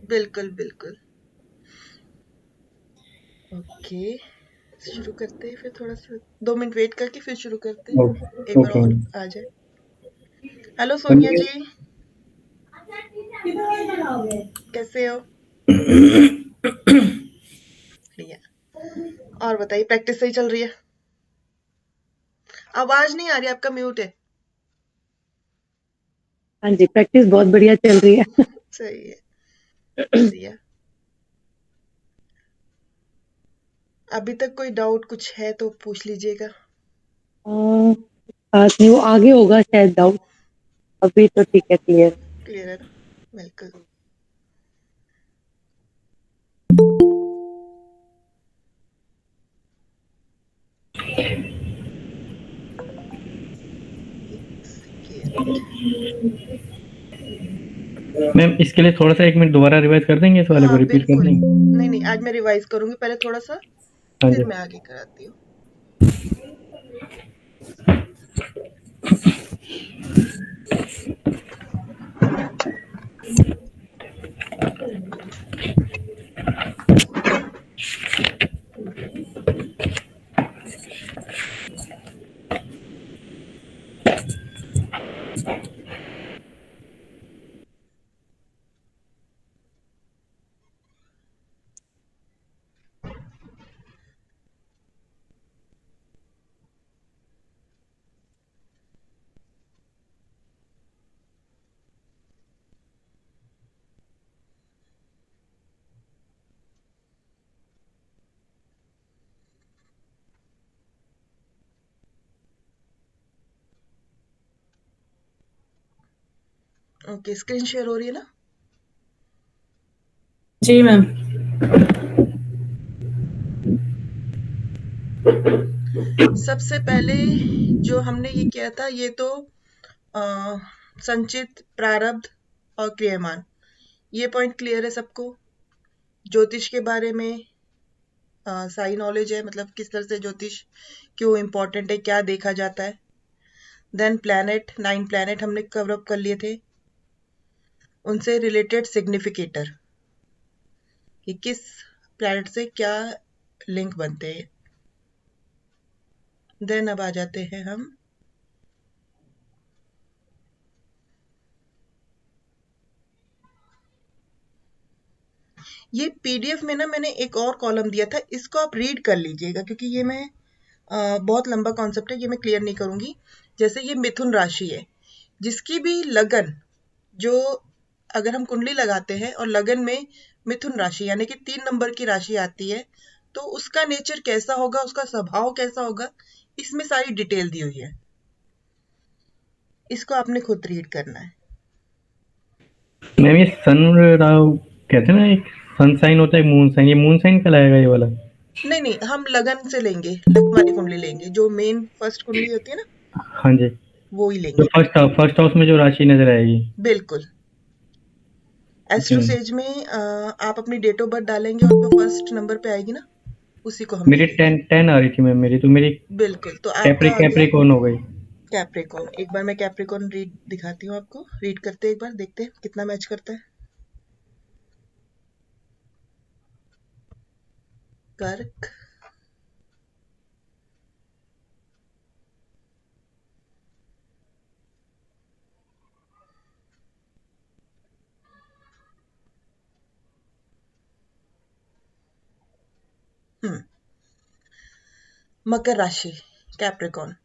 बिल्कुल बिल्कुल। ओके, शुरू करते हैं फिर, थोड़ा सा 2 मिनट वेट करके फिर शुरू करते हैं। ओके एक बार ओके। और आ जाए। हेलो सोनिया जी, कैसे हो? बढ़िया। और बताइए, प्रैक्टिस सही चल रही है? आवाज नहीं आ रही, आपका म्यूट है। हाँ जी, प्रैक्टिस बहुत बढ़िया चल रही है। सही है, बढ़िया। अभी तक कोई डाउट कुछ है तो पूछ लीजिएगा। खास नहीं, वो आगे होगा शायद डाउट। अभी तो ठीक है, क्लियर। क्लियर है ना? बिल्कुल। एक सेकेंड। मैम इसके लिए थोड़ा सा 1 मिनट दोबारा रिवाइज कर देंगे, इस वाले को हाँ रिपीट कर बिल्कुल। देंगे। नहीं नहीं, आज मैं रिवाइज करूंगी पहले थोड़ा सा, हाँ फिर जी। मैं आगे कराती हूँ। ओके, स्क्रीन शेयर हो रही है ना? जी मैम। सबसे पहले जो हमने ये किया था, ये तो अ, संचित, प्रारब्ध और क्रियमान, ये पॉइंट क्लियर है सबको? ज्योतिष के बारे में सारी नॉलेज है, मतलब किस तरह से ज्योतिष क्यों इम्पोर्टेंट है, क्या देखा जाता है। देन प्लैनेट, 9 प्लैनेट हमने कवर अप कर लिए थे, उनसे रिलेटेड सिग्निफिकेटर कि किस प्लैनेट से क्या लिंक बनते हैं। देन अब आ जाते हैं हम ये पीडीएफ में ना, मैंने एक और कॉलम दिया था, इसको आप रीड कर लीजिएगा, क्योंकि ये मैं बहुत लंबा कॉन्सेप्ट है, ये मैं क्लियर नहीं करूंगी। जैसे ये मिथुन राशि है, जिसकी भी लगन, जो अगर हम कुंडली लगाते हैं और लगन में मिथुन राशि यानी कि 3 नंबर की राशि आती है, तो उसका नेचर कैसा होगा, उसका स्वभाव कैसा होगा, इसमें सारी डिटेल दी हुई है। इसको आपने खुद रीड करना है। मैम ये सन राव कहते हैं ना, एक सन साइन होता है, एक मून साइन, ये मून साइन का लाएगा ये वाला? नहीं नहीं, हम लगन से लेंगे, लगन वाली कुंडली लेंगे, जो मेन फर्स्ट कुंडली होती है ना, हाँ जी। वो ही तो लेंगे। फर्स्ट हाउस में जो राशि नजर आएगी। बिल्कुल। ठीक है मैम। एस्ट्रोसेज में आप अपनी डेट ऑफ बर्थ डालेंगे और जो फर्स्ट नंबर पे आएगी ना, उसी को हम मेरी लेंगे। 10 10 आ रही थी मैम, मेरी तो मेरी बिल्कुल, तो आपका आ गया कैप्रिकॉर्न हो गई। कैप्रिकॉर्न। एक बार मैं कैप्रिकॉर्न रीड दिखाती हूँ आपको, रीड करते हैं एक बार, देखते हैं कितना मैच करता है। कर्क, हम्म, मकर राशि, कैप्रिकॉर्न।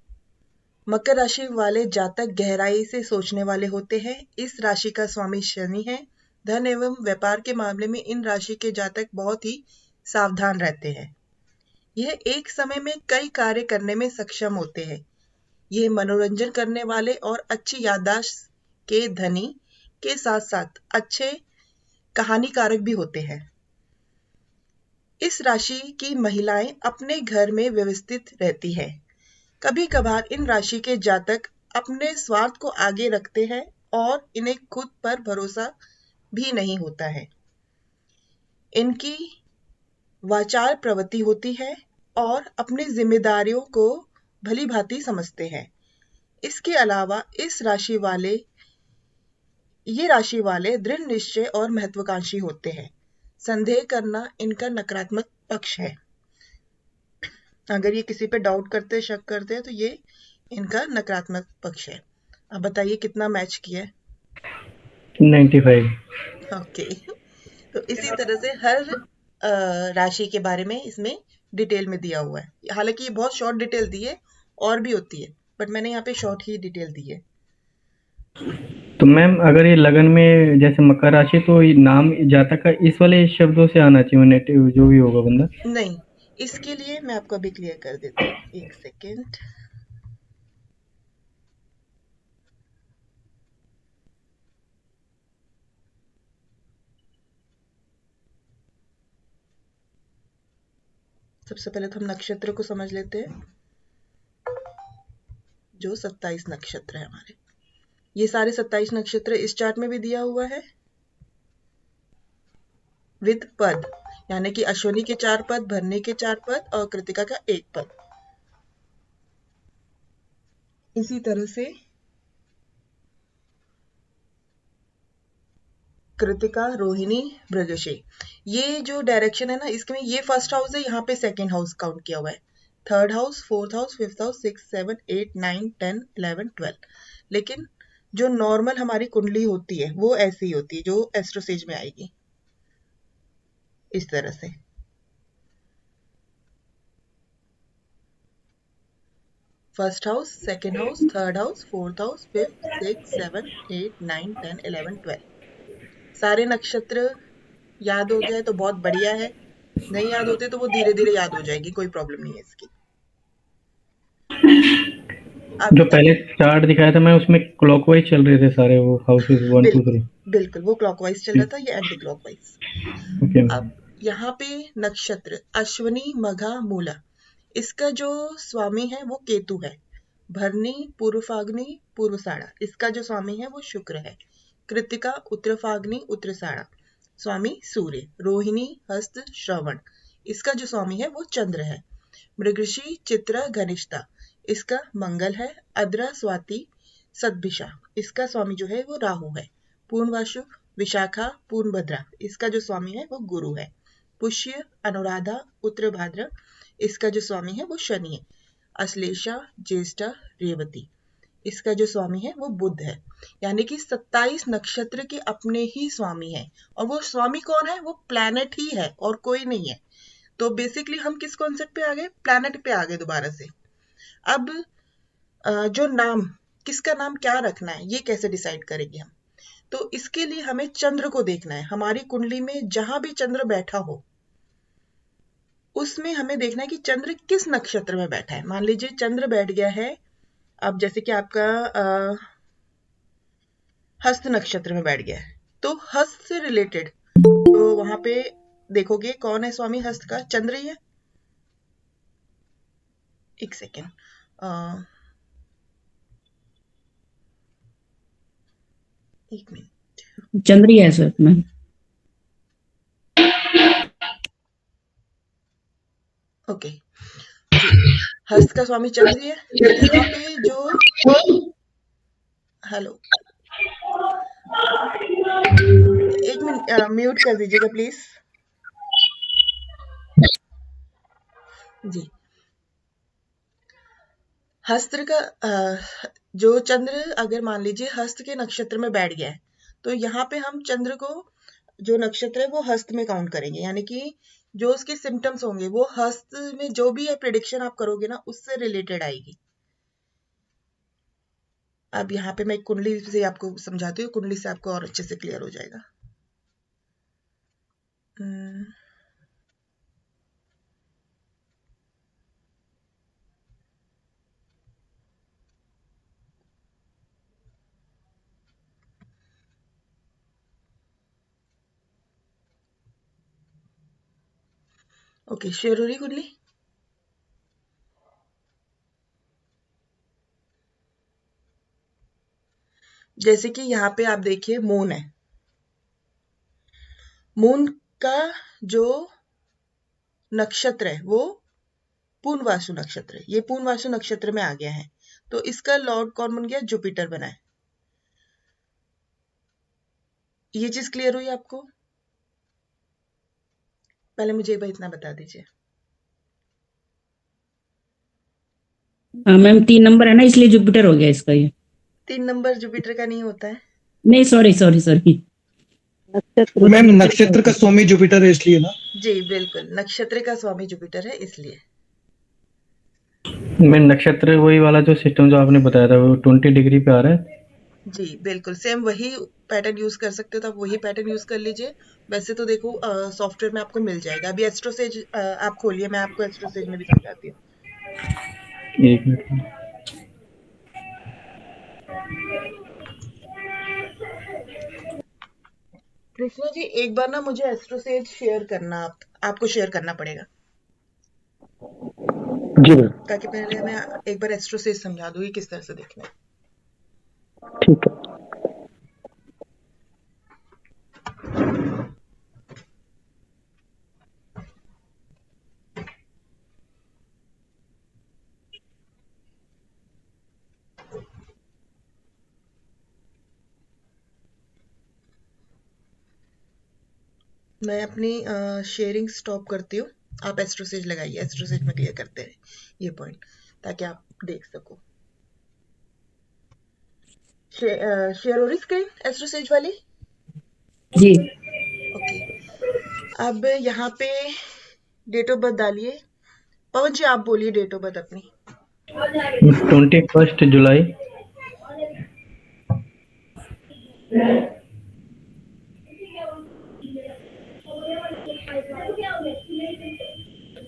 मकर राशि वाले जातक गहराई से सोचने वाले होते हैं। इस राशि का स्वामी शनि है। धन एवं व्यापार के मामले में इन राशि के जातक बहुत ही सावधान रहते हैं। यह एक समय में कई कार्य करने में सक्षम होते हैं। ये मनोरंजन करने वाले और अच्छी याददाश्त के धनी के साथ साथ अच्छे कहानीकारक भी होते हैं। इस राशि की महिलाएं अपने घर में व्यवस्थित रहती हैं। कभी कभार इन राशि के जातक अपने स्वार्थ को आगे रखते हैं और इन्हें खुद पर भरोसा भी नहीं होता है। इनकी वाचाल प्रवृत्ति होती है और अपनी जिम्मेदारियों को भली भांति समझते हैं। इसके अलावा इस राशि वाले ये राशि वाले दृढ़ निश्चय और महत्वाकांक्षी होते हैं। संदेह करना इनका नकारात्मक पक्ष है। अगर ये किसी पे डाउट करते, शक करते हैं, तो ये इनका नकारात्मक पक्ष है। अब बताइए कितना मैच किया है? 95। ओके। तो इसी तरह से हर राशि के बारे में इसमें डिटेल में दिया हुआ है। हालांकि ये बहुत शॉर्ट डिटेल दी है, और भी होती है, बट मैंने यहाँ पे शॉर्ट ही डिटेल दी है। तो मैम अगर ये लगन में जैसे मकर राशि, तो ये नाम जातक का इस वाले शब्दों से आना चाहिए, नेटिव जो भी होगा बंदा। नहीं, इसके लिए मैं आपको अभी क्लियर कर देती हूँ, एक सेकेंड। सबसे पहले तो हम नक्षत्र को समझ लेते हैं। जो 27 नक्षत्र है हमारे, ये सारे 27 नक्षत्र इस चार्ट में भी दिया हुआ है विद पद, यानी कि अश्विनी के 4 पद, भरणी के 4 पद और कृतिका का 1 पद। इसी तरह से कृतिका, रोहिणी, मृगशी, ये जो डायरेक्शन है ना, इसमें ये फर्स्ट हाउस है, यहाँ पे सेकंड हाउस काउंट किया हुआ है। Third house, fourth house, fifth house, 6, 7, 8, 9, 10, 11, 12। लेकिन जो नॉर्मल हमारी कुंडली होती है वो ऐसी ही होती है, जो एस्ट्रोसेज में आएगी इस तरह से। First house, second house, third house, fourth house, fifth, 6, 7, 8, 9, 10, 11, 12। सारे नक्षत्र याद हो जाए तो बहुत बढ़िया है, नहीं याद होते तो वो धीरे धीरे याद हो जाएगी, कोई प्रॉब्लम नहीं है इसकी। अब जो पहले चार्ट दिखाया था मैं, उसमें क्लॉकवाइज चल रहे थे सारे वो हाउसेस 1 2 बिल्कुल 3। बिल्कुल, वो क्लॉकवाइज चल रहा था, ये एंटी क्लॉकवाइज। ओके। अब यहाँ पे नक्षत्र अश्विनी, मघा, मूला, इसका जो स्वामी है वो केतु है। भरणी, पूर्व फागनी, पूर्वषाढ़ा, इसका जो स्वामी है वो शुक्र है। कृतिका, उत्तर फागनी, उत्तराषाढ़ा, स्वामी सूर्य। रोहिणी, हस्त, श्रवण, इसका जो स्वामी है वो चंद्र है। मृगशी, चित्रा, घनिष्ठा, इसका मंगल है। अद्रा, स्वाति, सतभिषा, इसका स्वामी जो है वो राहु है। पूर्णवासु, विशाखा, पूर्णभद्रा, इसका जो स्वामी है वो गुरु है। पुष्य, अनुराधा, उत्तर भाद्र, इसका जो स्वामी है वो शनि है। अश्लेषा, ज्येष्ठा, रेवती, इसका जो स्वामी है वो बुध है। यानी कि 27 नक्षत्र के अपने ही स्वामी है, और वो स्वामी कौन है? वो प्लैनेट ही है और कोई नहीं है। तो बेसिकली हम किस कॉन्सेप्ट पे आ गए? प्लैनेट पे आ गए दोबारा से। अब जो नाम, किसका नाम क्या रखना है, ये कैसे डिसाइड करेंगे हम? तो इसके लिए हमें चंद्र को देखना है। हमारी कुंडली में जहां भी चंद्र बैठा हो, उसमें हमें देखना है कि चंद्र किस नक्षत्र में बैठा है। मान लीजिए चंद्र बैठ गया है, अब जैसे कि आपका हस्त नक्षत्र में बैठ गया है, तो हस्त से रिलेटेड तो वहां पे देखोगे कौन है स्वामी हस्त का? चंद्र ही है। एक सेकेंड, एक मिनट। चंद्र ही है सर मैं। ओके जी, हस्त का स्वामी चंद्र ही है। तो यहाँ पे जो, हेलो, एक मिनट, म्यूट कर दीजिएगा प्लीज जी। हस्त का जो चंद्र अगर मान लीजिए हस्त के नक्षत्र में बैठ गया है, तो यहाँ पे हम चंद्र को, जो नक्षत्र है वो हस्त में काउंट करेंगे। यानी कि जो उसके सिम्टम्स होंगे वो हस्त में जो भी है प्रिडिक्शन आप करोगे ना, उससे रिलेटेड आएगी। अब यहाँ पे मैं कुंडली से आपको समझाती हूँ, कुंडली से आपको और अच्छे से क्लियर हो जाएगा। ओके, शेयर हो रही कुंडली? जैसे कि यहाँ पे आप देखिए मून है। मून का जो नक्षत्र है वो पूर्णवासु नक्षत्र है। ये पूर्णवासु नक्षत्र में आ गया है, तो इसका लॉर्ड कौन बन गया? जुपिटर बना है। ये चीज क्लियर हुई आपको? पहले मुझे एक बार इतना बता दीजिए। मैम 3 नंबर है ना, इसलिए जुपिटर हो गया इसका ये। 3 नंबर जुपिटर का नहीं होता है। नहीं, सॉरी सॉरी सॉरी। नक्षत्र मैम नक्षत्र का स्वामी जुपिटर है इसलिए ना। जी बिल्कुल, नक्षत्र का स्वामी जुपिटर है इसलिए। मैं नक्षत्र वही वाला जो सिस्टम जो आपने बताया था वो 20 डिग्री पे आ रहा है। जी बिल्कुल, सेम वही पैटर्न यूज कर सकते हो तो आप वही पैटर्न यूज कर लीजिए। वैसे तो देखो सॉफ्टवेयर में आपको मिल जाएगा। अभी एस्ट्रोसेज आप खोलिए, मैं आपको एस्ट्रोसेज में भी समझाती हूँ। एक मिनट। कृष्णा जी एक बार ना मुझे एस्ट्रोसेज शेयर करना, आपको शेयर करना पड़ेगा, जी मैम, ताकि पहले मैं एक बार एस्ट्रोसेज समझा दूंगी किस तरह से देखना है। ठीक है। मैं अपनी शेयरिंग स्टॉप करती हूँ। आप एस्ट्रोसेज लगाइए, एस्ट्रोसेज में क्लियर करते हैं ये पॉइंट, ताकि आप देख सको। शेयर हो रही स्क्रीन एस्ट्रोसेज वाली? जी। ओके, अब यहाँ पे डेट ऑफ बर्थ डालिए। पवन जी आप बोलिए डेट ऑफ बर्थ अपनी। 21 जुलाई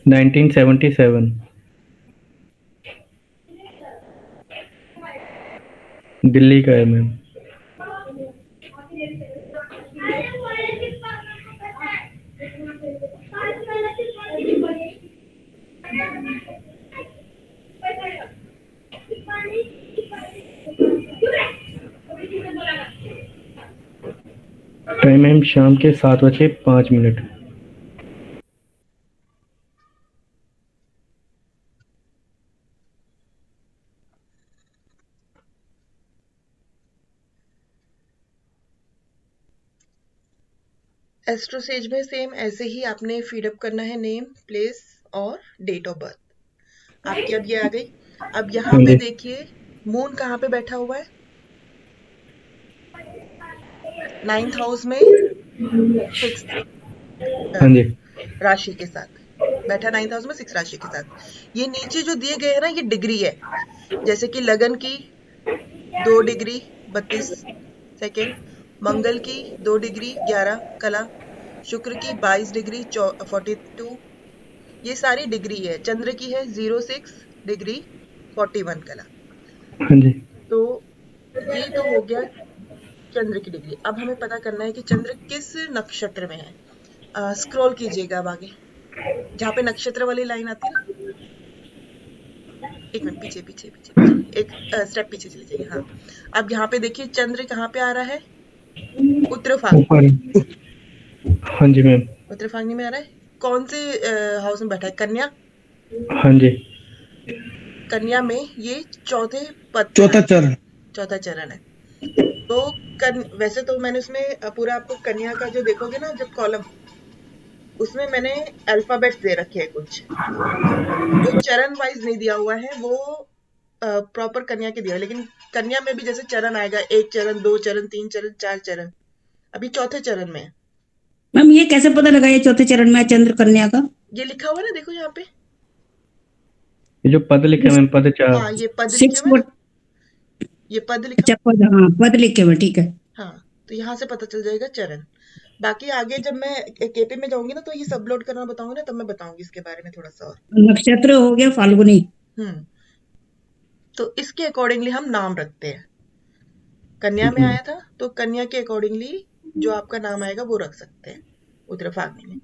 1977 दिल्ली का है मैम। टाइम मैम शाम के 7:05। एस्ट्रोसेज में सेम ऐसे ही आपने फीड अप करना है, नेम, प्लेस और डेट ऑफ बर्थ। आपकी अब ये आ गई। अब यहाँ हाँ पे जी, देखिए मून कहाँ पे बैठा हुआ है? 9th हाउस में 6th हाँ जी, राशि के साथ बैठा। 9th हाउस में 6 राशि के साथ। ये नीचे जो दिए गए हैं ना, ये डिग्री है। जैसे कि लगन की 2 डिग्री 32 सेकेंड, मंगल की 2 डिग्री 11 कला, शुक्र की 22 डिग्री 42, ये सारी डिग्री है। चंद्र की है 06 डिग्री 41 कला। हाँ जी। तो ये तो हो गया चंद्र की डिग्री। अब हमें पता करना है कि चंद्र किस नक्षत्र में है। स्क्रॉल कीजिएगा अब आगे, जहाँ पे नक्षत्र वाली लाइन आती है ना। एक मिनट पीछे पीछे पीछे पीछे, एक स्टेप पीछे चले जाइए। हाँ, अब यहाँ पे देखिए चंद्र कहाँ पे आ रहा है? उत्तर फाल्गुनी। ऊपर। हाँ जी मैम। उत्तर फाल्गुनी में आ रहा है। कौन से हाउस में बैठा है? कन्या। हाँ जी। कन्या में ये चौथे पद पे चौथा है, चरण। चौथा चरण है। तो वैसे तो मैंने उसमें पूरा आपको कन्या का जो देखोगे ना जब कॉलम, उसमें मैंने अल्फाबेट्स दे रखे हैं कुछ, जो चरण वाइज नहीं दिया हुआ है वो प्रॉपर कन्या के दिया है। लेकिन कन्या में भी जैसे चरण आएगा, 1 चरण 2 चरण 3 चरण 4 चरण, अभी चौथे चरण में है। मैम ये कैसे पता लगा ये चौथे चरण में है चंद्र कन्या का? ये लिखा हुआ है ना, देखो यहाँ पे। ये जो पद लिखे मैम, पद 4। हाँ, ये पद लिखे सिक्स हुए ना, फुट ये पद लिखा। अच्छा, पद, हाँ पद लिखे हुए, ठीक है। हाँ, तो यहाँ से पता चल जाएगा चरण। बाकी आगे जब मैं केपी में जाऊंगी ना तो ये सब लोड करना बताऊंगी ना, तब मैं बताऊंगी इसके बारे में थोड़ा सा और। नक्षत्र हो गया फाल्गुनी। हम्म तो इसके अकॉर्डिंगली हम नाम रखते हैं। कन्या में आया था तो कन्या के अकॉर्डिंगली जो आपका नाम आएगा वो रख सकते हैं उत्तर फाल्गुनी में।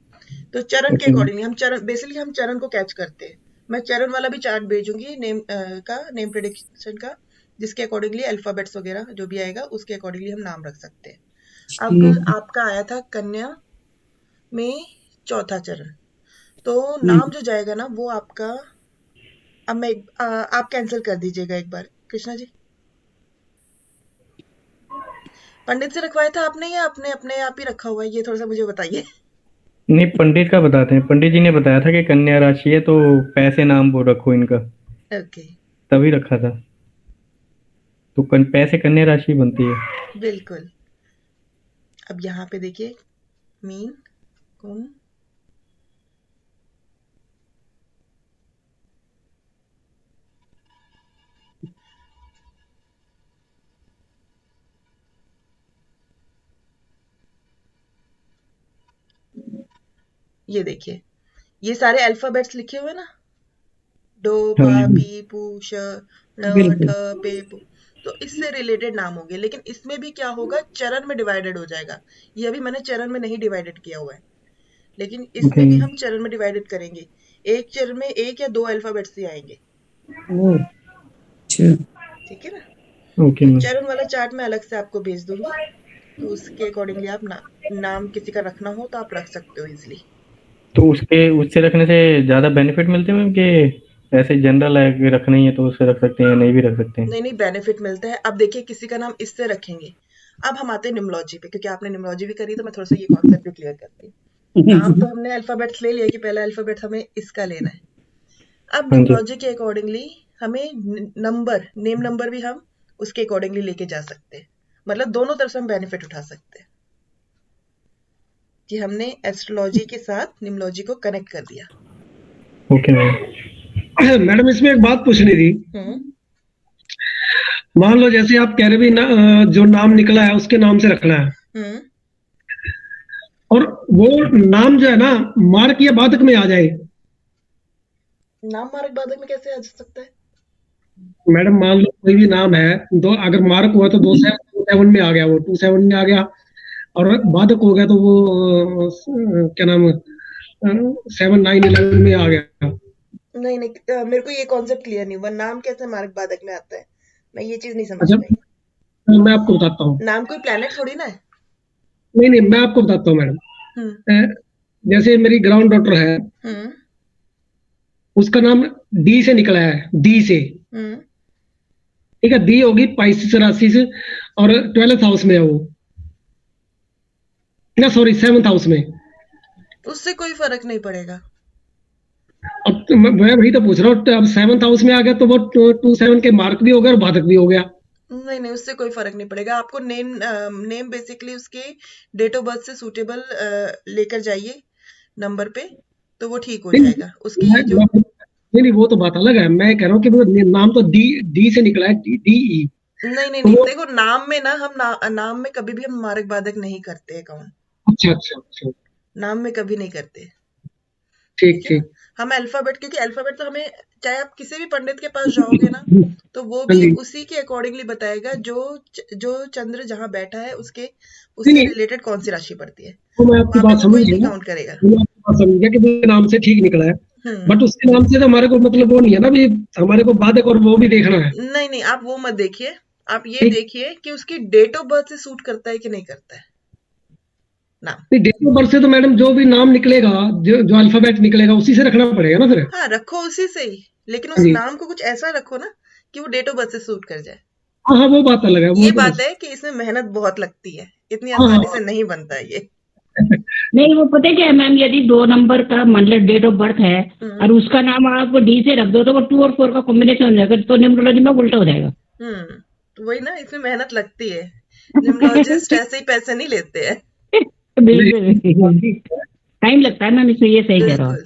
तो चरण के ओके मैम। अकॉर्डिंगली हम चरण, बेसिकली हम चरण को कैच करते हैं। मैं चरण वाला भी चार्ट भेजूंगी नेम प्रेडिक्शन का, जिसके अकॉर्डिंगली अल्फाबेट्स वगैरह जो भी आएगा उसके अकॉर्डिंगली हम नाम रख सकते हैं। अब ठीक है। आपका आया था कन्या में चौथा चरण, तो हम्म, नाम जो जाएगा ना वो आपका, अब मैं आप कैंसिल कर दीजिएगा एक बार कृष्णा जी। पंडित से रखवाया था आपने या आपने अपने आप ही रखा हुआ है, ये थोड़ा सा मुझे बताइए। नहीं, पंडित का बताते हैं। पंडित जी ने बताया था कि कन्या राशि है तो पैसे नाम वो रखो इनका, ओके, तभी रखा था। तो पैसे कन्या राशि बनती है। बिल्कुल। अब यहाँ पे देखिए, मीन, कुंभ, ये देखिए, ये सारे अल्फाबेट्स लिखे हुए ना, डो हाँ पा जी। पी पू श ण बिल्कुल। ठ पे पू, तो इससे रिलेटेड नाम होंगे। लेकिन इसमें भी क्या होगा, चरण में डिवाइडेड हो जाएगा। ये अभी मैंने चरण में नहीं डिवाइडेड किया हुआ है, लेकिन ओके। इसमें भी हम चरण में डिवाइडेड करेंगे। एक चरण में एक या दो अल्फाबेट्स ही आएंगे, ओ, अच्छा, ठीक है ना। ओके तो मैम। चरण वाला चार्ट मैं अलग से आपको भेज दूंगी, तो उसके अकॉर्डिंगली आप नाम किसी का रखना हो तो आप रख सकते हो इजिली। तो उससे रखने से ज़्यादा बेनिफिट मिलते हैं मैम, कि ऐसे जनरल है कि रखना ही है तो उससे रख सकते हैं या नहीं भी रख सकते हैं? नहीं नहीं, बेनिफिट मिलता है। अब देखिए, किसी का नाम इससे रखेंगे। अब हम आते हैं निम्नोलॉजी पे, क्योंकि आपने निम्नोलॉजी भी करी, तो मैं थोड़ा सा ये कॉन्सेप्ट भी क्लियर करती हूँ। नाम तो हमने अल्फाबेट्स ले लिया कि पहला अल्फाबेट हमें इसका लेना है। अब हाँ जी। निम्नोलॉजी के अकॉर्डिंगली हमें नंबर, नेम नंबर भी हम उसके अकॉर्डिंगली लेके जा सकते हैं। मतलब दोनों तरफ से हम बेनिफिट उठा सकते हैं कि हमने एस्ट्रोलॉजी के साथ निम्नोलॉजी को कनेक्ट कर दिया। Okay ma'am. मैडम इसमें एक बात पूछनी थी। हम्म मान लो जैसे आप कह रहे भी ना, जो नाम निकला है उसके नाम से रखना है, हम्म और वो नाम जो है ना मार्क या बाधक में आ जाए। नाम मार्क बाधक में कैसे आ सकता है? मैडम मान लो कोई भी नाम है, दो अगर मार्क हुआ तो 27 में आ गया, वो 27 में आ गया, और बाधक हो गया तो वो क्या नाम 7 9 11 में आ गया। नहीं नहीं, मेरे को ये कॉन्सेप्ट क्लियर नहीं हुआ, नाम कैसे मार्क बाधक में आता है, मैं ये चीज नहीं समझ अच्छा, पाई। मैं आपको बताता हूँ। नाम कोई प्लेनेट थोड़ी ना है। नहीं नहीं, मैं आपको बताता हूँ मैडम। हम्म अ, जैसे मेरी ग्राउंड डॉटर है, हम्म उसका नाम डी से निकला है, डी से। हम्म ठीक है, दी होगी पाइसिस राशि से, और 12th हाउस में है वो, ना सॉरी 7th हाउस में। उससे कोई फर्क नहीं पड़ेगा। अब तो मैं वही तो पूछ रहा हूँ, तो अब 7th हाउस में आ गया तो वो 27 के मार्क भी हो गया और बाधक भी हो गया। नहीं नहीं, उससे कोई फर्क नहीं पड़ेगा। आपको नेम बेसिकली उसके डेट ऑफ बर्थ से सूटेबल लेकर जाइए नंबर पे, तो वो ठीक हो नहीं जाएगा। उसकी जो नहीं नहीं, वो तो बात अलग है। मैं कह रहा हूँ कि वो नाम तो डी डी से निकला है, डी डी ई। नहीं नहीं तो नहीं, वो देखो नाम में ना हम नाम में कभी भी हम मार्क बाधक नहीं करते हैं काउंट। अच्छा अच्छा अच्छा, नाम में कभी नहीं करते, ठीक ठीक है ना। ठीक। हम अल्फाबेट, क्योंकि अल्फाबेट तो हमें, चाहे आप किसी भी पंडित के पास जाओगे ना, तो वो हाँ भी जी। उसी के अकॉर्डिंगली बताएगा जो चंद्र जहाँ बैठा है उसके नहीं उससे नहीं, रिलेटेड कौन सी राशि पड़ती है, तो मैं आपकी वहां पे बात तो समझ कोई नहीं गया। काउंट करेगा। मैं आपकी बात समझ गया कि वो नाम से ठीक निकला है, हम्म बट उसके नाम से तो हमारे को मतलब वो नहीं है ना भी, हमारे को बाधक और वो भी देखना है। नहीं नहीं, आप वो मत देखिए। आप ये ठीक। देखिए कि उसकी डेट ऑफ बर्थ से सूट करता है कि नहीं करता है नाम। नहीं, डेट ऑफ बर्थ से तो मैडम जो भी नाम निकलेगा, जो जो अल्फाबेट निकलेगा उसी से रखना पड़ेगा ना फिर। हाँ, रखो उसी से ही, लेकिन हाँ उस जी। नाम को कुछ ऐसा रखो ना कि वो डेट ऑफ बर्थ से सूट कर जाए। हाँ हाँ, वो बात अलग है, वो ये तो बात बस। है कि इसमें मेहनत बहुत लगती है, इतनी हाँ आसानी हाँ से नहीं बनता है ये। नहीं वो पता है क्या है मैम, यदि 2 नंबर का मतलब डेट ऑफ बर्थ है हम्म और उसका नाम आप डी से रख दो तो वो 2 और 4 का कॉम्बिनेशन हो जाएगा, तो न्यूमरोलॉजी में उल्टा हो जाएगा। तो वही ना, इसमें मेहनत लगती है। निम्नोलॉजिस्ट ऐसे ही पैसे नहीं लेते हैं। नहीं, बिल्कुल टाइम लगता है मैम इसमें, ये सही कह रहा हूँ।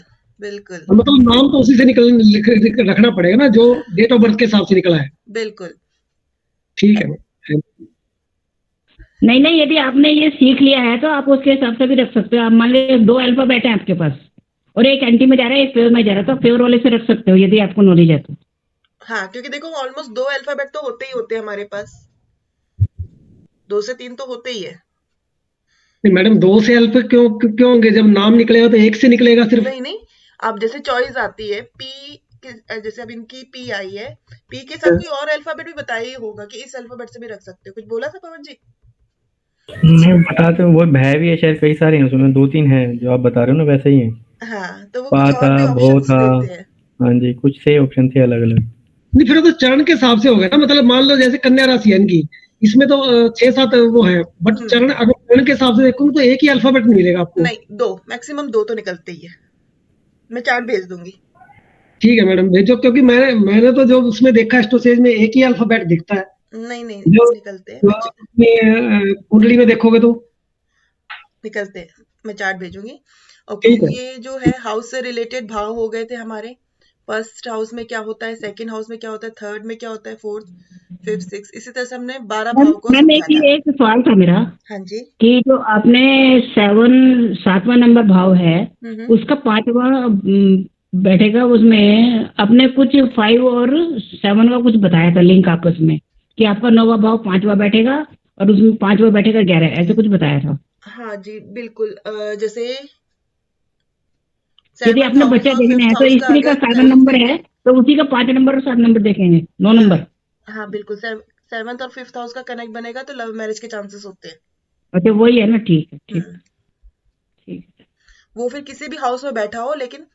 बिल्कुल बिल्कुल मतलब नाम तो उसी से रखना पड़ेगा ना जो डेट ऑफ बर्थ के हिसाब से निकला है। बिल्कुल। ठीक है। नहीं नहीं, यदि आपने ये सीख लिया है तो आप उसके हिसाब से भी रख सकते हो। आप मान लीजिए 2 अल्फाबेट है आपके पास और एक एंटी में जा रहा है एक फेवर में जा रहा है, तो आप फेवर वाले से रख सकते हो यदि आपको नॉलेज है तो। हाँ, क्योंकि देखो ऑलमोस्ट दो अल्फाबेट तो होते ही होते हैं हमारे पास, दो से तीन तो होते ही है। नहीं मैडम, दो से अल्फ क्यों क्यों होंगे? जब नाम निकलेगा तो एक से निकलेगा सिर्फ। नहीं नहीं, अब जैसे चॉइस आती है पी, जैसे अब इनकी पी आई है, पी के साथ कोई और अल्फाबेट भी बताया ही होगा कि इस अल्फाबेट से भी रख सकते हो। कुछ बोला था पवन जी? नहीं बताते, वो भय भी है शायद, कई सारे हैं उसमें, 2 3 हैं जो आप बता रहे हो ना, वैसे ही है। हाँ, तो वो पा कुछ था, और भी भो ऑप्शंस था। देते हैं। हाँ जी, कुछ से ऑप्शन थे अलग अलग। नहीं, फिर तो चरण के हिसाब से होगा ना। मतलब मान लो जैसे कन्या राशि है इनकी, इसमें तो 6-7 वो है, बट चरण अगर चरण के हिसाब से देखूं तो एक ही अल्फाबेट मिलेगा आपको। नहीं, 2 मैक्सिमम 2 तो निकलते ही है। मैं चार्ट भेज दूंगी। ठीक है मैडम भेजो, क्योंकि मैंने तो जो उसमें देखा स्टोरेज में एक ही अल्फाबेट दिखता है, नहीं नहीं, जो निकलते हैं। जो अपनी कुंडली में देखोगे तो। निकलते हैं, मैं चार्ट भेजूंगी। ओके, ठीक है। ये जो है हाउस से रिलेटेड भाव हो गए थे हमारे। फर्स्ट हाउस में क्या होता है, सेकंड हाउस में क्या होता है, थर्ड में क्या होता है, फोर्थ, फिफ्थ, सिक्स, इसी तरह से हमने 12 मैम भाव को मैम, समझा था। एक सवाल था मेरा हाँ जी। कि जो आपने 7वां नंबर भाव है, हम्म। उसका 5वां बैठेगा, उसमें आपने कुछ 5 और 7 का कुछ बताया था लिंक आपस में, कि आपका 9वां भाव 5वां बैठेगा और उसमें 5वां बैठेगा 11, ऐसे कुछ बताया था। हाँ जी बिल्कुल। जैसे यदि सेवन्थ आपने हाउस बच्चा और देखना फिफ्थ है तो हाउस का स्त्री का अगर 7 करें। नंबर है, तो उसी का 5 नंबर और 7 नंबर देखेंगे, 9 हाँ नंबर। हाँ बिल्कुल, सेवन्थ और फिफ्थ हाउस का कनेक्ट बनेगा तो लव मैरिज के चांसेस होते हैं। अच्छा वही है ना, ठीक है, ठीक हम्म। ठीक। वो फिर किसी भी हाउस में बैठा हो, लेकिन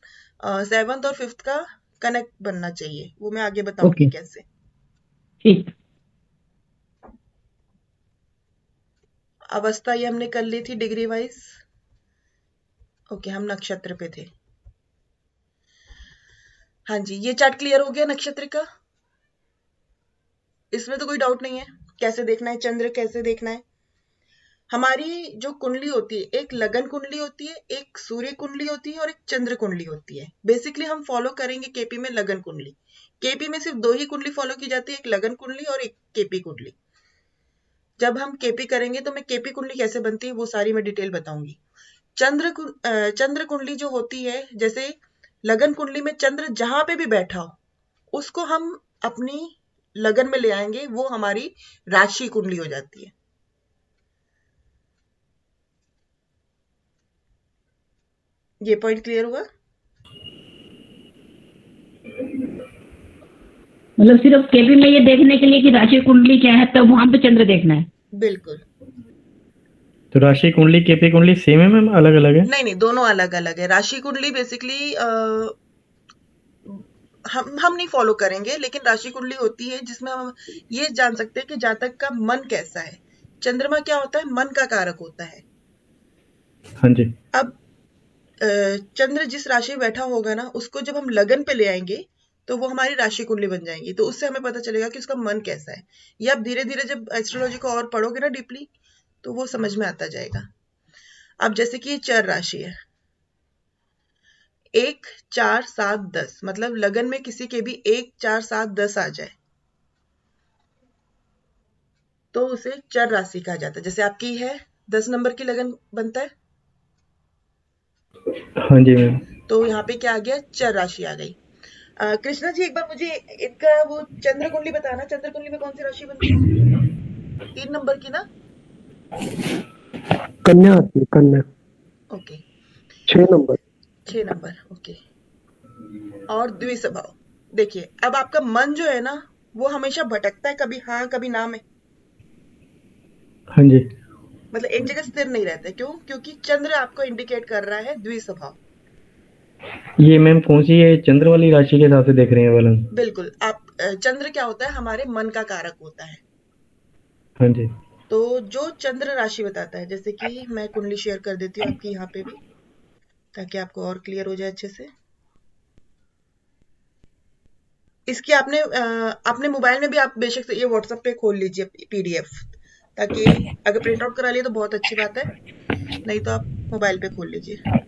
सेवन्थ और फिफ्थ का कनेक्ट बनना चाहिए। वो मैं आगे बताऊंगी ओके, कैसे। ठीक। अवस्था ये हमने कर ली थी डिग्री वाइज। ओके, हम नक्षत्र पे थे। हाँ जी, ये चार्ट क्लियर हो गया नक्षत्र का। इसमें तो कोई डाउट नहीं है कैसे देखना है, चंद्र कैसे देखना है। हमारी जो कुंडली होती है, एक लगन कुंडली होती है, एक सूर्य कुंडली होती है और एक चंद्र कुंडली होती है। बेसिकली हम फॉलो करेंगे केपी में लगन कुंडली। केपी में सिर्फ 2 ही कुंडली फॉलो की जाती है, एक लगन कुंडली और एक केपी कुंडली। जब हम केपी करेंगे तो मैं केपी कुंडली कैसे बनती है वो सारी मैं डिटेल बताऊंगी। चंद्र कुंडली जो होती है, जैसे लगन कुंडली में चंद्र जहां पे भी बैठा हो उसको हम अपनी लगन में ले आएंगे, वो हमारी राशि कुंडली हो जाती है। ये पॉइंट क्लियर हुआ? मतलब सिर्फ केपी में ये देखने के लिए कि राशि कुंडली क्या है, तब वहां पे चंद्र देखना है। बिल्कुल। तो राशि कुंडली केपी कुंडली सेम है मैम, अलग अलग है? नहीं नहीं, दोनों अलग अलग है। राशि कुंडली बेसिकली हम नहीं फॉलो करेंगे, लेकिन राशि कुंडली होती है जिसमें हम ये जान सकते हैं कि जातक का मन कैसा है। चंद्रमा क्या होता है, मन का कारक होता है। हाँ जी। अब चंद्र जिस राशि में बैठा होगा ना, उसको जब हम लगन पे ले आएंगे तो वो हमारी राशि कुंडली बन जाएंगी। तो उससे हमें पता चलेगा कि उसका मन कैसा है। ये आप धीरे धीरे जब एस्ट्रोलॉजी को और पढ़ोगे ना डीपली, तो वो समझ में आता जाएगा। अब जैसे कि ये चर राशि है, 1, 4, 7, 10, मतलब लगन में किसी के भी 1, 4, 7, 10 आ जाए तो उसे चर राशि कहा जाता है। जैसे आपकी है 10 नंबर की लगन बनता है, हाँ जी मैम। तो यहाँ पे क्या आ गया, चर राशि आ गई। कृष्णा जी, एक बार मुझे इनका वो चंद्र कुंडली बताना, चंद्र कुंडली में कौन सी राशि बनती है? 3 नंबर की ना? कन्या आती है, कन्या ओके, 6 नंबर। 6 नंबर। ओके। और द्विस्वभाव। देखिए, अब आपका मन जो है ना, वो हमेशा भटकता है, कभी हाँ कभी ना में। हाँ जी। मतलब एक जगह स्थिर नहीं रहता है। क्यों? क्योंकि चंद्र आपको इंडिकेट कर रहा है द्विस्वभाव। ये मैम कौन सी है, चंद्र वाली राशि के हिसाब से देख रहे हैं वाला? बिल्कुल। आप चंद्र क्या होता है, हमारे मन का कारक होता है। हाँ जी। तो जो चंद्र राशि बताता है, जैसे कि मैं कुंडली शेयर कर देती हूँ आपकी यहाँ पे भी, ताकि आपको और क्लियर हो जाए अच्छे से। इसकी आपने मोबाइल में भी आप बेशक से ये व्हाट्सएप पे खोल लीजिए पीडीएफ, ताकि अगर प्रिंट आउट करा लिए तो बहुत अच्छी बात है, नहीं तो आप मोबाइल पे खोल लीजिए।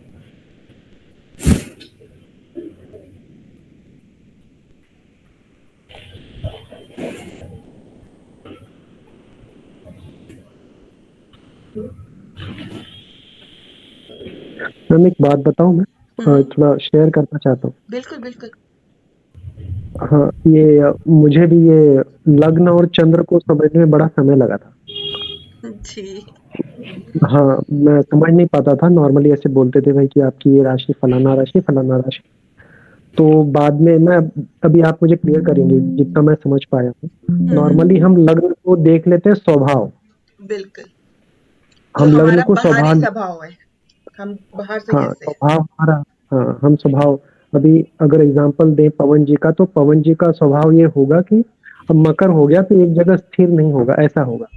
मैम एक बात बताऊं मैं, थोड़ा शेयर करना चाहता हूँ। बिल्कुल बिल्कुल। हाँ, ये मुझे भी ये लग्न और चंद्र को समझने में बड़ा समय लगा था। जी। हाँ, मैं समझ नहीं पाता था। नॉर्मली ऐसे बोलते थे भाई कि आपकी ये राशि फलाना राशि, फलाना राशि। तो बाद में मैं, अभी आप मुझे क्लियर करेंगे जितना मैं समझ पाया हूँ। नॉर्मली हम लग्न को देख लेते हैं स्वभाव, बिल्कुल, जो हम लग्न हमारा को बाहरी स्वभाव। स्वभाव है, हम बाहर से हाँ, कैसे हैं। स्वभाव हमारा। हाँ, हम स्वभाव, अभी अगर एग्जांपल दें पवन जी का, तो पवन जी का स्वभाव ये होगा कि अब मकर हो गया तो एक जगह स्थिर नहीं होगा, ऐसा होगा।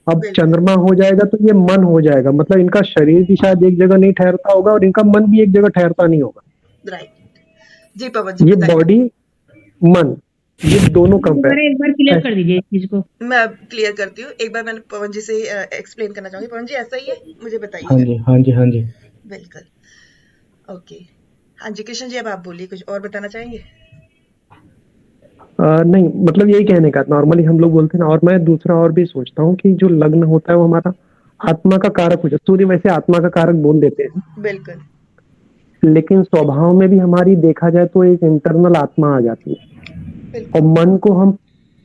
अब बिल्कुल चंद्रमा हो जाएगा तो ये मन हो जाएगा, मतलब इनका शरीर भी शायद एक जगह नहीं ठहरता होगा और इनका मन भी एक जगह ठहरता नहीं होगा। राइट। जी पवन जी ये बताइए। बॉडी, मन, ये दोनों कंपेयर। दोबारा एक बार क्लियर कर दीजिए इस चीज को। मैं अब क्लियर करती हूँ, एक बार मैंने पवन जी से एक्सप्लेन करना चाहूंगी। पवन जी ऐसा ही है, मुझे हाँ बताइएगा। जी, हाँ जी, हाँ जी। बिल्कुल। ओके। हाँ जी कृष्ण जी, अब आप बोलिए, कुछ और बताना चाहेंगे? नहीं, मतलब यही कहने का, नॉर्मली हम लोग बोलते हैं ना, और मैं दूसरा और भी सोचता हूँ कि जो लग्न होता है वो हमारा आत्मा का कारक हो जाता है। सूर्य वैसे आत्मा का कारक बोल देते हैं, बिल्कुल लेकिन स्वभाव में भी हमारी देखा जाए तो एक इंटरनल आत्मा आ जाती है। और बिल्कुल। मन को हम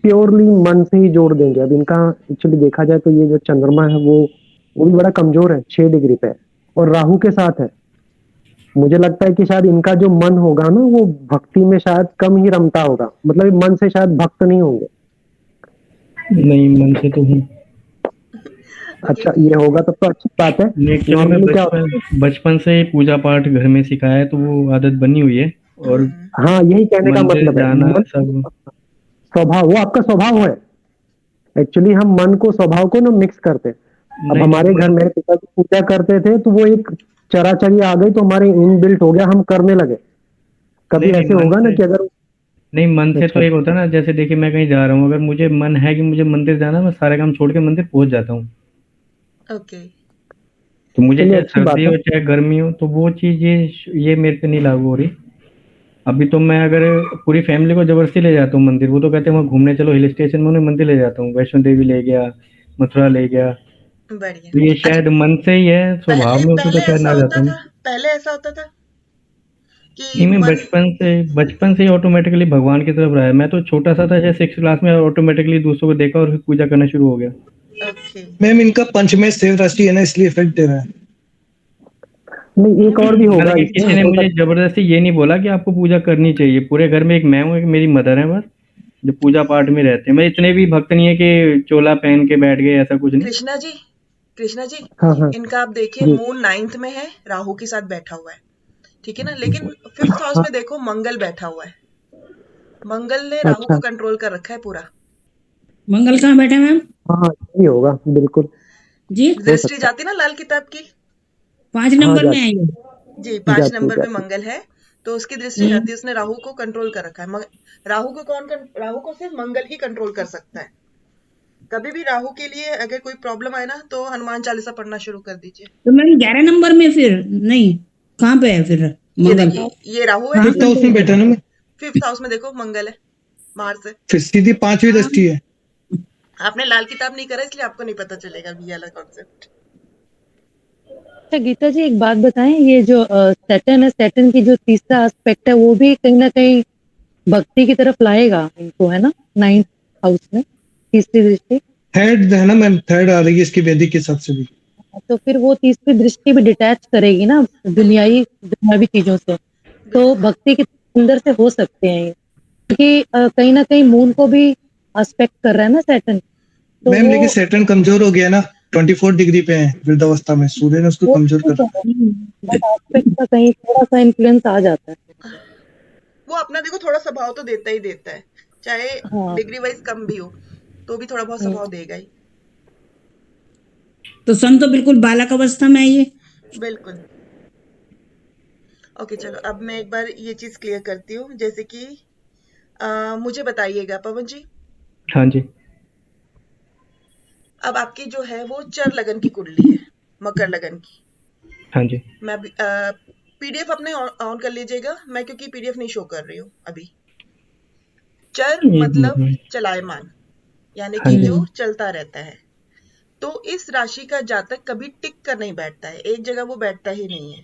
प्योरली मन से ही जोड़ देंगे। अब इनका एक्चुअली देखा जाए तो ये जो चंद्रमा है वो भी बड़ा कमजोर है, 6 डिग्री पे है और राहु के साथ है। मुझे लगता है कि शायद इनका जो मन होगा ना वो भक्ति में शायद कम ही रमता होगा, मतलब ये मन से शायद भक्त नहीं होंगे। नहीं, मन से तो हूँ। ओके। अच्छा, ये होगा तब तो अच्छी बात है। एक्चुअली मैं नॉर्मली क्या होता है, बचपन से ही पूजा पाठ घर में सिखाया है, तो वो आदत बनी हुई है। और हाँ यही कहने का मंदिर मतलब है, जाना मन सब। स्वभाव, वो आपका स्वभाव है। एक्चुअली हम मन को स्वभाव को ना मिक्स करते हैं। अब नहीं, हमारे घर नहीं, मेरे पिताजी पूजा करते थे तो वो एक चराचरी आ गई तो हमारे इनबिल्ट हो गया, हम करने लगे। कभी नहीं, नहीं, ऐसे मन होगा ना से कि अगर, नहीं, मन से तो अच्छा एक होता है ना, जैसे देखिए मैं कहीं जा रहा हूँ, अगर मुझे मन है कि मुझे मंदिर जाना है, मैं सारे काम छोड़ के मंदिर पहुंच जाता हूँ। ओके। तो मुझे चलिए चाहे अच्छी बात सर्दी है। हो चाहे गर्मी हो, तो वो चीज़ ये मेरे पे नहीं लागू हो रही। अभी तो मैं अगर पूरी फैमिली को जबरदस्ती ले जाता हूँ मंदिर, वो तो कहते हैं वहाँ घूमने चलो हिल स्टेशन में, उन्हें मंदिर ले जाता हूँ, वैष्णो देवी ले गया, मथुरा ले गया। बढ़िया। तो ये अच्छा, शायद मन से ही है, स्वभाव पहले में होती तो पहले शायद ऐसा ना जाता होता हूँ। था, पहले ऐसा होता था कि नहीं, मैं मन। बचपन से ही ऑटोमेटिकली भगवान की तरफ रहा है। मैं तो छोटा सा था, जैसे 6 क्लास में ऑटोमेटिकली दूसरों को देखा और फिर पूजा करना शुरू हो गया। ओके। मैम इनका पंचमेश सेव राशि है ना, इसलिए इफेक्ट दे रहा है। नहीं, एक और भी होगा हालांकि इसमें, किसी ने हो मुझे सकता जबरदस्ती ये नहीं बोला कि आपको पूजा करनी चाहिए। पूरे घर में एक मैं हूँ, एक मेरी मदर है बस, जो पूजा पाठ में रहते हैं। मैं इतने भी भक्त नहीं है कि चोला पहन के बैठ गए, ऐसा कुछ नहीं। कृष्णा जी, कृष्णा जी, है। हाँ हाँ इनका आप देखिए जी। मून 9th में है, राहु के साथ बैठा हुआ है, ठीक है ना, लेकिन 5th हाउस हाँ, में देखो मंगल बैठा हुआ है। मंगल ने राहु अच्छा, को कंट्रोल कर रखा है पूरा। मंगल कहाँ बैठे मैम? हाँ यही होगा बिल्कुल, जी, हो दृष्टि सकता जाती ना लाल किताब की। 5 नंबर में जाती आई है। जी 5 जाती नंबर पे जाती। मंगल है, तो उसकी दृष्टि हम्म। जाती है। उसने राहु को कंट्रोल कर रखा है। राहु को सिर्फ मंगल ही कंट्रोल कर सकता है। कभी भी राहु के लिए अगर कोई प्रॉब्लम आए ना, तो हनुमान चालीसा पढ़ना शुरू कर दीजिए। तो मैम 11 नंबर में फिर नहीं, कहाँ पे है फिर ये मंगल? देखिए, ये राहु है। कहाँ फिफ्थ हाउस कंट्रोल में कर बैठा रहा ना है? मैं। 5th हाउस में देखो मंगल है, मार्स है। फिर सीधी पांचवी हाँ। दृष्टि है। आपने लाल किताब नहीं करा, इसलिए आपको नहीं पता चलेगा ये वाला कॉन्सेप्ट। अच्छा गीता जी, एक बात बताएं, ये जो सैटर्न है, सैटर्न की जो तीसरा एस्पेक्ट है वो भी कहीं ना कहीं भक्ति की तरफ लाएगा इनको, है ना? 9th हाउस में तीसरी दृष्टि। थर्ड है ना मैम, थर्ड आ रही है इसकी वैदिक के हिसाब से भी। तो फिर वो तीसरी दृष्टि भी डिटैच करेगी ना बिल्कुल दुनियावी चीजों से, तो बिल्कुल। भक्ति के अंदर से हो सकते हैं ये। क्योंकि कहीं ना कहीं मून को भी एस्पेक्ट कर रहा है ना सैटर्न, तो मैम लेकिन सैटर्न कमजोर हो गया ना, 24 डिग्री पे है वृद्धावस्था में, सूर्य ने उसको वो कमजोर कर ठीक है, रखा है। बट एस्पेक्ट का कहीं थोड़ा सा इन्फ्लुएंस आ जाता है। वो अपना देखो थोड़ा स्वभाव तो देता ही देता है, चाहे हाँ। डिग्री वाइज कम भी हो, तो भी थोड़ा बहुत हम्म। स्वभाव देगा ही। तो सन तो बिल्कुल बालक अवस्था में आई है। बिल्कुल। ओके चलो, अब मैं एक बार ये चीज क्लियर करती हूँ। जैसे कि मुझे बताइएगा पवन जी, हाँ जी, अब आपकी जो है वो चर लगन की कुंडली है, मकर लगन की। हाँ जी। मैं पीडीएफ अपने ऑन कर लीजिएगा, मैं क्योंकि पीडीएफ नहीं शो कर रही हूँ अभी। चर एक मतलब मिनट। चलायमान, यानी हाँ कि जी। जो हम्म। चलता रहता है। तो इस राशि का जातक कभी टिक कर नहीं बैठता है, एक जगह वो बैठता ही नहीं है।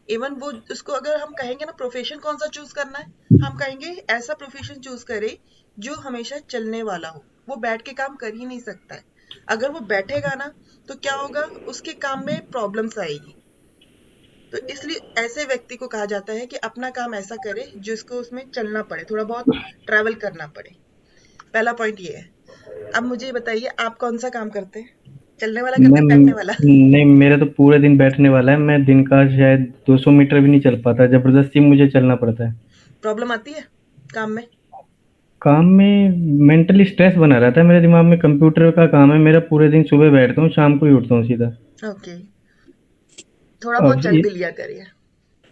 इवन वो उसको अगर हम कहेंगे ना प्रोफेशन कौन सा चूज करना है, हम कहेंगे ऐसा प्रोफेशन चूज करे जो हमेशा चलने वाला हो। वो बैठ के काम कर ही नहीं सकता है। अगर वो बैठेगा ना, तो क्या होगा, उसके काम में प्रॉब्लम्स आएगी। तो इसलिए ऐसे व्यक्ति को कहा जाता है कि अपना काम ऐसा करे जिसको उसमें चलना पड़े, थोड़ा बहुत ट्रैवल करना पड़े। पहला पॉइंट ये है। अब मुझे ये बताइए, आप कौन सा काम करते हैं, चलने वाला करते मैं हैं बैठने वाला? नहीं, मेरा तो पूरे दिन बैठने वाला है। मैं दिन का शायद 200 मीटर भी नहीं चल पाता, जबरदस्ती मुझे चलना पड़ता है। प्रॉब्लम आती है काम में? काम में मेंटली स्ट्रेस बना रहता है मेरे दिमाग में। कंप्यूटर का काम है मेरा, पूरे दिन सुबह बैठता हूँ, शाम को ही उठता हूँ सीधा। ओके, थोड़ा अब बहुत चल ये भी लिया करिए।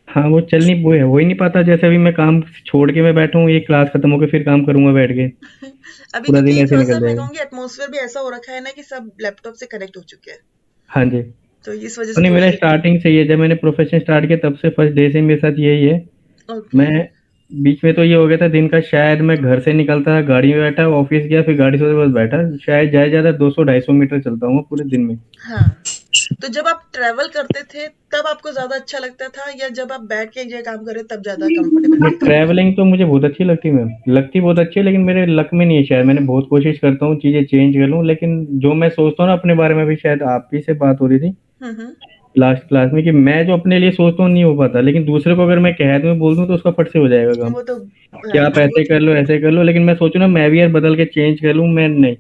हाँ, वो चल नहीं, वो है, हो ही नहीं पाता। जैसे अभी मैं काम छोड़ के मैं बैठा हूँ, ये क्लास खत्म होके फिर काम करूंगा बैठ के, अभी पूरा दिन क्योंकि ऐसे थोड़ा सा निकल मैं जाएगा। कहूंगी एटमॉस्फेयर भी ऐसा हो रखा है ना कि सब लैपटॉप से कनेक्ट हो चुके हैं, हाँ जी। तो इस वजह तो से नहीं, थोड़ी मेरा सी। स्टार्टिंग से ही है, जब मैंने प्रोफेशन स्टार्ट किया तब से फर्स्ट डे से मेरे साथ यही है। ओके। मैं बीच में तो ये हो गया था, दिन का शायद मैं घर से निकलता, गाड़ी में बैठा, ऑफिस गया, फिर गाड़ी से बस बैठा, शायद ज्यादा ज्यादा 200-250 मीटर चलता हूँ पूरे दिन में। हाँ, तो जब आप ट्रेवल करते थे तब आपको ज्यादा अच्छा लगता था, या जब आप बैठ के एक जगह काम कर रहे तब ज्यादा कंफर्टेबल नहीं, फील करते थे? ट्रैवलिंग तो मुझे बहुत अच्छी लगती है मैम, लगती बहुत अच्छी है, लेकिन मेरे लक में नहीं है शायद। मैंने बहुत कोशिश करता हूँ चीजें चेंज कर लूँ, लेकिन जो मैं सोचता हूँ ना अपने बारे में, भी शायद आप ही से बात हो रही थी हम्म। लास्ट क्लास में, कि मैं जो अपने लिए सोचता हूँ नहीं हो पाता, लेकिन दूसरे को अगर मैं कह दूँ बोल दूँ तो उसका फट से हो जाएगा काम, वो तो कि हाँ आप वो ऐसे कर लो ऐसे कर लो। लेकिन मैं सोचूं ना मैं भी यार बदल के चेंज कर लूँ, मैं नहीं,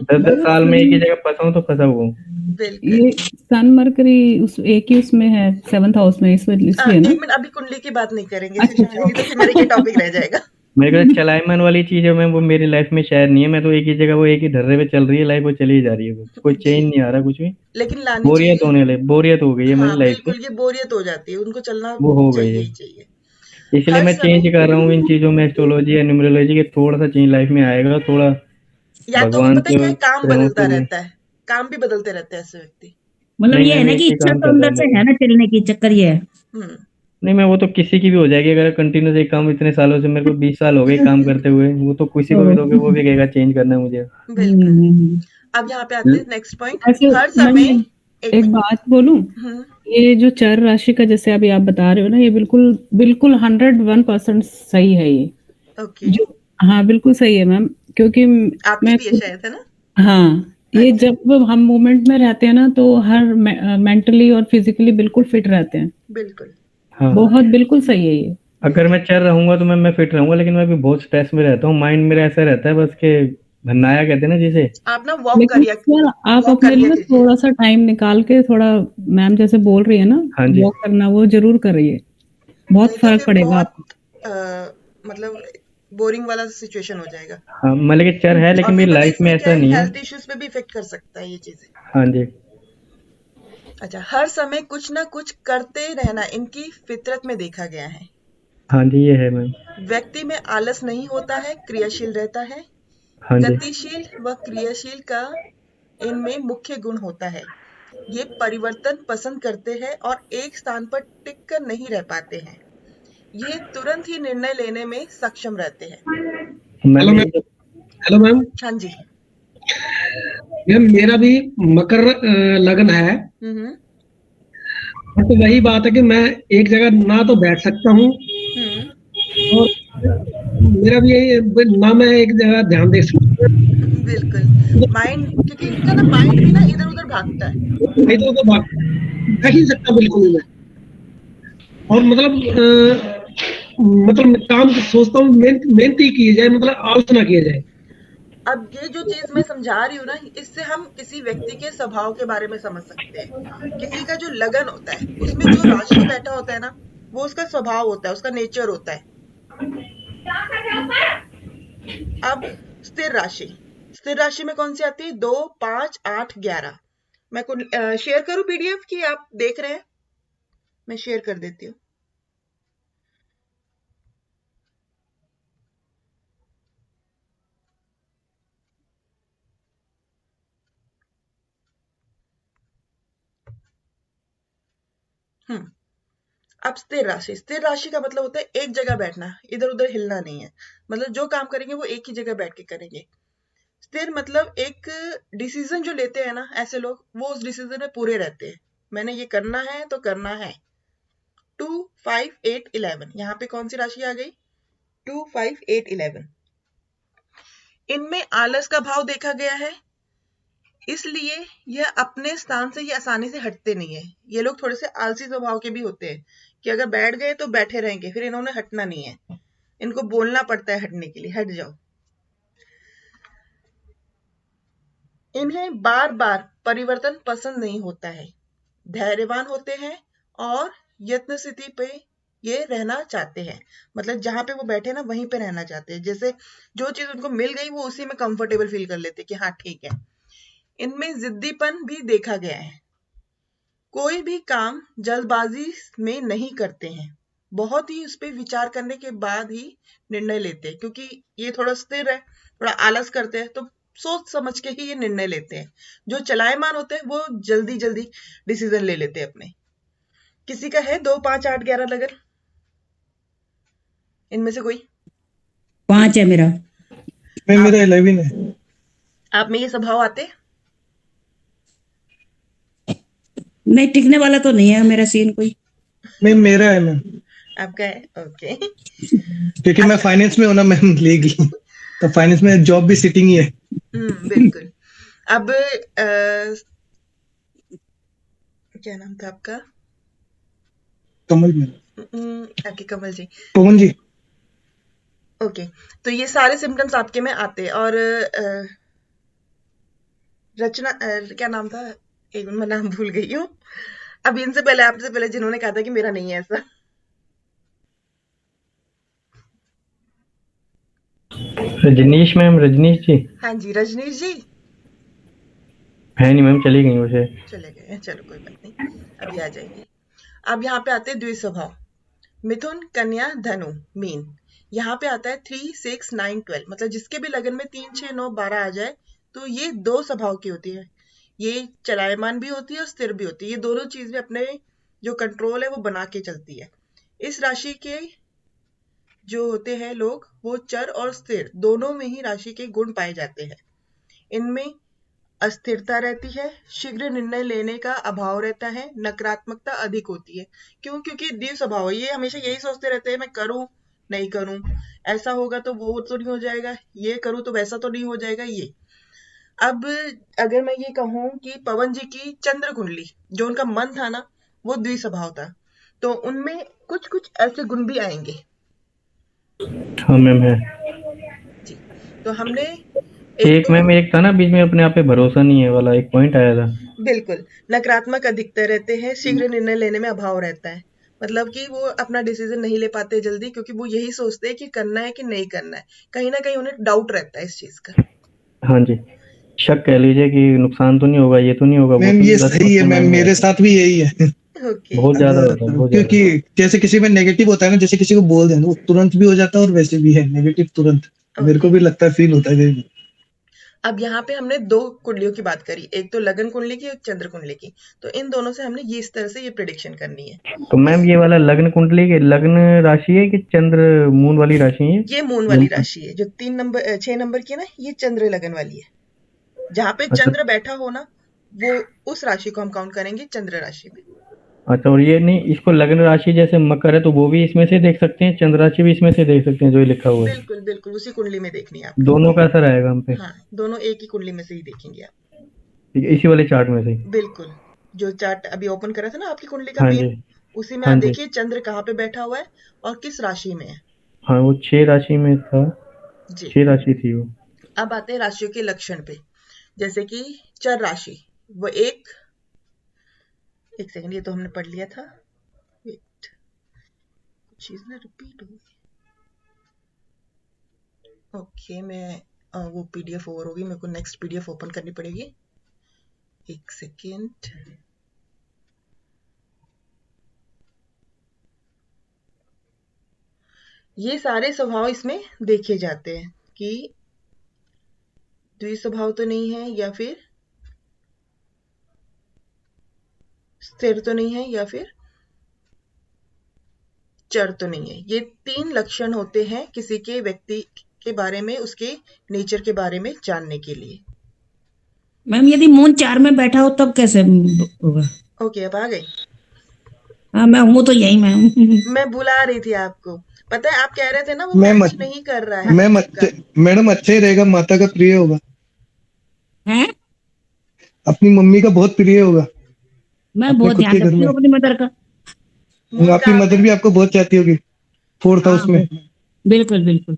10-10 साल में एक ही जगह फंसा हूँ तो फंसा हुआ हूँ। बिल्कुल। ये सन मरकरी उस एक ही उसमें है, 7th हाउस में, इसलिए ना। एक मिनट, अभी कुंडली की बात नहीं करेंगे अच्छा सिर्फ, अच्छा, नहीं तो फिर मेरा ये टॉपिक रह जाएगा। मेरे को चलायमान वाली चीज है मैम, वो मेरी लाइफ में शायद नहीं है। मैं तो एक ही जगह, वो एक ही ढर्रे पे चल रही है लाइफ, वो चली ही जा रही है, बस कोई जी, चेंज नहीं आ रहा कुछ भी। लेकिन लानी बोरियत चाहिए। होने लगी, बोरियत हो गई है मेरी हाँ लाइफ से, बिल्कुल, ये बोरियत हो जाती है, उनको चलना वो हो गई चाहिए है। ही चाहिए। इसलिए हर मैं चेंज समय, कर रहा हूँ इन चीजों में, एस्ट्रोलॉजी या न्यूमरोलॉजी के, थोड़ा सा चेंज लाइफ में आएगा, थोड़ा या तो भगवान पता है से क्या है, काम प्रेम बदलता से भी। रहता है, काम भी बदलते रहते हैं ऐसे व्यक्ति। मतलब नहीं ये है मैम, ना एक कि ही इच्छा काम तो चल रहा अंदर है से मेरा। है ना, चलने की, चक्कर ये है। हम्म। नहीं मैं, वो तो किसी की भी हो जाएगी, अगर कंटिन्यूस एक काम इतने सालों से, मेरे को 20 साल हो गए काम करते हुए, वो तो किसी को भी दोगे वो भी कहेगा चेंज करना है मुझे। बिल्कुल। हम्म। अब यहाँ पे आते हैं नेक्स्ट पॉइंट। ऐसे हर मैं समय, एक एक मिनट। बात बोलूं, हम्म। ये जो चर राशि का जैसे अभी आप बता रहे हो ना, ये बिल्कुल बिल्कुल 101% सही है ये। ओके। जो हाँ बिल्कुल सही है मैम, क्योंकि आपकी मैं भी है खुद, शायद, है ना? हाँ, ये अच्छा। जब हम मूवमेंट में रहते हैं ना तो हर मेंटली और फिजिकली बिल्कुल फिट रहते हैं। बिल्कुल। हाँ, बहुत बिल्कुल सही है ये। अगर बिल्कुल। मैं चल रहूंगा तो मैं फिट रहूंगा, लेकिन मैं अभी बहुत स्ट्रेस में रहता हूँ। माइंड मेरा ऐसा रहता है बस के भन्नाया कहते हैं ना जिसे। आप ना वॉक लेकिन करिए, सर आप वॉक अपने कर लिया लिए कीजिए। थोड़ा सा टाइम निकाल के, थोड़ा मैम जैसे बोल रही है ना, हाँ जी। वॉक करना, वो जरूर करिए, बहुत नहीं तो फर्क फिर पड़ेगा बहुत आपको। मतलब बोरिंग वाला सिचुएशन हो जाएगा, हाँ, मतलब कि चर है, और लेकिन फिर मेरी पता है लाइफ में इसमें क्या ऐसा है, नहीं है। हेल्थ इश्यूज पे भी इफेक्ट कर सकता है ये चीजें। हाँ जी। अच्छा, हर समय कुछ ना कुछ करते रहना इनकी फितरत में देखा गया है। हाँ जी, ये है मैम। व्यक्ति में आलस नहीं होता है, क्रियाशील रहता है। हाँ जी। गतिशील व क्रियाशील का इनमें मुख्य गुण होता है। ये परिवर्तन पसंद करते हैं और एक स्थान पर टिक कर नहीं रह पाते हैं। ये तुरंत ही निर्णय लेने में सक्षम रहते हैं। Ma'am hello ma'am. ये जो, हेलो मैम। हाँ जी। मैम मेरा भी मकर लगन है। हम्म। तो वही बात है कि मैं एक जगह ना तो बैठ सकता हूँ, हम्म। और मेरा भी यही है, ना मैं एक जगह ध्यान दे सकता बिल्कुल। माइंड, क्योंकि इनका ना माइंड भी ना इधर उधर भागता है। हूँ, नहीं तो बैठ ही सकता बिल्कुल भी मैं। और मतलब काम सोचता हूँ, मेहनत ही की जाए, मतलब आलस ना किया जाए। अब ये जो चीज मैं समझा रही हूँ ना, इससे हम किसी व्यक्ति के स्वभाव के बारे में समझ सकते हैं। किसी का जो लगन होता है उसमें जो राशि बैठा होता है ना, वो उसका स्वभाव होता है, उसका नेचर होता है। अब स्थिर राशि, स्थिर राशि में कौन सी आती है? 2, 5, 8, 11। मैं शेयर करूं पीडीएफ की आप देख रहे हैं? मैं शेयर कर देती हूँ। हम्म। अब स्थिर राशि, स्थिर राशि का मतलब होता है एक जगह बैठना, इधर उधर हिलना नहीं है। मतलब जो काम करेंगे वो एक ही जगह बैठ के करेंगे। स्थिर मतलब एक डिसीजन जो लेते हैं ना ऐसे लोग, वो उस डिसीजन में पूरे रहते हैं। मैंने ये करना है तो करना है। 2, 5, 8, 11, यहाँ पे कौन सी राशि आ गई? 2, 5, 8, 11। इनमें आलस का भाव देखा गया है, इसलिए यह अपने स्थान से ये आसानी से हटते नहीं है। ये लोग थोड़े से आलसी स्वभाव के भी होते हैं, कि अगर बैठ गए तो बैठे रहेंगे, फिर इन्होंने हटना नहीं है। इनको बोलना पड़ता है हटने के लिए, हट जाओ। इन्हें बार बार परिवर्तन पसंद नहीं होता है। धैर्यवान होते हैं और यत्न स्थिति पे ये रहना चाहते हैं, मतलब जहां पे वो बैठे ना वहीं पे रहना चाहते हैं। जैसे जो चीज उनको मिल गई वो उसी में कंफर्टेबल फील कर लेते कि हाँ ठीक है। इनमें जिद्दीपन भी देखा गया है। कोई भी काम जल्दबाजी में नहीं करते हैं, बहुत ही उस पर विचार करने के बाद ही निर्णय लेते हैं, क्योंकि ये थोड़ा स्थिर है, थोड़ा आलस करते हैं, तो सोच समझ के ही ये निर्णय लेते हैं। जो चलायमान होते हैं वो जल्दी जल्दी डिसीजन ले लेते हैं अपने। किसी का है 2, 5, 8, 11 लगन? इनमें से कोई? 5 है मेरा। मेरा 11 है। आप में ये स्वभाव आते? नहीं, टिकने वाला तो नहीं है मेरा सीन कोई। मेरा है मैम, आपका है? ओके। क्योंकि मैं अच्छा। फाइनेंस में हूं ना मैम, लीगल। तो फाइनेंस में जॉब भी सिटिंग ही है। बिल्कुल। अब क्या नाम था आपका? कमल मैम, आपके कमल जी। पवन जी। ओके, तो ये सारे सिम्टम्स आपके में आते हैं। और रचना, क्या नाम था, एक मैं नाम भूल गई हूँ। अब इनसे पहले, आपसे पहले जिन्होंने कहा था कि मेरा नहीं है ऐसा। रजनीश मैम, रजनीश जी हाँ जी, रजनीश जी। है नहीं मैम, चली गई वैसे। चले गए हैं, चलो कोई बात नहीं, अभी आ जाएंगे। अब यहाँ पे आते हैं द्विस्वभाव। मिथुन, कन्या, धनु, मीन। यहाँ पे आता है 3, 6, 9, 12, मतलब जिसके भी लगन में 3, 6, 9, 12 आ जाए तो ये 2 स्वभाव की होती है। ये चलायमान भी होती है और स्थिर भी होती है। ये दोनों चीजें अपने जो कंट्रोल है वो बना के चलती है। इस राशि के जो होते हैं लोग, वो चर और स्थिर दोनों में ही राशि के गुण पाए जाते हैं। इनमें अस्थिरता रहती है, शीघ्र निर्णय लेने का अभाव रहता है, नकारात्मकता अधिक होती है। क्यों? क्योंकि द्विव स्वभाव है, ये हमेशा यही सोचते रहते हैं मैं करूं नहीं करूं, ऐसा होगा तो वो तो नहीं हो जाएगा, ये करूं तो वैसा तो नहीं हो जाएगा। ये अब अगर मैं ये कहूं कि पवन जी की चंद्र कुंडली, जो उनका मन था ना, वो द्विस्वभाव था, तो उनमें कुछ कुछ ऐसे गुण भी आएंगे। हाँ मैम है। जी, तो हमने एक तो मैम एक था ना बीच में, अपने आप पे भरोसा नहीं है वाला एक पॉइंट आया था। बिल्कुल नकारात्मक अधिकतर रहते हैं, शीघ्र निर्णय लेने में अभाव रहता है, मतलब कि वो अपना डिसीजन नहीं ले पाते जल्दी, क्योंकि वो यही सोचते हैं कि करना है कि नहीं करना है। कहीं ना कहीं उन्हें डाउट रहता है इस चीज का। हाँ जी, शक कह लीजिए कि नुकसान तो नहीं होगा, ये तो नहीं होगा, वो मैम तो ये ज्यादा सही है सोचने मैम, में मेरे रहता है। साथ भी यही है। ओके। बहुत ज्यादा अगर होता है, बहुत ज्यादा। क्योंकि जैसे किसी में नेगेटिव होता है ना, जैसे किसी को बोल देना वो तुरंत भी हो जाता है, और वैसे भी है नेगेटिव तुरंत। मेरे को ओके, भी लगता है, फील होता है कहीं भी। अब यहाँ पे हमने 2 कुंडलियों की बात करी, एक तो लगन कुंडली की, एक चंद्र कुंडली की। तो इन दोनों से हमने ये इस तरह से ये प्रिडिक्शन करनी है। तो मैम ये वाला लग्न कुंडली के लग्न राशि है कि चंद्र मून वाली राशि है? ये मून वाली राशि है, जो 3 नंबर 6 नंबर की है ना, ये चंद्र लगन वाली है। जहां पे अच्छा चंद्र बैठा हो ना, वो उस राशि को हम काउंट करेंगे चंद्र राशि में। अच्छा। और ये नहीं, इसको लग्न राशि जैसे मकर है तो वो भी इसमें से देख सकते हैं, चंद्र राशि भी इसमें से देख सकते हैं जो ये लिखा हुआ है? बिल्कुल बिल्कुल, उसी कुंडली में देखनी है आपको। दोनों का असर आएगा हम पे? हाँ, दोनों एक ही कुंडली में से ही देखेंगे आप। ठीक है, इसी वाले चार्ट में से ही? बिल्कुल, जो चार्ट अभी ओपन करा था ना आपकी कुंडली का हाँ पेन, जी, उसी में हाँ आप जी। देखिए चंद्र कहाँ पे बैठा हुआ है और किस राशि में है। हाँ वो 6 राशि में था, जी, 6 राशि थी वो। अब आते हैं राशियों के लक्षण पे। जैसे कि चर राशि, वो एक सेकंड, ये तो हमने पढ़ लिया था। वेट, कुछ चीज ना रिपीट हो गई। ओके, मैं वो पीडीएफ ओवर होगी, मेरे को नेक्स्ट पीडीएफ ओपन करनी पड़ेगी। एक सेकेंड। ये सारे स्वभाव इसमें देखे जाते हैं कि द्विस्वभाव तो नहीं है, या फिर स्थिर तो नहीं है, या फिर चर तो नहीं है। ये 3 लक्षण होते हैं किसी के व्यक्ति के बारे में, उसके नेचर के बारे में जानने के लिए। मैम यदि मून 4 में बैठा हो तब कैसे होगा? ओके, अब आ गई। हाँ, मैं हूँ तो यही मैम। मैं बुला रही थी आपको, पता है आप कह रहे थे ना वो मैम मैच नहीं कर रहा है मैम आपका। मैडम अच्छा ही रहेगा, माता का प्रिय होगा, हैं? अपनी मम्मी का बहुत प्रिय होगा मैं अपने बहुत खुद के ध्यान घर रखती में। हूँ अपनी मदर का। मून आपकी कहाँ पे? मदर भी आपको बहुत चाहती होगी, 4th हाँ, हाउस में। बिल्कुल बिल्कुल।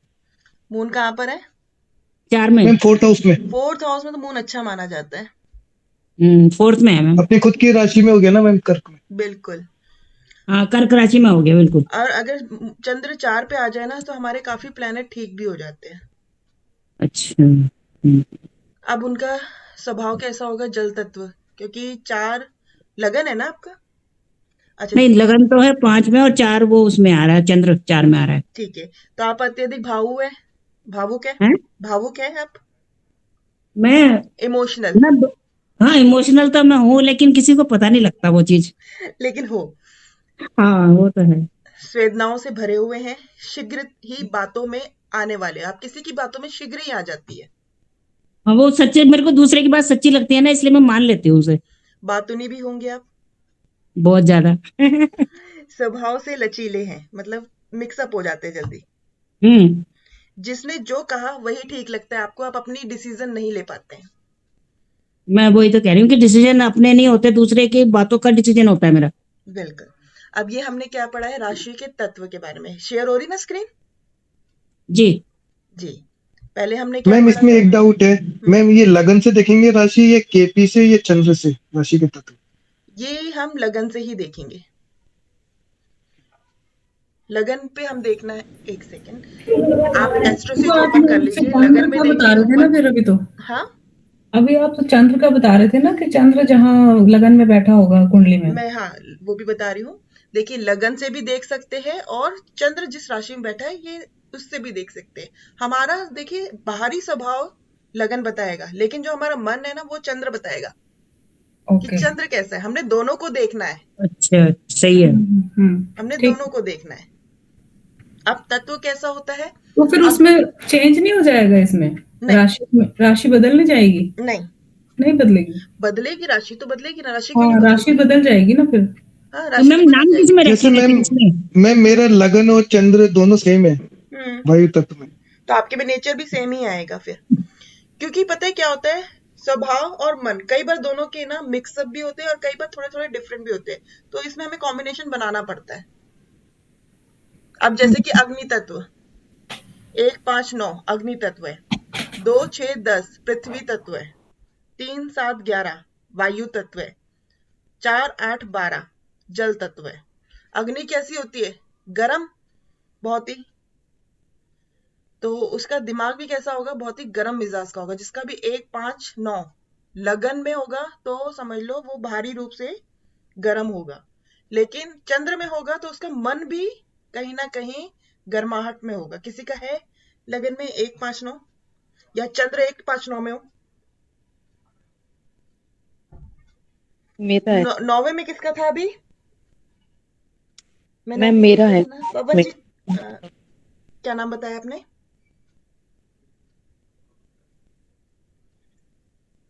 मून कहाँ पर है? 4 में। मैम 4th हाउस में, 4th हाउस में तो मून अच्छा माना जाता है। 4th में है मैम। अपनी खुद की राशि में हो गया ना मैम, कर्क में। बिल्कुल। हाँ, कर्क राशि में हो गया बिल्कुल। और अगर चंद्र 4 पे आ जाए ना तो हमारे काफी प्लेनेट ठीक भी हो जाते हैं। अच्छा। अब उनका स्वभाव कैसा होगा? जल तत्व, क्योंकि 4 लगन है ना आपका। अच्छा नहीं, लगन तो है 5 में, और 4 वो उसमें आ रहा है, चंद्र 4 में आ रहा है। ठीक है, तो आप अत्यधिक भावुक है, हैं? भावुक है आप, मैं इमोशनल, मैं हाँ, इमोशनल तो मैं हूँ, लेकिन किसी को पता नहीं लगता वो चीज। लेकिन हो, हाँ, वो तो है। संवेदनाओं से भरे हुए हैं, शीघ्र ही बातों में आने वाले, आप किसी की बातों में शीघ्र ही आ जाती है। हाँ, वो सच्चे, मेरे को दूसरे की बात सच्ची लगती है ना, इसलिए मैं मान लेती हूँ उसे। बातूनी भी होंगे आप, बहुत ज्यादा। स्वभाव से लचीले हैं, मतलब मिक्सअप हो जाते हैं जल्दी। हम्म। जिसने जो कहा वही ठीक लगता है आपको, आप अपनी डिसीजन नहीं ले पाते हैं। मैं वही तो कह रही हूँ कि डिसीजन अपने नहीं होते, दूसरे की बातों का डिसीजन होता है मेरा। बिल्कुल। अब ये हमने क्या पढ़ा है? राशि के तत्व के बारे में। शेयर हो रही ना स्क्रीन? जी। जी। पहले हमने क्या मैम पढ़ा इसमें था? एक डाउट है। मैम ये लगन से देखेंगे राशि, ये केपी से, ये चंद्र से राशि के तत्व? ये हम लगन से ही देखेंगे। लगन पे हम देखना है, एक सेकेंड, आप तो एस्ट्रोसीट आप ओपन कर मुझसे लीजिए, चंद्र लगन में का देंगे बता रहे थे ना ऊपर। फिर अभी तो। हाँ, अभी आप तो चंद्र का बता रहे थे ना कि चंद्र जहाँ लगन में बैठा होगा कुंडली में। मैं हाँ वो भी बता रही हूँ। देखिए, लगन से भी देख सकते हैं और चंद्र जिस राशि में बैठा है ये उससे भी देख सकते हैं। हमारा देखिए बाहरी स्वभाव लगन बताएगा, लेकिन जो हमारा मन है ना वो चंद्र बताएगा कि ओके। चंद्र कैसा है। हमने दोनों को देखना है, अच्छा, सही है। हमने ठीक। दोनों को देखना है। अब तत्व कैसा होता है? तो फिर अब उसमें चेंज नहीं हो जाएगा इसमें? नहीं, राशि बदल नहीं जाएगी? नहीं नहीं बदलेगी? बदलेगी, राशि तो बदलेगी ना, राशि क्यों हाँ, नहीं राशि बदलेगी? बदल जाएगी ना फिर। हाँ, तो राशि मैम तो बदल नाम किस जाएगी। में जैसे रखेंगे मैम, फिर इसमें? मैम मेरा लगन और चंद्र दोनों सेम है हम्म वायु तत्व में। तो आपके में नेचर भी सेम ही आएगा फिर, क्योंकि पता है क्या होता है, स्वभाव और मन कई बार दोनों के ना मिक्सअप भी होते हैं और कई बार थोड़े थोड़े डिफरेंट भी होते हैं, तो इसमें हमें कॉम्बिनेशन बनाना पड़ता है। अब जैसे कि अग्नि तत्व, 1 5 9 अग्नि तत्व है, 2 6 10 पृथ्वी तत्व है, 3 7 11 वायु तत्व है, 4 8 12 जल तत्व है। अग्नि कैसी होती है? गरम, बहुत ही। तो उसका दिमाग भी कैसा होगा? बहुत ही गर्म मिजाज का होगा। जिसका भी 1 5 9 लगन में होगा तो समझ लो वो भारी रूप से गर्म होगा, लेकिन चंद्र में होगा तो उसका मन भी कहीं ना कहीं गर्माहट में होगा। किसी का है लगन में 1 5 9 या चंद्र 1 5 9 में हो? मेरा है। 9वें में किसका था अभी? मैंने मैम अभी मेरा देखा है था ना पवन में। जी। क्या नाम बताया आपने?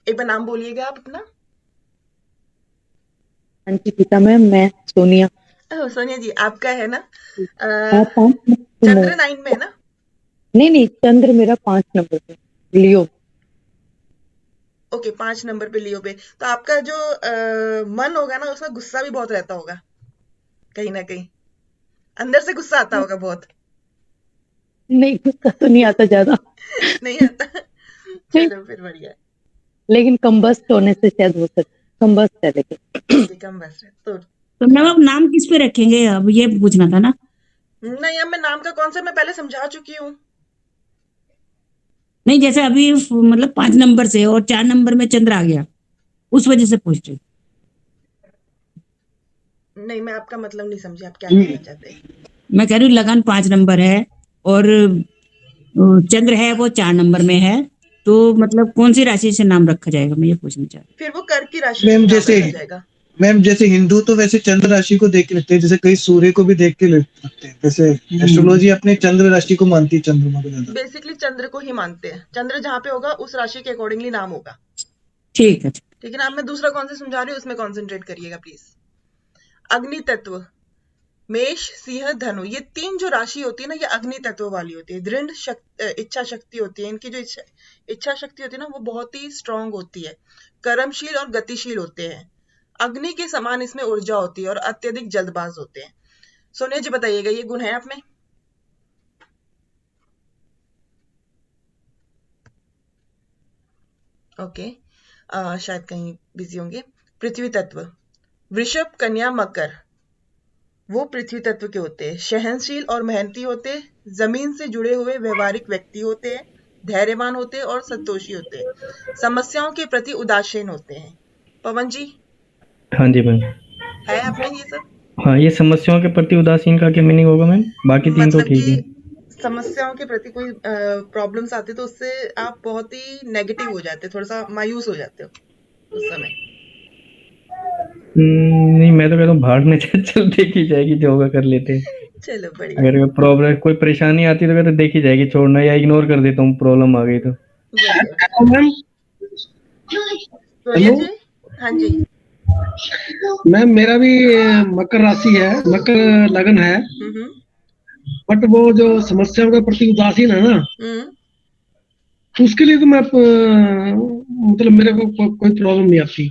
एक बार नाम बोलिएगा आप अपना। हाँ जी पिता मैम, मैं सोनिया। सोनिया जी, आपका है ना हाँ, 5 नंबर में चंद्र है। 9 में है ना? नहीं नहीं, चंद्र मेरा 5 नंबर पे, लियो। ओके, 5 नंबर पे लियो पे। तो आपका जो मन होगा ना उसका गुस्सा भी बहुत रहता होगा, कहीं ना कहीं अंदर से गुस्सा आता होगा बहुत। नहीं, गुस्सा तो नहीं आता ज्यादा। नहीं आता? चलो फिर बढ़िया है। लेकिन कम्बस्ट होने से शायद हो सकता, कम्बस्ट है लेकिन। ओके, कम बस है तो तो मैम अब नाम किस पे रखेंगे, अब ये पूछना था ना। नहीं, अब मैं नाम का कॉन्सेप्ट मैं पहले समझा चुकी हूँ। नहीं, जैसे अभी मतलब 5 नंबर से और 4 नंबर में चंद्र आ गया, उस वजह से पूछ रही हूँ। नहीं, मैं आपका मतलब नहीं समझी, आप क्या कहना चाहते हैं? मैं कह रही हूँ लगन 5 नंबर है, और चंद्र है वो 4 नंबर में है, तो मतलब कौन सी राशि से नाम रखा जाएगा, मैं ये पूछना चाह रही फिर वो कर्क की राशि से मैम नाम जैसे, रखा जाएगा। मैम जैसे हिंदू तो वैसे चंद्र राशि को देख के रखते हैं, जैसे कई सूर्य को भी देख के रखते हैं, वैसे हूँ। एस्ट्रोलॉजी अपने चंद्र राशि को मानती है, चंद्रमा को ज्यादा। बेसिकली चंद्र को ही मानते हैं, चंद्र जहां पे होगा उस राशि के अकॉर्डिंगली नाम होगा। ठीक है। ठीक है ना? अब मैं दूसरा कॉन्सेप्ट समझा रही हूँ, उसमें कॉन्सेंट्रेट करिएगा प्लीज। अग्नि तत्व, मेष सिंह धनु, ये 3 जो राशि होती है ना ये अग्नि तत्व वाली होती है। दृढ़ इच्छा शक्ति होती है इनकी, जो इच्छा शक्ति होती है ना वो बहुत ही स्ट्रांग होती है। कर्मशील और गतिशील होते हैं, अग्नि के समान इसमें ऊर्जा होती है और अत्यधिक जल्दबाज होते हैं। सोनिया जी बताइएगा, ये गुण है आप में? ओके, शायद कहीं बिजी होंगे। पृथ्वी तत्व, वृषभ कन्या मकर, वो पृथ्वी तत्व के होते हैं, सहनशील और मेहनती होते हैं, जमीन से जुड़े हुए व्यवहारिक व्यक्ति होते हैं, धैर्यवान होते हैं और संतोषी होते हैं, समस्याओं के प्रति उदासीन होते हैं। पवन जी, हाँ जी मैम। है आपने ये सब? हाँ, ये समस्याओं के प्रति उदासीन का क्या मीनिंग होगा मैम? बाकी 3 तो मतलब ठीक है। कि समस्याओं के प्रति कोई प्रॉब्लम्स आती तो उससे आप बहुत ही नेगेटिव हो जाते, थोड़ा सा मायूस हो जाते हो उस समय। नहीं, मैं तो कहता हूँ भाड़ में चल देखी जाएगी, जो होगा कर लेते हैं। चलो बढ़िया, अगर प्रॉब्लम कोई परेशानी आती है तो कहते देखी जाएगी, छोड़ना या इग्नोर कर देता हूँ प्रॉब्लम आ गई तो। बढ़िया। मैम सूर्य हेलो जी, हाँ जी। मैम, मेरा भी मकर राशि है, मकर लगन है, हम्म बट वो जो समस्याओं के प्रति उदासीन है ना, हम्म उसके लिए तो मैं मतलब मेरे को कोई प्रॉब्लम नहीं आती।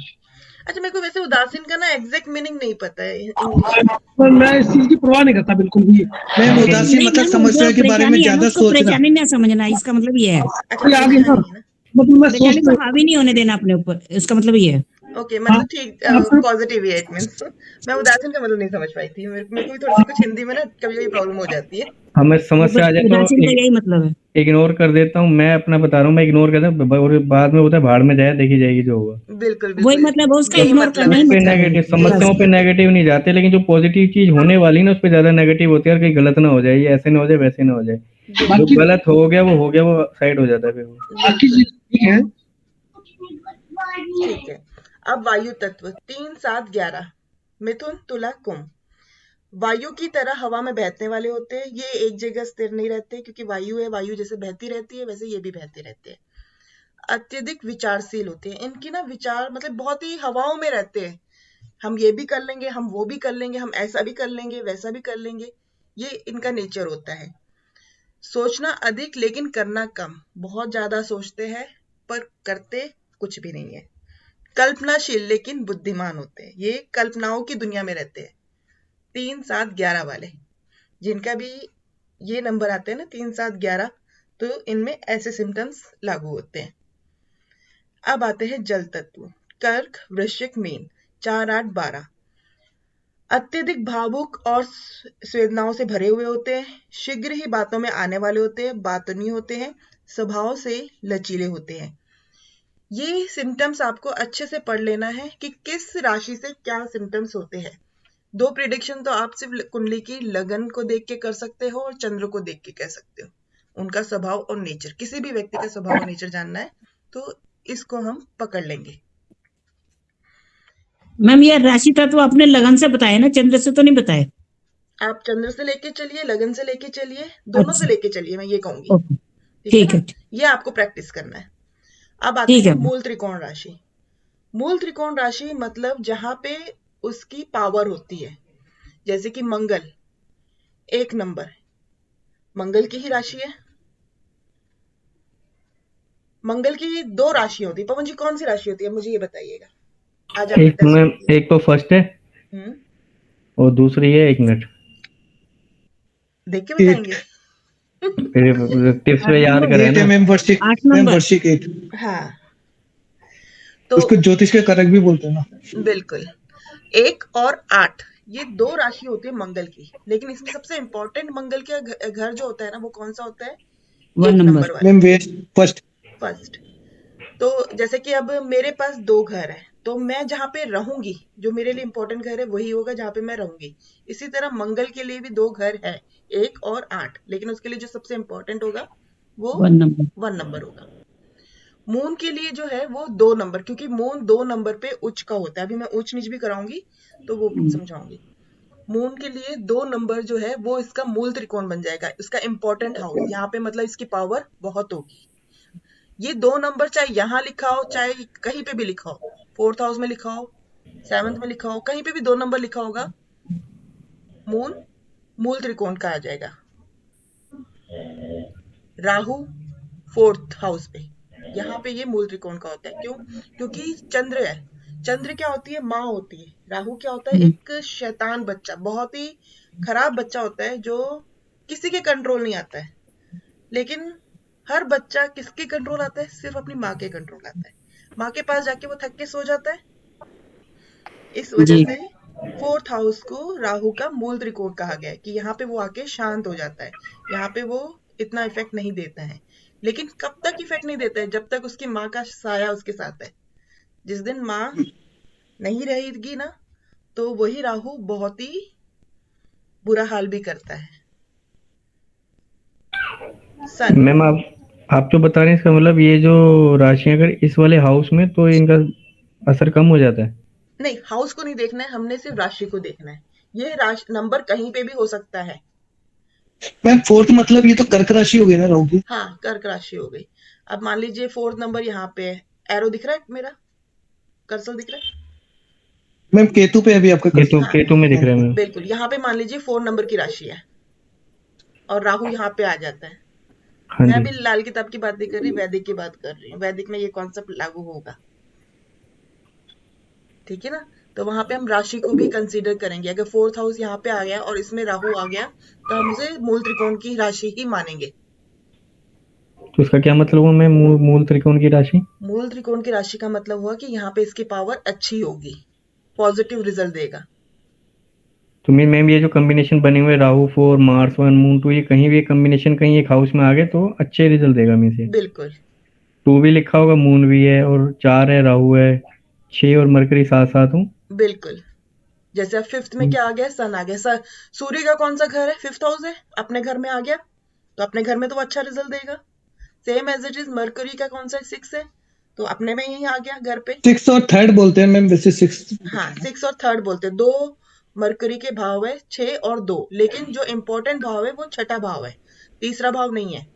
अच्छा, मेरे को वैसे उदासीन का ना एग्जैक्ट मीनिंग नहीं पता है इंग्लिश में। पर मैं इस चीज की परवाह नहीं करता बिल्कुल भी। मैम हाँ, उदासीन नहीं मतलब मैम, जो समस्या के बारे में परेशानी है ना ज्यादा उसको सोचना। परेशानी ना समझना, इसका मतलब ये है। अच्छा, कोई आ गया ना, परेशानी है ना। मतलब मैं परेशानी सोचता को हावी नहीं होने देना अपने ऊपर, इसका मतलब ये है। ओके, हाँ, मतलब ठीक, आपसे पॉजिटिव है इट मींस। मैं उदासीन का मतलब नहीं समझ पाई थी, मेरे को भी थोड़ी सी कुछ हिंदी में ना कभी कभी प्रॉब्लम हो जाती है। हमें वो समस्या बस आ जाए तो उदासीन का यही मतलब है। इग्नोर कर देता हूँ। मैं अपना बता रहा हूँ, मैं इग्नोर करता हूँ और बाद में होता है भाड़ में जाए, देखी जाएगी जो होगा। बिल्कुल वही बिल्कुल, मतलब है, उसका यही इग्नोर मतलब करना है। ही उस पे मतलब है नेगेटिव, यही समस्याओं पे मतलब नेगेटिव नहीं जाते, लेकिन जो पॉजिटिव चीज होने वाली ना उस पे ज्यादा नेगेटिव होती है, और कहीं गलत ना हो जाए, ये ऐसे ना हो जाए वैसे ना हो जाए। जो बाकी बिल्कुल गलत हो गया, वो साइड हो जाता है फिर वो। बाकी बिल्कुल। चीज ठीक है। ठीक है। अब वायु तत्व 3 7 11, मिथुन तुला कुंभ। वायु की तरह हवा में बहने वाले होते हैं, ये एक जगह स्थिर नहीं रहते, क्योंकि वायु है, वायु जैसे बहती रहती है वैसे ये भी बहते रहते हैं। अत्यधिक विचारशील होते हैं, इनकी ना विचार मतलब बहुत ही हवाओं में रहते हैं। हम ये भी कर लेंगे, हम वो भी कर लेंगे, हम ऐसा भी कर लेंगे, वैसा भी कर लेंगे, ये इनका नेचर होता है। सोचना अधिक लेकिन करना कम, बहुत ज्यादा सोचते हैं पर करते कुछ भी नहीं है। कल्पनाशील लेकिन बुद्धिमान होते हैं, ये कल्पनाओं की दुनिया में रहते हैं। 3 7 11 वाले, जिनका भी ये नंबर आते हैं ना 3 7 11, तो इनमें ऐसे सिम्टम्स लागू होते हैं। अब आते हैं जल तत्व, कर्क वृश्चिक मीन, 4 8 12। अत्यधिक भावुक और संवेदनाओं से भरे हुए होते हैं, शीघ्र ही बातों में आने वाले होते हैं, बातूनी होते हैं, स्वभाव से लचीले होते हैं। ये सिम्टम्स आपको अच्छे से पढ़ लेना है कि किस राशि से क्या सिम्टम्स होते हैं। 2 प्रिडिक्शन तो आप सिर्फ कुंडली की लगन को देख के कर सकते हो और चंद्र को देख के कह सकते हो। उनका स्वभाव और नेचर, किसी भी व्यक्ति का स्वभाव और नेचर जानना है तो इसको हम पकड़ लेंगे। मैम ये राशि तत्व आपने लगन से बताया ना, चंद्र से तो नहीं बताया? आप चंद्र से लेके चलिए, लगन से लेके चलिए, दोनों से अच्छा, लेके चलिए, मैं ये कहूंगी। ओके, ठीक है ठीक ना, है, ये आपको प्रैक्टिस करना है। अब आते ठीक हैं है मैम। मूल त्रिकोण राशि। मूल त्रिकोण राशि मतलब जहां पे उसकी पावर होती है, जैसे कि मंगल 1 नंबर, मंगल की ही राशि है। मंगल की 2 राशि होती है। पवन जी कौन सी राशि होती है मुझे ये बताइएगा, आज आपका एक टेस्ट मैम, होती है। एक तो फर्स्ट है हम्म, और दूसरी है, 1 मिनट देख के एट बताएंगे। फिर टिप्स 8 पे याद नंबर, करें 8 है ना। मैम, वर्षिक 8 मैम, नंबर। वर्षिक 8। हाँ, तो उसको ज्योतिष के कारक भी बोलते हैं ना। बिल्कुल 1 और 8, ये 2 राशि होती है मंगल की, लेकिन इसमें सबसे इंपॉर्टेंट मंगल का घर जो होता है ना वो कौन सा होता है? 1 1 नंबर। नंबर वाला, मैम वेस्ट फर्स्ट। फर्स्ट। तो जैसे कि अब मेरे पास 2 घर है, तो मैं जहाँ पे रहूंगी, जो मेरे लिए इंपॉर्टेंट घर है वही होगा जहाँ पे मैं रहूंगी। इसी तरह मंगल के लिए भी 2 घर है, 1 और 8, लेकिन उसके लिए जो सबसे इंपॉर्टेंट होगा वो 1 नंबर। 1 नंबर होगा। मून के लिए जो है वो 2 नंबर, क्योंकि मून 2 नंबर पे उच्च का होता है, अभी मैं ऊंच नीच भी कराऊंगी तो वो समझाऊंगी। मून के लिए 2 नंबर जो है वो इसका मूल त्रिकोण बन जाएगा, इसका इंपॉर्टेंट हाउस, यहाँ पे मतलब इसकी पावर बहुत होगी। ये 2 नंबर चाहे यहाँ लिखा हो चाहे कहीं पे भी लिखा हो, 4th हाउस में लिखा हो, 7th में लिखा हो, कहीं पे भी 2 नंबर लिखा होगा, मून मूल त्रिकोण का आ जाएगा। राहु 4th हाउस पे, यहाँ पे ये मूल त्रिकोण का होता है। क्यों? क्योंकि चंद्र है, चंद्र क्या होती है? माँ होती है। राहु क्या होता है? एक शैतान बच्चा, बहुत ही खराब बच्चा होता है जो किसी के कंट्रोल नहीं आता है। लेकिन हर बच्चा किसके कंट्रोल आता है? सिर्फ अपनी माँ के कंट्रोल आता है। माँ के पास जाके वो थक के सो जाता है, इस वजह जी। से फोर्थ हाउस को राहु का मूल त्रिकोण कहा गया है कि यहाँ पे वो आके शांत हो जाता है, यहाँ पे वो इतना इफेक्ट नहीं देता है। लेकिन कब तक इफेक्ट नहीं देता है? जब तक उसकी माँ का साया उसके साथ है। जिस दिन माँ नहीं रहेगी ना, तो वही राहु बहुत ही बुरा हाल भी करता है। सन मैम आप जो बता रहे हैं इसका मतलब ये जो राशियां अगर इस वाले हाउस में तो इनका असर कम हो जाता है। नहीं, हाउस को नहीं देखना है हमने, सिर्फ राशि को देखना है। ये राशि नंबर कहीं पे भी हो सकता है। मैम फोर्थ मतलब ये तो कर्क राशि हो गई ना राहु की। हाँ, कर्क राशि हो गई। अब मान लीजिए फोर्थ नंबर यहाँ पे है, एरो दिख रहा है मेरा, कर्सर दिख रहा है। मैम केतु पे अभी आपका कर्सर। हाँ केतु में दिख रहा है मैम। बिल्कुल, यहाँ पे मान लीजिए 4 नंबर की राशि है और राहु यहाँ पे आ जाता है। हाँ मैं जी। अभी लाल किताब की बात नहीं कर रही, वैदिक की बात कर रही हूँ। वैदिक में ये कॉन्सेप्ट लागू होगा, ठीक है ना। तो वहां पे हम राशि को भी कंसीडर करेंगे। अगर फोर्थ हाउस यहाँ पे आ गया और इसमें राहु आ गया, तो हम उसे मूल त्रिकोण की राशि ही मानेंगे। तो इसका क्या मतलब हुआ मैम मूल त्रिकोण की राशि? मूल त्रिकोण की राशि का मतलब हुआ कि यहाँ पे इसकी पावर अच्छी होगी, पॉजिटिव रिजल्ट देगा। तो मैम ये जो कॉम्बिनेशन बने हुए राहु 4 मार्स 1 मून 2 ये कहीं भी कॉम्बिनेशन कहीं एक हाउस में आ गए तो अच्छे रिजल्ट देगा में से। बिल्कुल 2 भी लिखा होगा, मून भी है और 4 है, राहु है, 6 और मरकरी साथ साथ हूँ। बिल्कुल। जैसे अब फिफ्थ में क्या आ गया, सन आ गया। सूर्य का कौन सा घर है? फिफ्थ हाउस है, अपने घर में आ गया, तो अपने घर में तो वो अच्छा रिजल्ट देगा। Same as it is mercury का कौन सा 6 है, तो अपने में ही आ गया घर पे। 6 और 3 बोलते हैं मैम, वैसे 6। हाँ, 6 और 3 बोलते हैं। 2 मरकरी के भाव है, 6 और 2। लेकिन जो इंपॉर्टेंट भाव है वो छठा भाव है, तीसरा भाव नहीं है।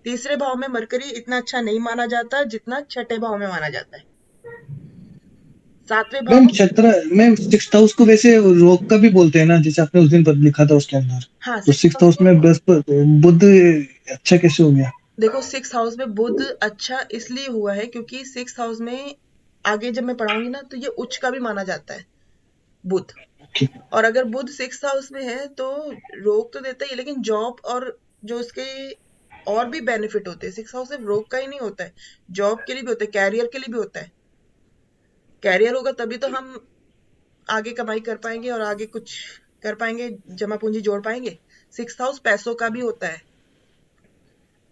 तीसरे भाव में मरकरी इतना अच्छा नहीं माना जाता जितना छठे भाव में माना जाता है। सातवें मैम भाव, छत्र मैम 6th हाउस को वैसे रोग का भी बोलते हैं ना, जैसे आपने उस दिन पर लिखा था उसके अंदर। हाँ तो 6 6th हाउस हाउस को में बृहस्पति बुध अच्छा कैसे हो गया? देखो, 6 हाउस में बुध अच्छा इसलिए हुआ है क्योंकि 6 हाउस में आगे जब मैं पढ़ाऊंगी ना, तो ये उच्च का भी माना जाता है बुध। और अगर बुध 6 हाउस में है तो रोग तो देता ही है, लेकिन जॉब और जो उसके और भी बेनिफिट होते हैं। 6 हाउस सिर्फ रोग का ही नहीं होता है, जॉब के लिए भी होता है, कैरियर के लिए भी होता है। कैरियर होगा तभी तो हम आगे कमाई कर पाएंगे और आगे कुछ कर पाएंगे, जमा पूंजी जोड़ पाएंगे। 6 हाउस पैसों का भी होता है,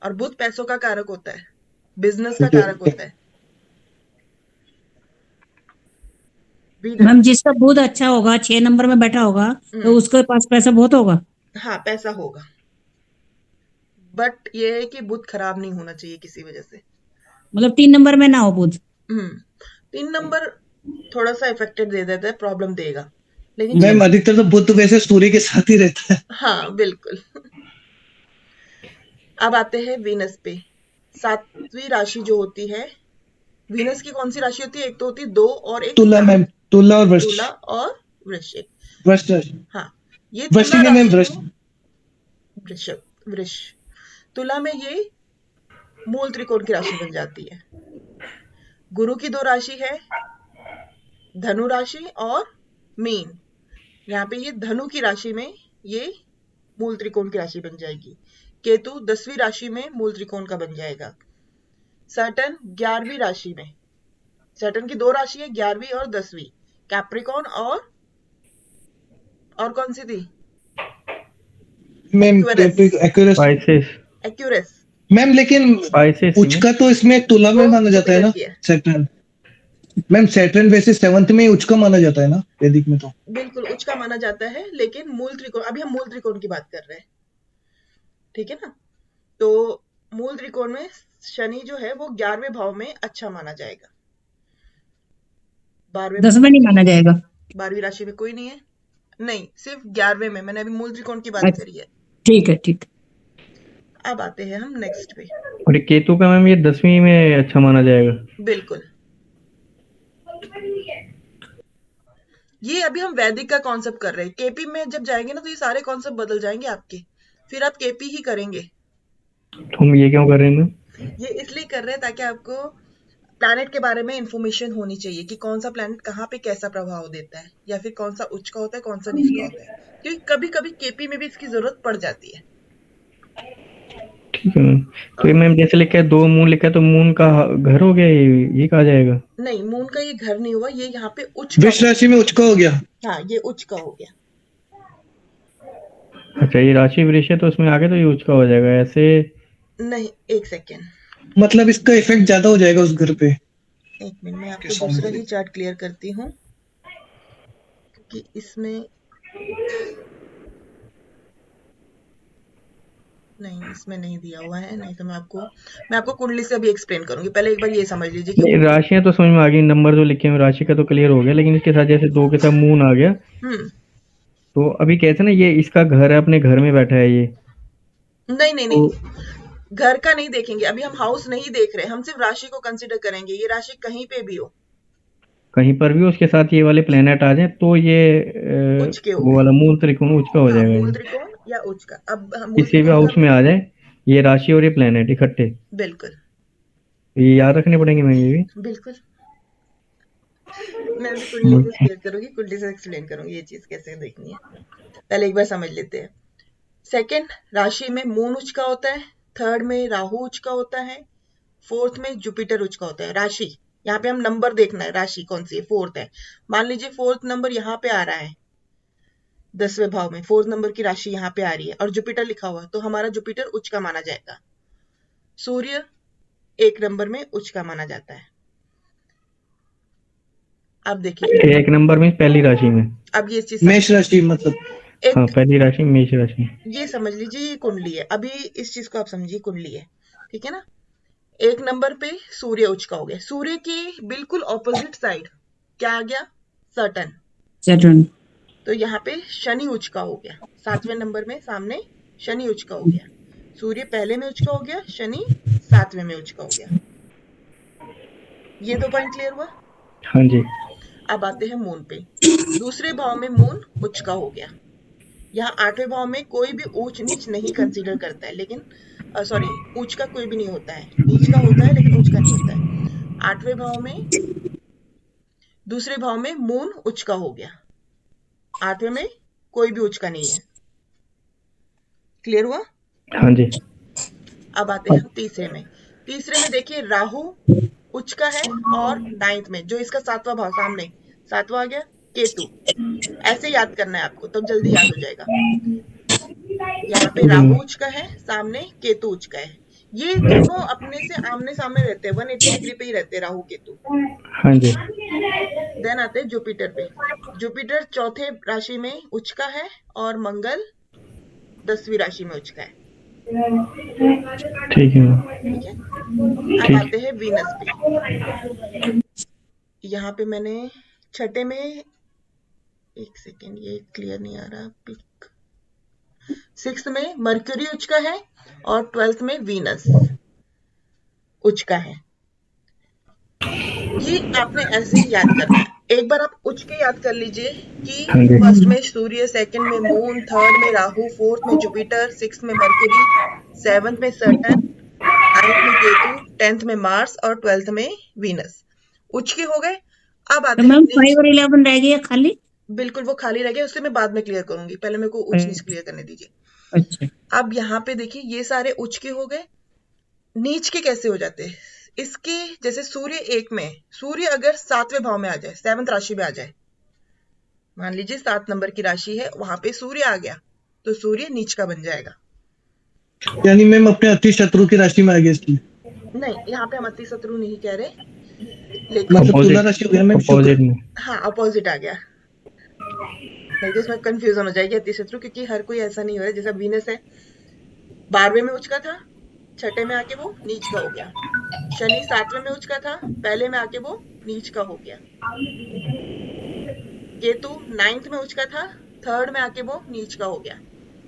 और बुध पैसों का कारक होता है, बिजनेस का कारक होता है। वीनस, मैम जिसका बुध अच्छा होगा 6 नंबर में बैठा होगा तो उसके पास पैसा बहुत होगा। हाँ पैसा होगा, बट ये है कि बुध खराब नहीं होना चाहिए किसी वजह से। मतलब 3 नंबर में ना हो बुध। 3 नंबर थोड़ा सा इफेक्टेड दे देता है, प्रॉब्लम देगा, लेकिन मैम 6 अधिकतर तो बुध वैसे सूर्य के साथ ही रहता है। हाँ बिल्कुल। अब आते हैं वीनस पे। 7वीं राशि जो होती है, वीनस की कौन सी राशि होती है? एक तो होती है 2 और एक तुला 7। मैम, तुला और वृष। तुला और वृश्चिक। वृष राशि। हाँ, ये वृष तुला नहीं मैम, राशि वृष। में वृषभ, वृष, तुला में ये मूल त्रिकोण की राशि बन जाती है। गुरु की 2 राशि है, धनु राशि और मीन। यहाँ पे ये धनु की राशि में ये मूल त्रिकोण की राशि बन जाएगी। केतु 10वीं राशि में मूल त्रिकोण का बन जाएगा। सैटर्न 11वीं राशि में, सैटर्न की 2 राशि है, 11वीं और 10वीं, कैप्रिकॉन और कौन सी थी? Ma'am Aquarius, Aquarius. Pisces. Aquarius ma'am लेकिन स्पाइसेस उच्च में। का तो इसमें तुला में वो माना जाता है जुपिटर ना की है। सैटर्न। मैम सैटर्न वैसे 7th में उच्च का माना जाता है ना वैदिक में तो। बिल्कुल उच्च का माना जाता है, लेकिन मूल त्रिकोण, अभी हम मूल त्रिकोण की बात कर रहे हैं, ठीक है ना। तो मूल त्रिकोण में शनि जो है वो 11वें भाव में अच्छा माना जाएगा। 12वें 10 भाव में में नहीं कोई माना नहीं है, जाएगा। 12वीं राशि में कोई नहीं है, नहीं सिर्फ 11वें में। मैंने अभी मूल त्रिकोण की बात अच्छा, करी है। ठीक है ठीक। अब आते हैं हम नेक्स्ट पे। और ये केतु का मैम ये 10वीं में अच्छा माना जाएगा। बिल्कुल, ये अभी हम वैदिक का कॉन्सेप्ट कर रहे हैं। केपी में जब जाएंगे ना, तो ये सारे कॉन्सेप्ट बदल जाएंगे आपके, फिर आप केपी ही करेंगे। तो हम ये क्यों कर रहे हैं मैम? ये इसलिए कर रहे हैं ताकि आपको प्लैनेट के बारे में इंफॉर्मेशन होनी चाहिए कि कौन सा प्लैनेट कहाँ पे कैसा प्रभाव देता है, या फिर कौन सा उच्च का होता है, कौन सा नीच का होता है। क्योंकि कभी कभी केपी में भी इसकी जरूरत पड़ जाती है। ठीक है मैम। तो ये मैम जैसे लिखा है 2 मून लिखा है तो मून का घर हो गया ये कहा जाएगा? नहीं, मून का ये घर नहीं हुआ, ये यहाँ पे उच्च का वृष हो राशि में उच्च का हो गया। गया। हाँ, ये उच्च का हो गया। अच्छा, ये राशि वृष है तो उसमें आगे तो ये उच्च का हो जाएगा ऐसे। नहीं, एक सेकेंड, मतलब इसका इफेक्ट ज्यादा हो जाएगा उस घर पे। एक मिनट, मैं आपको स्वामी दूसरा जी। ही चार्ट क्लियर करती हूँ क्योंकि इसमें नहीं, इसमें नहीं दिया हुआ है। नहीं तो मैं आपको कुंडली से अभी एक्सप्लेन करूंगी। पहले एक बार ये समझ लीजिए कि नहीं, राशियां तो समझ में आ गई, नंबर जो लिखे हैं राशि का तो क्लियर हो गया, लेकिन इसके साथ जैसे 2 के साथ मून आ गया हम्म तो अभी कहते हैं ना ये इसका घर है, अपने घर में बैठा है ये। नहीं नहीं तो नहीं, घर का नहीं देखेंगे अभी, हम हाउस नहीं देख रहे, हम सिर्फ राशि को कंसिडर करेंगे। ये राशि कहीं पे भी हो, कहीं पर भी उसके साथ ये वाले प्लेनेट आ जाए तो ये उच्च के हो वो गए। वाला मूल त्रिकोण उच्च का हो हाँ, जाएगा मूल ये। त्रिकोण या उच्च का। अब हम मूल किसी भी त्रिकोण का हाउस में आ जाए ये राशि और ये प्लेनेट इकट्ठे, बिल्कुल ये याद रखने पड़ेंगे मैम ये भी। बिल्कुल। मैं अभी कुंडली से शेयर करूंगी, कुंडली से एक्सप्लेन करूंगी ये चीज कैसे देखनी है। पहले एक बार समझ लेते हैं। सेकंड राशि में मून उच्च का होता है, थर्ड में राहु उच्च का होता है, फोर्थ में जुपिटर उच्च का होता है। राशि, यहाँ पे हम नंबर देखना है, राशि कौन सी है, फोर्थ है। मान लीजिए फोर्थ नंबर यहाँ पे आ रहा है 10वें भाव में, फोर्थ नंबर की राशि यहाँ पे आ रही है और जुपिटर लिखा हुआ है, तो हमारा जुपिटर उच्च का माना जाएगा। सूर्य 1 नंबर में उच्च का माना जाता है। अब देखिए, 1 नंबर में पहली राशि में। अब ये चीज मेष राशि मतलब। हाँ, एक पहली राशि मेष राशि। ये समझ लीजिए, ये कुंडली है। अभी इस चीज को आप समझिए, कुंडली है, ठीक है ना। 1 नंबर पे सूर्य उच्च का हो गया, सूर्य की बिल्कुल ऑपोजिट साइड क्या आ गया, सैटर्न। सैटर्न। तो यहाँ पे शनि उच्च का हो गया, 7वें नंबर में सामने शनि उच्च का हो गया। सूर्य पहले में उच्च का हो गया, शनि 7वें में उच्च का हो गया। ये 2 पॉइंट क्लियर हुआ। हाँ जी। अब आते हैं मून पे। दूसरे भाव में मून उच्च का हो गया। यहाँ 8वें भाव में कोई भी ऊंच नीच नहीं कंसीडर करता है, लेकिन सॉरी, ऊंच का कोई भी नहीं होता है, नीच का होता है लेकिन ऊंच का नहीं होता है। 8वें भाव में, दूसरे भाव में मून उच्च का हो गया, 8वें में कोई भी उच्च का नहीं है। क्लियर हुआ। हाँ जी। अब आते हैं हम तीसरे में। तीसरे में देखिए राहु उच्च का है और 9th में जो इसका 7वां भाव सामने 7वां आ गया, केतु। ऐसे याद करना है आपको, तब जल्दी याद हो जाएगा। यहाँ पे राहु उच्च का है, सामने केतु उच्च का है। ये दोनों अपने से आमने सामने रहते हैं, 180 डिग्री पे ही रहते हैं राहु केतु। हाँ जी। देन आते हैं जुपिटर पे। जुपिटर चौथे राशि में उच्च का है और मंगल 10वीं राशि में उच्च का है, ठीक है मैम। ठीक है। अब ठीक। आते हैं वीनस पे। यहाँ पे मैंने छठे में, एक सेकेंड ये क्लियर नहीं आ रहा पिक। 6th में मर्क्यूरी उच्च का है और 12th में वीनस उच्च का है। ये आपने ऐसे ही याद करना है। एक बार आप उच्च के याद कर लीजिए कि हाँ जी। फर्स्ट में सूर्य, सेकंड में मून, थर्ड में राहु, फोर्थ में जुपिटर, 6th में मर्क्यूरी, 7th में सैटर्न, 9th में केतु, 10th में मार्स और 12th में वीनस। उच्च के हो गए। अब तो आते हैं मैम नीच। 5 और 11 रह गया खाली। बिल्कुल, वो खाली रह गया, उससे मैं बाद में क्लियर करूंगी, पहले मेरे को उच्च नीच क्लियर करने दीजिए। अच्छा। अब यहाँ पे देखिए, ये सारे उच्च के हो गए। नीच के कैसे हो जाते हैं, इसके जैसे सूर्य 1 में, सूर्य अगर 7वें भाव में आ जाए, 7th राशि में आ जाए, मान लीजिए 7 नंबर की राशि है, वहां पे सूर्य आ गया, तो सूर्य नीच का बन जाएगा। यानी मैम अपने अति शत्रु की राशि में आ गया इसलिए। नहीं, यहाँ पे हम अति शत्रु नहीं कह रहे, लेकिन मतलब तुला राशि हो गया मैम, अपोजिट में। हाँ अपोजिट आ गया, नहीं तो इसमें कंफ्यूजन हो जाएगी अति शत्रु, क्योंकि हर कोई ऐसा नहीं हो रहा है। जैसा वीनस है 12वें में उच्च का था, छठे में आके वो नीच का हो गया। शनि 7वें में उच्च का था, पहले में आके वो नीच का हो गया। केतु 9th में उच्च का था, 3rd में आके वो नीच का हो गया।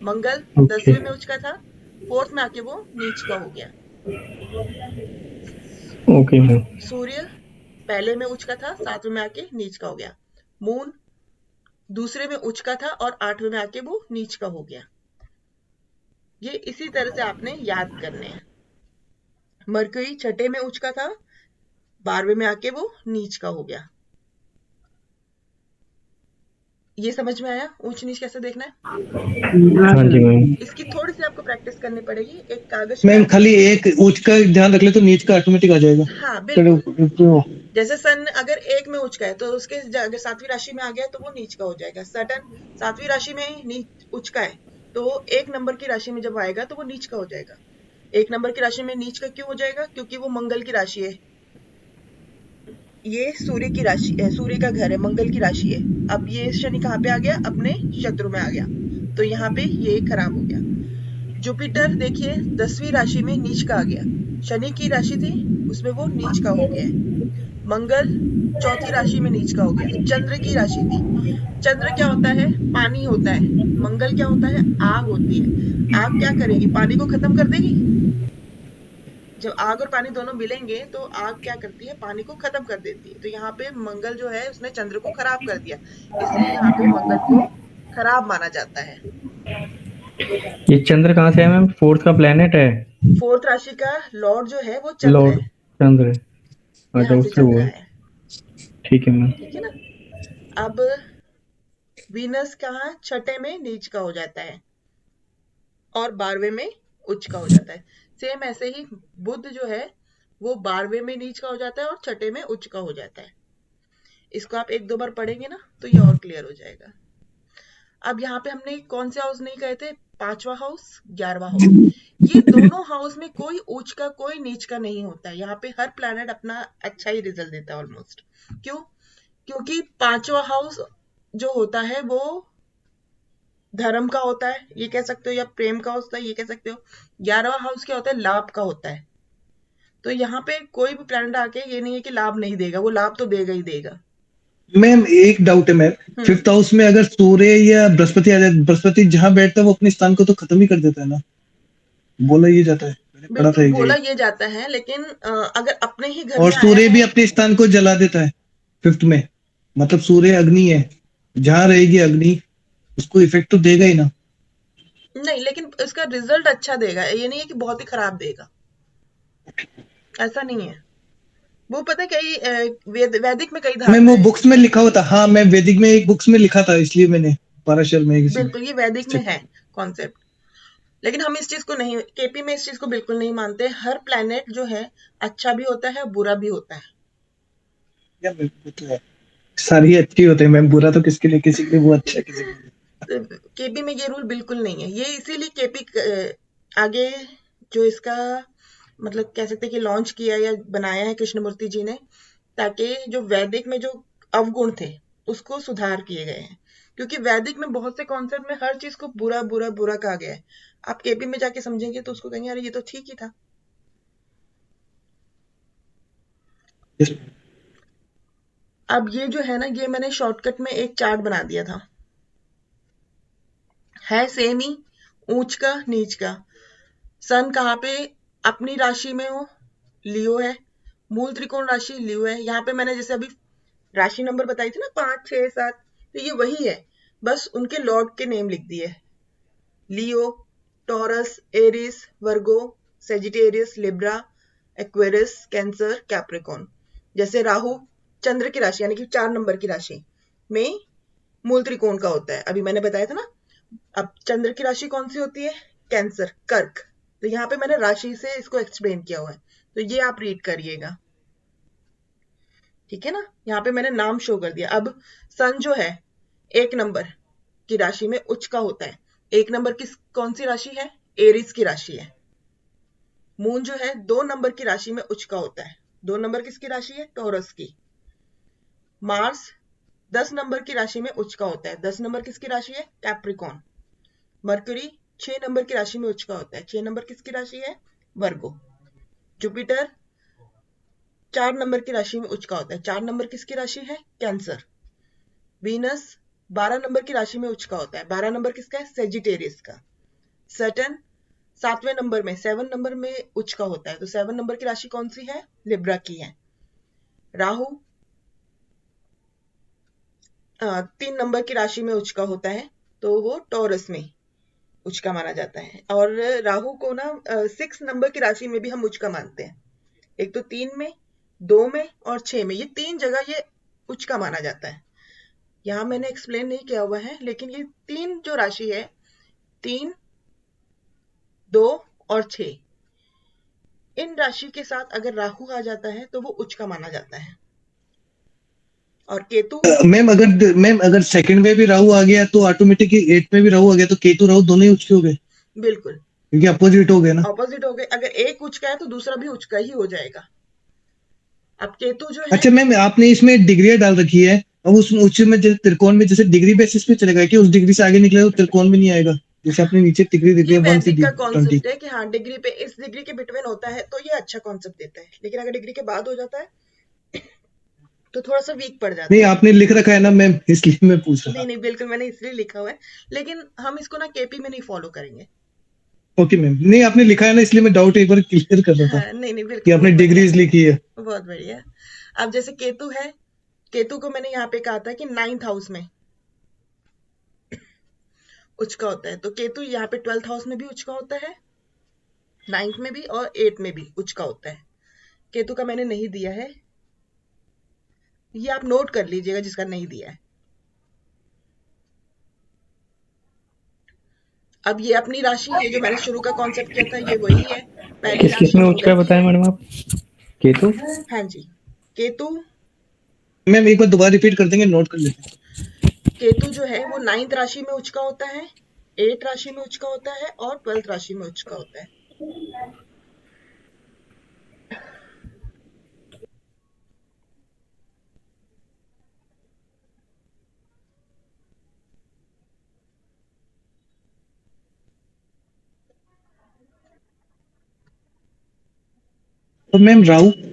मंगल 10वें में उच्च का था, 4th में आके वो नीच का हो गया। Okay ma'am. सूर्य पहले में उच्च का था, 7वें में आके नीच का हो गया। मून दूसरे में उच्च का था और 8वें में आके वो नीच का हो गया। ये इसी तरह से आपने याद करने हैं। मरकरी छठे में उच्च का था, 12वें में आके वो नीच का हो गया। ये समझ में आया ऊंच नीच कैसे देखना है। हाँ जी मैम। इसकी थोड़ी सी आपको प्रैक्टिस करनी पड़ेगी। एक कागज मैम पे खाली एक उच्च का ध्यान रख ले तो नीच का ऑटोमेटिक आ जाएगा। हाँ चलो बिल्कुल, जैसे सन अगर एक में उच्च का है तो उसके अगर सातवीं राशि में आ गया तो वो नीच का हो जाएगा। सटन सातवीं राशि में ही नीच उच्च का है तो एक नंबर की राशि में जब आएगा तो वो नीच का हो जाएगा। एक नंबर की राशि में नीच का क्यों हो जाएगा? क्योंकि वो मंगल की राशि है, ये सूर्य की राशि है, सूर्य का घर है, मंगल की राशि है। अब ये शनि कहाँ पे आ गया? अपने शत्रु में आ गया, तो यहाँ पे ये खराब हो गया। जुपिटर देखिए 10वीं राशि में नीच का आ गया, शनि की राशि थी उसमें वो नीच का हो गया है। मंगल चौथी राशि में नीच का हो गया। चंद्र की राशि थी, चंद्र क्या होता है? पानी होता है। मंगल क्या होता है? आग होती है। आग क्या करेगी? पानी को खत्म कर देगी। जब आग और पानी दोनों मिलेंगे तो आग क्या करती है? पानी को खत्म कर देती है। तो यहाँ पे मंगल जो है उसने चंद्र को खराब कर दिया, इसलिए यहाँ पे मंगल को खराब माना जाता है। ये चंद्र कहाँ से है मैम? फोर्थ का प्लेनेट है? फोर्थ राशि का लॉर्ड जो है वो चंद्र लॉर्ड है, चंद्र है। अच्छा, यहाँ से उससे चंद्र वो है। है। ठीक है मैम। ठीक है ना। अब वीनस कहाँ? छठे में नीच का हो जाता है और 12वें में उच्च का हो जाता है। सेम ऐसे ही बुध जो है वो 12वें में नीच का हो जाता है और छठे में उच्च का हो जाता है। इसको आप एक दो बार पढ़ेंगे ना तो ये और क्लियर हो जाएगा। अब यहाँ पे हमने कौन से हाउस नहीं कहे थे? 5वां हाउस, 11वां हाउस। ये दोनों हाउस में कोई उच्च का कोई नीच का नहीं होता है। यहाँ पे हर प्लैनेट अपना अच्छा ही रिजल्ट देता है ऑलमोस्ट। क्यों? क्योंकि 5वां हाउस जो होता है वो धर्म का होता है, ये कह सकते हो, या प्रेम का होता है, ये कह सकते हो। 11वां हाउस क्या होता है? लाभ का होता है। तो यहाँ पे कोई भी प्लैनेट आके ये नहीं है कि लाभ नहीं देगा, वो लाभ तो देगा ही देगा। मैम एक डाउट है मैम, फिफ्थ हाउस में अगर सूर्य या बृहस्पति आ जाए, बृहस्पति जहां बैठता है वो अपने स्थान को तो खत्म ही कर देता है ना, बोला ये जाता है, मैंने पढ़ा था बिल्कुल एक बोला जगह। ये जाता है, लेकिन अगर अपने ही घर और में आया सूर्य भी है। अपने स्थान को जला देता है फिफ्थ में, मतलब सूर्य अग्नि है, जहां रहेगी अग्नि उसको इफेक्ट तो देगा ही ना। नहीं, लेकिन इसका रिजल्ट अच्छा देगा, ये नहीं है कि बहुत ही खराब देगा, ऐसा नहीं है। वो पता है कई वैदिक में कई मैम धारणा वो है। बुक्स में लिखा हुआ था, हाँ मैं वैदिक में एक बुक्स में लिखा था, इसलिए मैंने पाराशर में किसी में बिल्कुल ये वैदिक में चेक है किया। कॉन्सेप्ट, लेकिन हम इस चीज को नहीं, केपी में इस चीज को बिल्कुल नहीं मानते। हर प्लैनेट जो है अच्छा भी होता है बुरा भी होता है। या मैम, वो तो है, सारी अच्छी होते हैं मैम, बुरा तो किसके लिए, किसी के लिए वो अच्छा है, किसी के लिए। केपी में ये रूल बिल्कुल नहीं है। ये इसीलिए केपी आगे जो इसका मतलब कह सकते हैं कि लॉन्च किया या बनाया है कृष्णमूर्ति जी ने, ताकि जो वैदिक में जो अवगुण थे उसको सुधार किए गए हैं। क्योंकि वैदिक में बहुत से कॉन्सेप्ट में हर चीज को बुरा बुरा बुरा कहा गया है। आप केपी में जाके समझेंगे तो उसको कहेंगे अरे ये तो ठीक ही था। Yes, अब ये जो है ना, ये मैंने शॉर्टकट में एक चार्ट बना दिया था, है सेम ही, ऊंच का नीच का। सन कहाँ पे? अपनी राशि में हो, लियो है। मूल त्रिकोण राशि लियो है। यहाँ पे मैंने जैसे अभी राशि नंबर बताई थी ना, 5 6 7, तो ये वही है, बस उनके लॉर्ड के नेम लिख दिए। Leo, Taurus, Aries, Virgo, Sagittarius, Libra, Aquarius, Cancer, Capricorn. जैसे राहु चंद्र की राशि यानी कि 4 नंबर की राशि में मूल त्रिकोण का होता है, अभी मैंने बताया था ना। अब चंद्र की राशि कौन सी होती है? कैंसर, कर्क। तो यहाँ पे मैंने राशि से इसको एक्सप्लेन किया हुआ है, तो ये आप रीड करिएगा, ठीक है ना। यहाँ पे मैंने नाम शो कर दिया। अब सन जो है 1 नंबर की राशि में उच्च का होता है। 1 नंबर की कौन सी राशि है? एरिस की राशि है। मून जो है 2 नंबर की राशि में उच्च का होता है। 2 नंबर किसकी राशि है? टॉरस की। मार्स 10 नंबर की राशि में उच्च का होता है। 10 नंबर किसकी राशि है? कैप्रिकॉन। मरकरी 6 नंबर की राशि में उच्च का होता है। 6 नंबर किसकी राशि है? वर्गो। जुपिटर 4 नंबर की राशि में उच्च का होता है। 4 नंबर किसकी राशि है? कैंसर। वीनस 12 नंबर की राशि में उच्च का होता है। 12 नंबर किसका है? सेजिटेरियस का। सैटर्न 7वें नंबर में 7 नंबर में उच्च का होता है, तो 7 नंबर की राशि कौन सी है? लिब्रा की है। राहु 3 नंबर की राशि में उच्च का होता है, तो वो टॉरस में उच्च का माना जाता है। और राहु को ना 6 नंबर की राशि में भी हम उच्च का मानते हैं। एक तो 3 में, 2 में और 6 में, ये 3 जगह ये उच्च का माना जाता है। यहाँ मैंने एक्सप्लेन नहीं किया हुआ है, लेकिन ये 3 जो राशि है, 3 2 और 6, इन राशि के साथ अगर राहु आ जाता है तो वो उच्च का माना जाता है। और केतु, मैम अगर सेकंड में भी राहु आ गया तो ऑटोमेटिकली 8 में भी राहु आ गया तो केतु राहु दोनों ही उच्च के हो गए, बिल्कुल क्योंकि अपोजिट हो गए ना। ऑपोजिट हो गए। अगर एक उच्च का है तो दूसरा भी उच्च का ही हो जाएगा। अब केतु जो है, अच्छा मैम, आपने इसमें डिग्रियां डाल रखी है, अब उस उच्च में जैसे त्रिकोण में जैसे डिग्री बेसिस पे चलेगा कि उस डिग्री से आगे निकले तो त्रिकोण में नहीं आएगा? जैसे आपने नीचे डिग्री दी ये है 1 से वैदिक का 20। कॉन्सेप्ट है कि हाँ डिग्री पे, इस डिग्री के बिटवीन होता है तो ये अच्छा कॉन्सेप्ट देता है, लेकिन अगर डिग्री के बाद हो जाता है तो थोड़ा सा वीक पड़ जाता नहीं, है। आपने लिख रखा है ना मैम, इसलिए मैं पूछ रहा। नहीं नहीं, बिल्कुल मैंने इसलिए लिखा हुआ है, लेकिन हम इसको ना केपी में नहीं फॉलो करेंगे। ओके मैम, नहीं आपने लिखा है ना, इसलिए मैं डाउट एक बार क्लियर कर रहा था हाँ, नहीं नहीं, कि बिल्कुल आपने बहुत बढ़िया, डिग्रीज लिखी है। बहुत बढ़िया। अब जैसे केतु है, केतु को मैंने यहाँ पे कहा था कि 9th हाउस में उच्च का होता है, तो केतु यहाँ पे 12th हाउस में भी उच्च का होता है, 9th में भी और 8th में भी उच्च का होता है। केतु का मैंने नहीं दिया है, ये आप नोट कर लीजिएगा जिसका नहीं दिया है। अब ये अपनी राशि, ये जो मैंने शुरू का कॉन्सेप्ट किया था ये वही है। पहली किस किस राशि में उच्च का मंगल की बताया है। मैडम आप? केतु? हाँ जी, केतु, मैम एक बार दोबारा रिपीट कर देंगे, नोट कर लेते हैं। केतु जो है वो 9th राशि में उच्च का होता है, 8th राशि में उच्च का होता है और 12th राशि में उच्च का होता है। तो मैम राहु इसी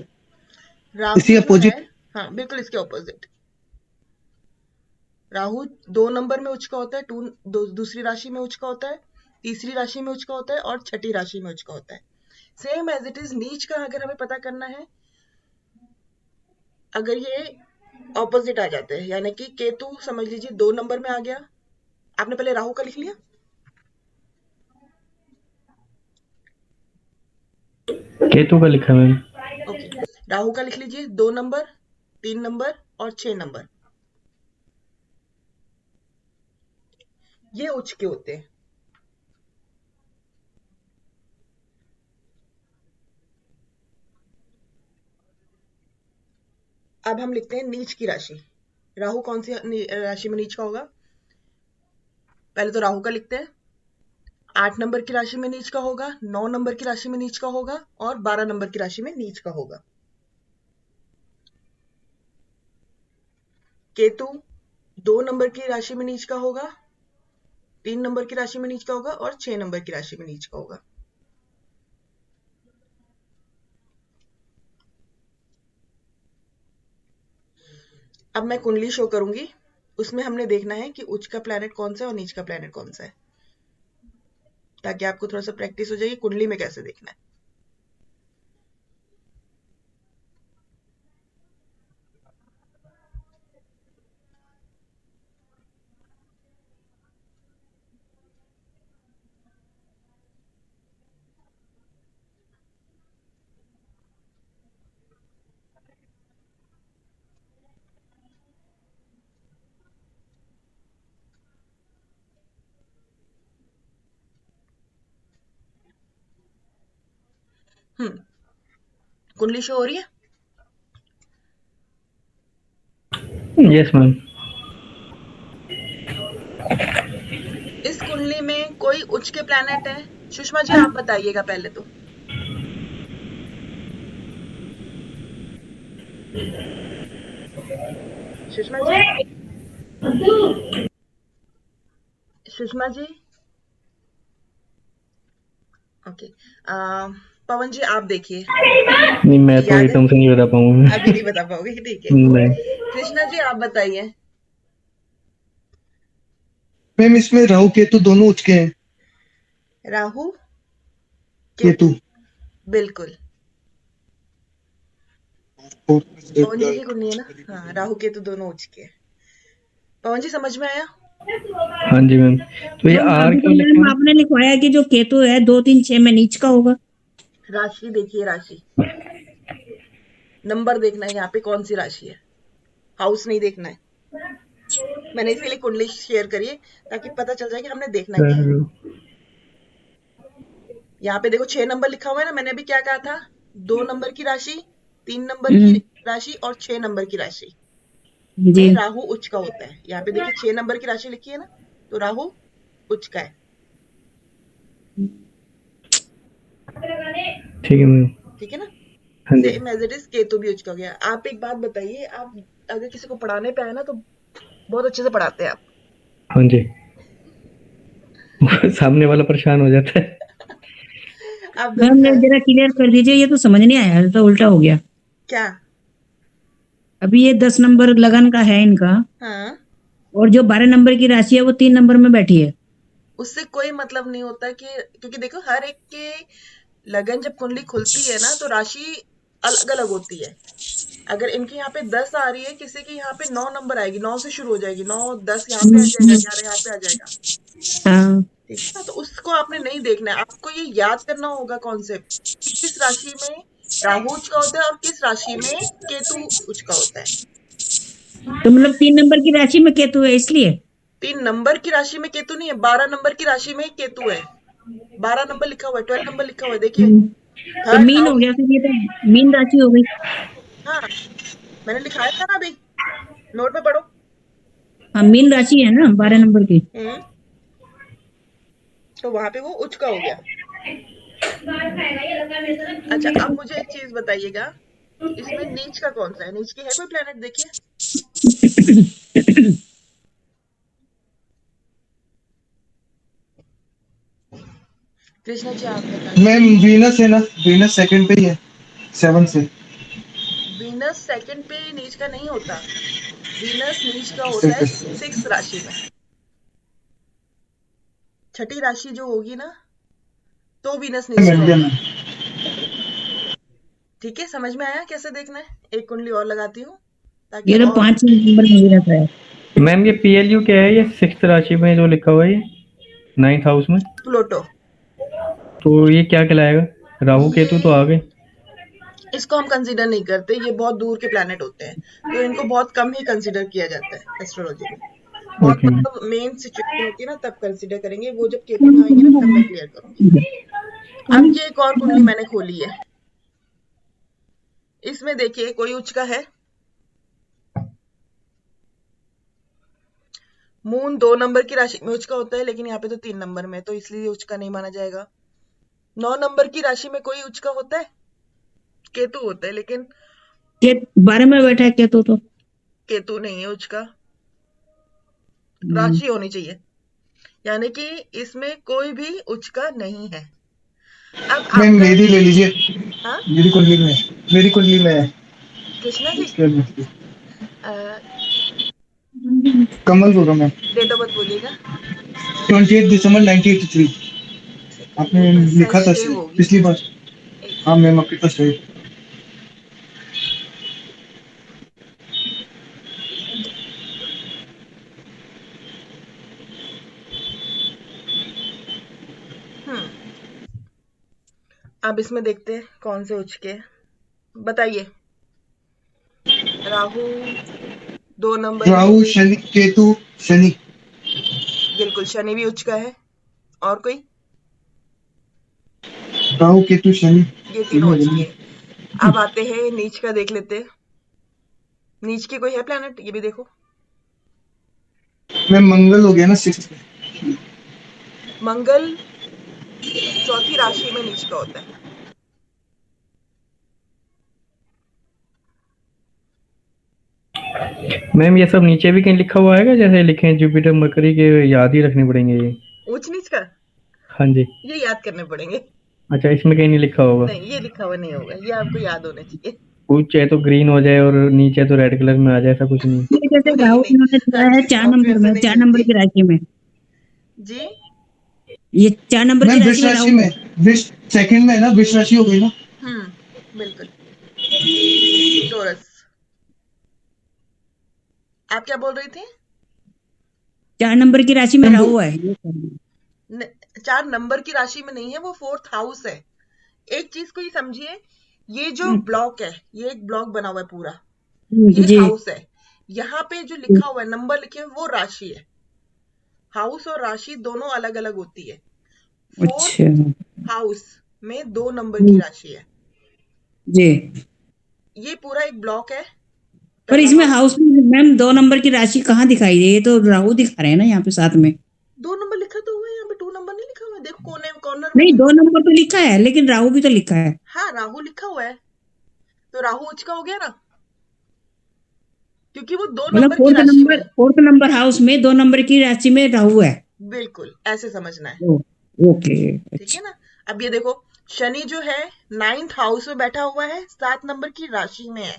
राहु जो है, अपोजिट। हाँ बिल्कुल इसके ऑपोजिट। राहु 2 नंबर में उच्च का होता है, दूसरी राशि में उच्च का होता है, तीसरी राशि में उच्च का होता है और छठी राशि में उच्च का होता है। सेम एज इट इज नीच का अगर हमें पता करना है, अगर ये ऑपोजिट आ जाते हैं, यानी कि केतु समझ लीजिए 2 नंबर में आ गया। आपने पहले राहु का लिख लिया? केतु का लिखा मैम। ओके, राहु का लिख लीजिए 2 नंबर, 3 नंबर और 6 नंबर, ये उच्च के होते हैं। अब हम लिखते हैं नीच की राशि। राहु कौन सी राशि में नीच का होगा? पहले तो राहु का लिखते हैं। 8 नंबर की राशि में नीच का होगा, 9 नंबर की राशि में नीच का होगा और 12 नंबर की राशि में नीच का होगा। केतु 2 नंबर की राशि में नीच का होगा, 3 नंबर की राशि में नीच का होगा और 6 नंबर की राशि में नीच का होगा। अब मैं कुंडली शो करूंगी, उसमें हमने देखना है कि उच्च का प्लैनेट कौन सा है और नीच का प्लैनेट कौन सा है, ताकि आपको थोड़ा सा प्रैक्टिस हो जाएगी कुंडली में कैसे देखना है। कुंडली शो हो रही है? Yes ma'am. इस कुंडली में कोई उच्च के प्लैनेट है? सुषमा जी आप बताइएगा पहले तो। सुषमा जी, सुषमा जी, ओके। पवन जी आप देखिए, नहीं, मैं तो याद है? एकदम से नहीं बता पाऊंगा अभी मैं। नहीं बता पाओगे, ठीक है। नहीं। कृष्णा जी आप बताइए। मैम इसमें राहु केतु दोनों उच्च के हैं। राहु केतु, केतु। बिल्कुल। पवन जी की कुंडली है ना? हाँ, राहु केतु दोनों उच्च के हैं। पवन जी समझ में आया? हाँ जी मैम। तो ये मैम आर अभी तो क्यों लिखे मैम मैम? आपने लिखवाया कि जो केतु है 2 3 6 में नीच का होगा। राशि देखिए, राशि नंबर देखना है यहाँ पे कौन सी राशि है, हाउस नहीं देखना है। मैंने इसीलिए कुंडली शेयर करी है ताकि पता चल जाए कि हमने देखना क्या है। यहाँ पे देखो 6 नंबर लिखा हुआ है ना, मैंने अभी क्या कहा था, 2 नंबर की राशि, 3 नंबर की राशि और 6 नंबर की राशि जी में राहु उच्च का होता है। यहाँ पे देखिए 6 नंबर की राशि लिखी है ना, तो राहु उच्च का है। ठीक है मैम। ठीक है ना, हाँ जी। Same as it is Ketu भी उच्च का हो गया। आप एक बात बताइए, आप अगर किसी को पढ़ाने पे आए ना तो बहुत अच्छे से पढ़ाते हैं आप। हाँ जी। सामने वाला परेशान हो जाता है। आप मैम देखो जरा क्लियर कर दीजिए, ये तो समझ नहीं आया, तो उल्टा हो गया। क्या। अभी ये 10 नंबर लगन का है इनका, हाँ, और जो 12 नंबर की राशि है वो 3 नंबर में बैठी है। उससे कोई मतलब नहीं होता कि, क्योंकि देखो हर एक के लगन जब कुंडली खुलती है ना तो राशि अलग अलग होती है। अगर इनके यहाँ पे 10 आ रही है, किसी के यहाँ पे 9 नंबर आएगी, 9 से शुरू हो जाएगी, 9 10 यहाँ पे आ जाएगा, 11 यहाँ पे आ जाएगा। हाँ ठीक है ना, तो उसको आपने नहीं देखना है, आपको ये याद करना होगा कॉन्सेप्ट कि किस राशि में राहु उच्च का होता है और किस राशि में केतु उच्च का होता है। तो मतलब 3 नंबर की राशि में केतु है इसलिए। 3 नंबर की राशि में केतु नहीं है, 12 नंबर की राशि में केतु है। 12 नंबर लिखा हुआ है, 12 नंबर लिखा हुआ है, देखिए तो थर्ड मीन हो हाउस। गया, फिर ये तो मीन राशि हो गई। हाँ, मैंने लिखाया था ना अभी, नोट में पढ़ो। हाँ मीन राशि है ना 12 नंबर की। हम्म, तो वहां पे वो उच्च का हो गया। अच्छा, अब मुझे एक चीज बताइएगा, इसमें नीच का कौन सा है, नीच की है कोई प्लेनेट, देखिए। कृष्णा जी आप बताइए। मैम वीनस है ना, वीनस सेकंड पे ही है 7 से। वीनस सेकंड पे नीच का नहीं होता, वीनस नीच का होता है सिक्स 6 राशि में। छठी राशि जो होगी ना, तो वीनस नीच का मीडियम होगा। में। ठीक है, समझ में आया कैसे देखना है। एक कुंडली और लगाती हूँ ताकि ये तो और। 5 नंबर में ही रहता है। मैम ये PLU क्या है, ये 6th राशि में जो लिखा हुआ है, ये 9th हाउस में, प्लूटो, तो ये क्या कहलाएगा? राहु केतु तो ये आ गए। इसको हम कंसीडर नहीं करते, ये बहुत दूर के प्लैनेट होते हैं, तो इनको बहुत कम ही कंसीडर किया जाता है एस्ट्रोलॉजी में। बहुत ओके मैम। मतलब मेन सिचुएशन होती है ना तब कंसीडर करेंगे, वो जब केतु में आएंगे ना तब मैं क्लियर करूंगी। अब ये एक और कुंडली मैंने खोली है, इसमें देखिए कोई उच्च का है। मून 2 नंबर की राशि में उच्च का होता है, लेकिन यहाँ पे तो 3 नंबर में, तो इसलिए उच्च का नहीं माना जाएगा। 9 नंबर की राशि में कोई उच्च का होता है, केतु होता है, लेकिन के 12 में बैठा है केतु तो। केतु नहीं है उच्च का, राशि होनी चाहिए, यानी कि इसमें कोई भी उच्च का नहीं है। अब मैम आपका। मेरी ले लीजिए, हाँ, मेरी कुंडली में है। कृष्णा जी, उसके बाद डेट कमल होगा मैम। ऑफ बर्थ बोलिएगा। 28 दिसंबर 1983। एक सेकंड, आपने मेरे पास शायद लिखा था सेव होगी। पिछली बार। एक हाँ सेकंड। मैम आपके पास है। हम्म, अब इसमें देखते हैं कौन से उच्च के, बताइए। राहु 2 नंबर में, राहु शनि केतु शनि। बिल्कुल शनि भी उच्च का है। और कोई? राहु केतु शनि ये तीनों तीनों हो उच्च गए। के। अब आते हैं नीच का, देख लेते हैं नीच की कोई है प्लैनेट, ये भी देखो। मैम मंगल हो गया ना 6 पे। मंगल चौथी राशि में नीच का होता है। मैम ये सब नीचे भी कहीं लिखा हुआ है, जैसे लिखे हैं जुपिटर मरकरी के, याद ही रखने पड़ेंगे ये? ऊंच नीच का हाँ जी। ये याद करने पड़ेंगे। अच्छा, इसमें कहीं नहीं लिखा होगा? नहीं, ये लिखा हुआ नहीं होगा, ये आपको याद होने चाहिए। ऊंच है तो ग्रीन हो जाए और नीचे तो रेड कलर में आ जाए, ऐसा कुछ नहीं? ये जैसे नहीं राहु नहीं, इन्होंने दिया है हमारी 4 नंबर सॉफ्टवेयर में, से नहीं 4 नंबर मिलती की राशि में। जी। ये 4 नंबर की मैम राशि वृष में राशि राहु में, है। वृष सेकंड में है ना, वृष राशि हो गई ना। बिल्कुल। टोरस, आप क्या बोल रही थी? 4 नंबर की राशि में मैम राहु है ये कह रही 4 नंबर की राशि में नहीं है, वो 4th हाउस है। एक चीज को ये समझिए, ये जो हूँ। ब्लॉक है, ये एक ब्लॉक बना हुआ है पूरा, ये जी हाउस है। यहाँ पे जो लिखा हुआ है, नंबर लिखे हुए, वो राशि है। हाउस और राशि दोनों अलग अलग होती है। फोर्थ अच्छा हाउस में 2 नंबर की राशि है। जी। ये पूरा एक ब्लॉक है। पर पहला इसमें हाउस हाउस में मैम 2 नंबर की राशि कहाँ दिखाई दे? ये तो राहु दिखा रहे हैं ना यहाँ पे साथ में। 2 नंबर लिखा तो हुआ है, यहाँ पे 2 नंबर नहीं लिखा हुआ है। देखो कोने कॉर्नर में नहीं 2 नंबर तो लिखा है लेकिन राहु भी तो लिखा है। हाँ राहु लिखा हुआ है, तो राहु उच्च का हो गया ना, क्योंकि वो 2 मतलब नंबर की राशि में है। फोर्थ नंबर हाउस में 2 नंबर की राशि में राहु है। बिल्कुल ऐसे समझना है, ओ, ओके ठीक है ना। अब ये देखो शनि जो है 9th हाउस में बैठा हुआ है, 7 नंबर की राशि में है,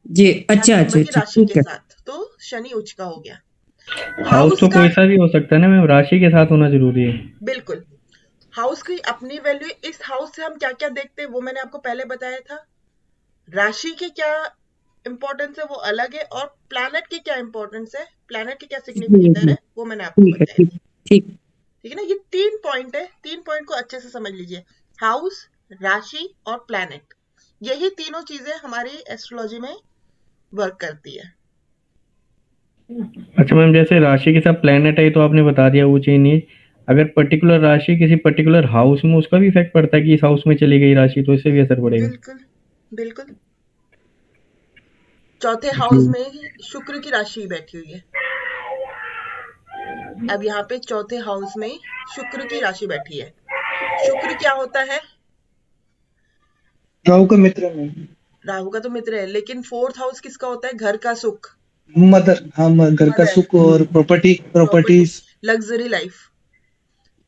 जी। 7 अच्छा नंबर अच्छा की अच्छा राशि ठीक के है। साथ, तो शनि उच्च का हो गया। हाउस तो हाउस का कोई सा भी हो सकता है ना मैम, राशि के साथ होना जरूरी है। बिल्कुल, हाउस की अपनी वैल्यू। इस हाउस से हम क्या क्या देखते हैं वो मैंने आपको पहले बताया था। राशि की क्या इंपॉर्टेंस है वो अलग है, और प्लैनेट की क्या इंपॉर्टेंस है, प्लैनेट की क्या जी सिग्निफिकेटर जी है, वो मैंने आपको ठीक है बताया ठीक था। ठीक। ठीक है ना, ये 3 पॉइंट है, 3 पॉइंट को अच्छे से समझ लीजिए। हाउस, राशि और प्लैनेट, यही तीनों चीजें हमारी एस्ट्रोलॉजी में वर्क करती है। अच्छा मैम, जैसे राशि के साथ प्लेनेट है तो आपने बता दिया वो चीज नहीं, अगर पर्टिकुलर राशि किसी पर्टिकुलर हाउस में, उसका भी इफेक्ट पड़ता है कि इस हाउस में चली गई राशि तो इससे भी असर पड़ेगा? बिल्कुल बिल्कुल, चौथे हाउस में शुक्र की राशि बैठी हुई है। अब यहाँ पे चौथे हाउस में शुक्र की राशि बैठी है। शुक्र क्या होता है? राहु का मित्र में राहु का तो मित्र है, लेकिन 4th हाउस किसका होता है? घर का सुख, मदर, हाँ घर का मदर, सुख और property, properties. Luxury life.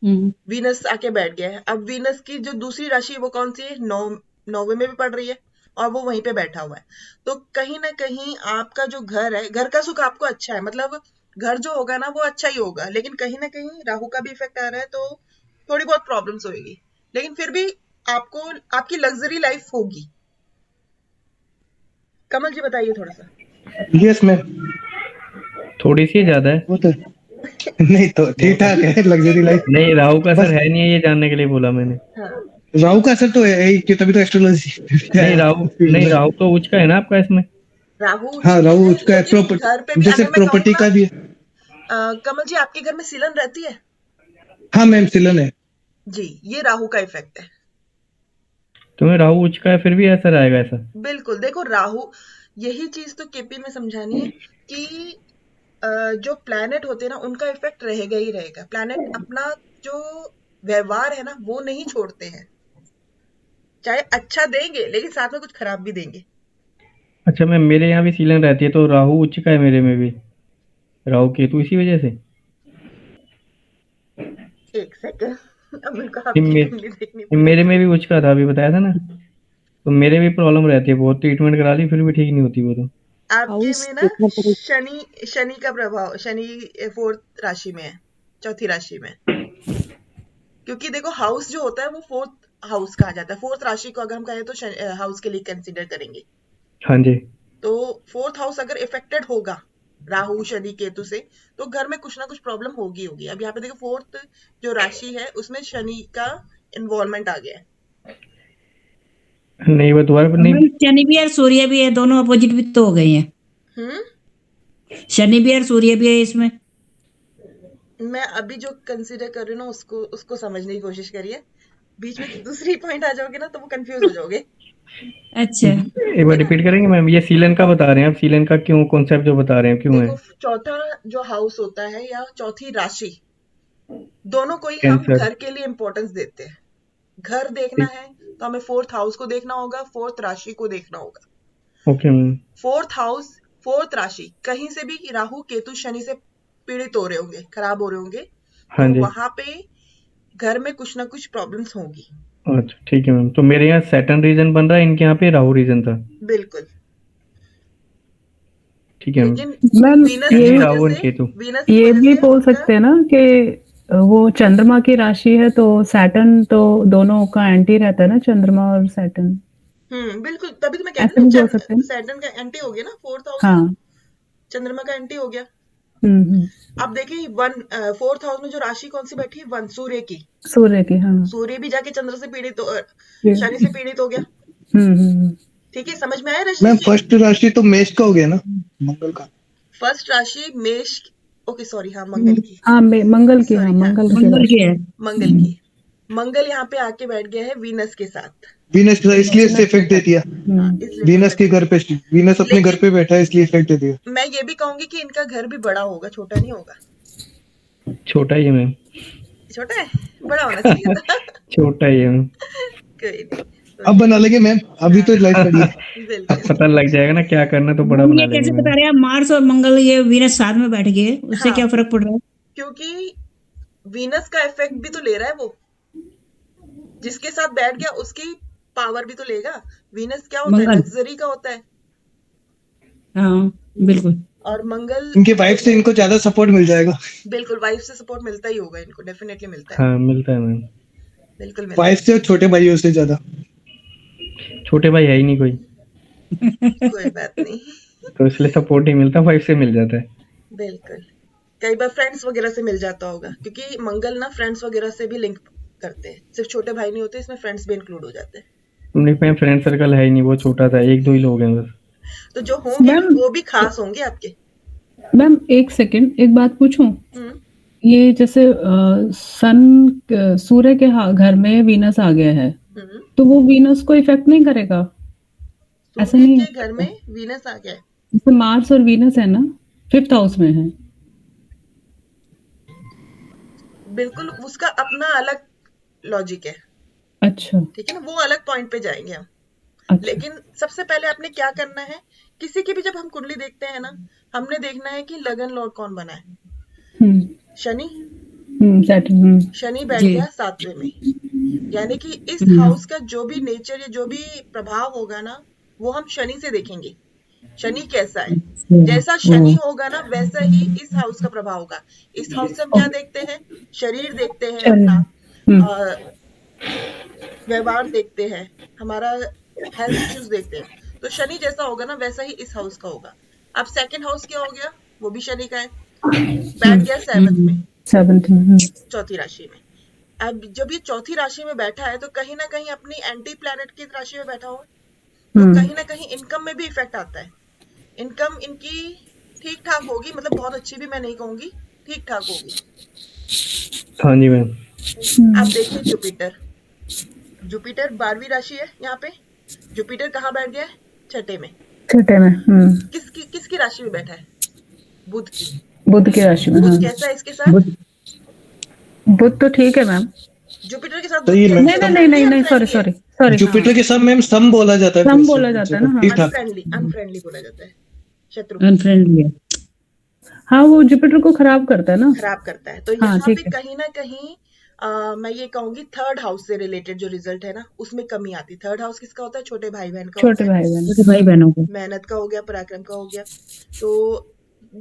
Hmm. Venus आके बैठ गया है। अब वीनस की जो दूसरी राशि है वो कौन सी है? 9वें में भी पड़ रही है, और वो वहीं पे बैठा हुआ है। तो कहीं ना कहीं आपका जो घर है, घर का सुख आपको अच्छा है, मतलब घर जो होगा ना वो अच्छा ही होगा, लेकिन कहीं ना कहीं राहु का भी इफेक्ट आ रहा है, तो थोड़ी बहुत प्रॉब्लम्स होगी, लेकिन फिर भी आपको आपकी लग्जरी लाइफ होगी। कमल जी बताइए थोड़ा सा। यस मैम, थोड़ी सी ज्यादा है? वो तो नहीं तो ठीक ठाक है लग्जरी लाइफ। नहीं, राहु का असर बस है नहीं है, ये जानने के लिए बोला मैंने। हाँ राहु का असर तो है ही, कि तभी तो एस्ट्रोलॉजी नहीं, राहु फील्ड नहीं, में। राहु तो उच्च का है ना आपका इसमें? राहु उच्च हाँ में राहु है, उसका है, लेकिन घर पे भी जैसे अगर मैं कहूँ प्रॉपर्टी ना, का भी है। कमल जी आपके घर में सिलन रहती है? हाँ मैम सिलन है। जी, ये राहु का इफेक्ट है। तुम्हें राहु उच्च का है फिर भी असर आएगा ऐसा? बिल्कुल, देखो राहु, यही चीज तो केपी में समझानी है कि जो प्लैनेट होते हैं ना उनका इफेक्ट रहेगा ही रहेगा। प्लैनेट अपना जो व्यवहार है ना वो नहीं छोड़ते हैं, चाहे अच्छा देंगे लेकिन साथ में कुछ खराब भी देंगे। अच्छा मैम, मेरे यहाँ भी सीलन रहती है तो राहु उच्च का है मेरे में भी, राहु केतु, इसी वजह से। एक सेकंड अब मेरे को ये आपकी कुंडली देखनी मेरे पड़ेगी। में भी उच्च का था, अभी बताया था ना। तो मेरे भी प्रॉब्लम रहती है बहुत, ट्रीटमेंट करा ली फिर भी ठीक नहीं होती वो तो। आपके हाउस में ना देखना पड़ेगा। शनि का प्रभाव, शनि 4th राशि में है, चौथी राशि में। क्योंकि देखो हाउस जो होता है वो 4th हाउस कहा जाता है। 4th राशि को अगर हम कहें तो हाउस के लिए कंसिडर करेंगे। हाँ जी। तो 4th हाउस अगर इफेक्टेड होगा राहु शनि केतु से, तो घर में कुछ ना कुछ प्रॉब्लम होगी होगी। अब यहाँ पे देखो 4th जो राशि है उसमें शनि का इन्वॉल्वमेंट आ गया है। नहीं वो दोबारा पर नहीं। मैम शनि भी है सूर्य भी है, दोनों अपोजिट भी तो हो गए हैं। हम्म, शनि भी है सूर्य भी है इसमें। मैं अभी जो कंसिडर कर रही हूँ ना उसको उसको समझने की कोशिश करिए। बीच में दूसरी पॉइंट आ जाओगे ना तो वो कंफ्यूज हो जाओगे। अच्छा एक बार रिपीट करेंगे मैम, ये सीलन का बता रहे हैं आप, सीलन का क्यों कॉन्सेप्ट जो बता रहे हैं क्यों है? देखो चौथा जो हाउस होता है या चौथी राशि, दोनों को ही हम कैंसर। घर के लिए इंपॉर्टेंस देते हैं। घर देखना है तो हमें 4th हाउस को देखना होगा, 4th राशि को देखना होगा। Okay ma'am. 4th house, 4th राशि, कहीं से भी राहु केतु शनि से पीड़ित हो रहे होंगे, खराब हो रहे होंगे, हाँ तो जी। वहां पे घर में कुछ ना कुछ प्रॉब्लम्स होंगी। अच्छा ठीक है मैम, तो मेरे यहाँ सैटर्न रीजन बन रहा है, इनके यहाँ पे राहु रीजन था। बिल्कुल, ठीक है मैम। लेकिन मैम वीनस की शनि ये राहु और वजह से, केतु। वीनस की ये वजह भी से बोल उनका सकते हैं ना कि वो चंद्रमा की राशि है तो सैटर्न तो दोनों का एंटी रहता है ना, चंद्रमा और सैटर्न। बिल्कुल, तभी तो मैं कह ऐसा रही भी हूँ बोल सकते हैं। सैटर्न का एंटी हो गया ना 4th हाउस तो, हाँ। चंद्रमा का एंटी हो गया। हम्म। अब देखिए 4th हाउस में जो राशि कौन सी बैठी है? 1 सूर्य की। सूर्य की, हाँ। सूर्य भी जाके चंद्र से पीड़ित ये- शनि से पीड़ित हो गया। हम्म। ठीक है, समझ में आया मैम रजनी जी? फर्स्ट राशि तो मेष का हो गया ना, मंगल का। फर्स्ट राशि मेष ओके सॉरी, हाँ मंगल की, हाँ मंगल की, हाँ सॉरी, हाँ मंगल की मंगल राशि। की है। मंगल की। मंगल यहाँ पे आके बैठ गया है वीनस के साथ। वीनस इसलिए इससे इफेक्ट दे दिया, हाँ, हम्म, इसलिए वीनस के इफेक्ट घर पे, वीनस अपने घर लेकिन पे बैठा है इसलिए इफेक्ट दे दिया। मैं ये भी कहूंगी कि इनका घर भी बड़ा होगा, छोटा नहीं होगा। छोटा ही है मैम। छोटा है, बड़ा होना चाहिए था। छोटा ही है मैम। कोई नहीं, अब बना लेंगे मैम, अभी तो लाइफ पड़ी है। अब बिल्कुल। पता लग जाएगा ना क्या करना, तो बड़ा मैम बना ये लेंगे कैसे मैम। बता रहे हैं आप, मार्स और मंगल ये वीनस साथ में बैठ गए, उससे हाँ, क्या फर्क पड़ रहा है? क्योंकि वीनस का इफेक्ट भी तो ले रहा है वो, जिसके साथ बैठ गया उसकी पावर भी तो लेगा। वीनस क्या होता है, मंगल, लग्जरी का होता है, हाँ बिल्कुल। और मंगल इनके वाइफ से इनको ज्यादा सपोर्ट मिल जाएगा। बिल्कुल वाइफ से सपोर्ट मिलता ही होगा इनको, डेफिनेटली मिलता है, हाँ मिलता है मैम। बिल्कुल मिलता वाइफ से और छोटे भाइयों से ज्यादा। छोटे भाई है ही नहीं कोई, है। कोई बात नहीं। तो इसलिए सपोर्ट ही मिलता, वाइफ से मिल जाता है। बिल्कुल, कई बार फ्रेंड्स वगैरह से मिल जाता होगा, क्योंकि मंगल ना फ्रेंड्स वगैरह से भी लिंक करते हैं, सिर्फ छोटे भाई नहीं होते, इसमें फ्रेंड्स भी इंक्लूड हो जाते हैं। नहीं मैम, फ्रेंड सर्कल है ही नहीं, वो छोटा था, एक दो ही लोग हैं बस। तो जो होंगे ना मैम वो भी खास होंगे आपके। मैम एक सेकंड, एक बात पूछूं। हम्म, ये जैसे सूर्य के घर में वीनस आ गया है, हम्म। तो वो वीनस को इफेक्ट नहीं करेगा? ऐसा सूर्य नहीं के है? घर में वीनस आ गया है, जैसे मार्स और वीनस है ना, 5th हाउस में है। बिल्कुल उसका अपना अलग लॉजिक है, अच्छा ठीक है ना, वो अलग पॉइंट पे जाएंगे हम। अच्छा। लेकिन सबसे पहले आपने क्या करना है, किसी की भी जब हम कुंडली देखते हैं ना, हमने देखना है कि लगन लॉर्ड कौन बना है। हम्म शनि, सैटर्न। शनि बैठ जी। गया 7वें में, यानी कि इस हम्म, हाउस का जो भी नेचर या जो भी प्रभाव होगा ना, वो हम शनि से देखेंगे। शनि कैसा है, जैसा शनि होगा ना वैसा ही इस हाउस का प्रभाव होगा। इस हाउस से हम क्या देखते हैं, शरीर देखते हैं अपना, हम्म अ, व्यवहार देखते हैं, हमारा हेल्थ इश्यूज देखते हैं। तो शनि जैसा होगा ना वैसा ही इस हाउस का होगा। अब सेकंड हाउस क्या हो गया, वो भी शनि का है, बैठ गया 7th में, 7th में। चौथी राशि में। अब जब ये चौथी राशि में बैठा है तो कहीं ना कहीं अपनी एंटी प्लैनेट की राशि में बैठा हुआ, तो कहीं ना कहीं इनकम में भी इफेक्ट आता है। इनकम इनकी ठीक ठाक होगी, मतलब बहुत अच्छी भी मैं नहीं कहूंगी, ठीक ठाक होगी। हाँ जी मैम। अब देखिए जुपिटर, जुपिटर 12वीं राशि है यहाँ पे। जुपिटर कहाँ बैठ गया है, छठे में। छठे में। किसकी राशि में बैठा है, बुध की। बुध की राशि में। बुध कैसा है इसके साथ, बुध तो ठीक है मैम। जुपिटर के साथ तो बुध ये कैसा नहीं है, नहीं नहीं नहीं, unfriendly सॉरी है। Sorry sorry. जुपिटर के साथ मैम सम बोला जाता है, सम बोला जाता है ना, हाँ। ठीक ठाक। अनफ्रेंडली बोला जाता है, शत्रु अनफ्रेंडली है। हाँ वो जुपिटर को खराब करता है ना। खराब करता है। तो हाँ यहाँ ठीक पे है। कहीं ना कहीं मैं ये कहूंगी थर्ड हाउस से रिलेटेड जो रिजल्ट है ना उसमें कमी आती है। थर्ड हाउस किसका होता है, छोटे भाई बहन का छोटे होता है, भाई बहन। छोटे भाई बहनों को। मेहनत का हो गया, पराक्रम का हो गया। तो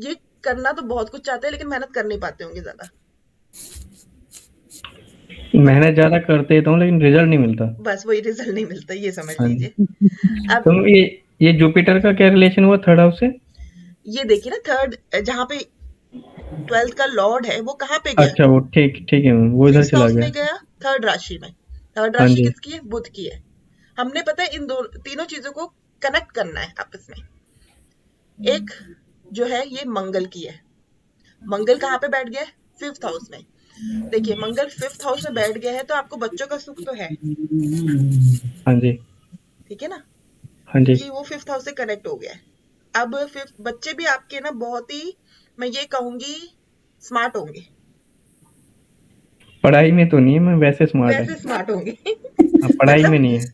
ये करना तो बहुत कुछ चाहते हैं लेकिन मेहनत कर नहीं पाते होंगे ज्यादा, मेहनत ज्यादा करते तो हूँ लेकिन रिजल्ट नहीं मिलता। बस वही रिजल्ट नहीं मिलता, ये समझ हाँ जी। लीजिए। अब तो ये जुपिटर का क्या रिलेशन हुआ थर्ड हाउस से? ये देखिए ना, थर्ड जहाँ पे 12th का लॉर्ड है वो कहाँ पे गया, अच्छा वो ठीक ठीक है मैम, वो इधर 6th चला हाउस गया। में गया, थर्ड राशि में। थर्ड हाँ राशि जी। किसकी है, बुध की है। हमने पता है इन दो तीनों चीजों को कनेक्ट करना है आपस में। एक जो है ये मंगल की है, मंगल कहाँ पे बैठ गया है, 5th हाउस में। देखिए मंगल 5th हाउस में बैठ गया है तो आपको बच्चों का सुख तो है, हाँ जी। ठीक है ना, हाँ जी। क्योंकि वो 5th हाउस से कनेक्ट हो गया है। अब बच्चे भी आपके ना बहुत ही, मैं ये कहूंगी, स्मार्ट होंगे। पढ़ाई में तो नहीं है मैं, वैसे स्मार्ट है। वैसे स्मार्ट होंगे। पढ़ाई मतलब में नहीं है।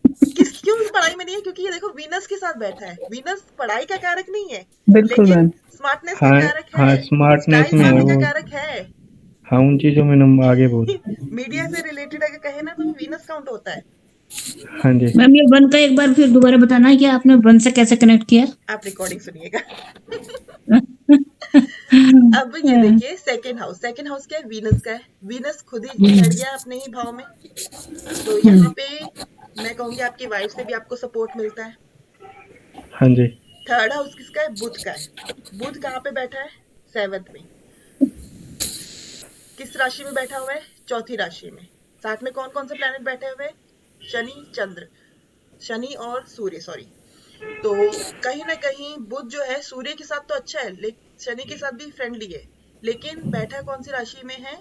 क्यों पढ़ाई में नहीं है, क्योंकि ये देखो वीनस के साथ बैठा है। वीनस पढ़ाई का कारक नहीं है बिल्कुल लेकिन मैम। स्मार्टनेस का हाँ कारक हाँ, है, स्मार्टनेस स्टाइल में है मारने का वो। कारक है। हाँ उन चीजों में नंबर आगे बहुत। मीडिया से रिलेटेड अगर कहे ना तो वो वीनस काउंट होता है। हाँ जी। मैम ये वन का एक बार फिर दोबारा बताना है कि आपने वन से कैसे कनेक्ट किया? आप रिकॉर्डिंग सुनिएगा। अब ये देखिए सेकंड हाउस क्या है, वीनस का है। वीनस खुद ही चढ़ गया अपने ही भाव में, तो यहाँ पे मैं कहूंगी आपकी वाइफ से भी आपको सपोर्ट मिलता है। हाँ जी। थर्ड हाउस किसका है, बुध का है। बुध कहाँ पे बैठा है, 7th में। किस राशि में बैठा हुआ है, चौथी राशि में। साथ में कौन कौन से प्लैनेट बैठे हुए हैं, शनि चंद्र, शनि और सूर्य, सॉरी। तो कहीं ना कहीं बुध जो है सूर्य के साथ तो अच्छा है लेकिन शनि के साथ भी फ्रेंडली है, लेकिन बैठा कौन सी राशि में है?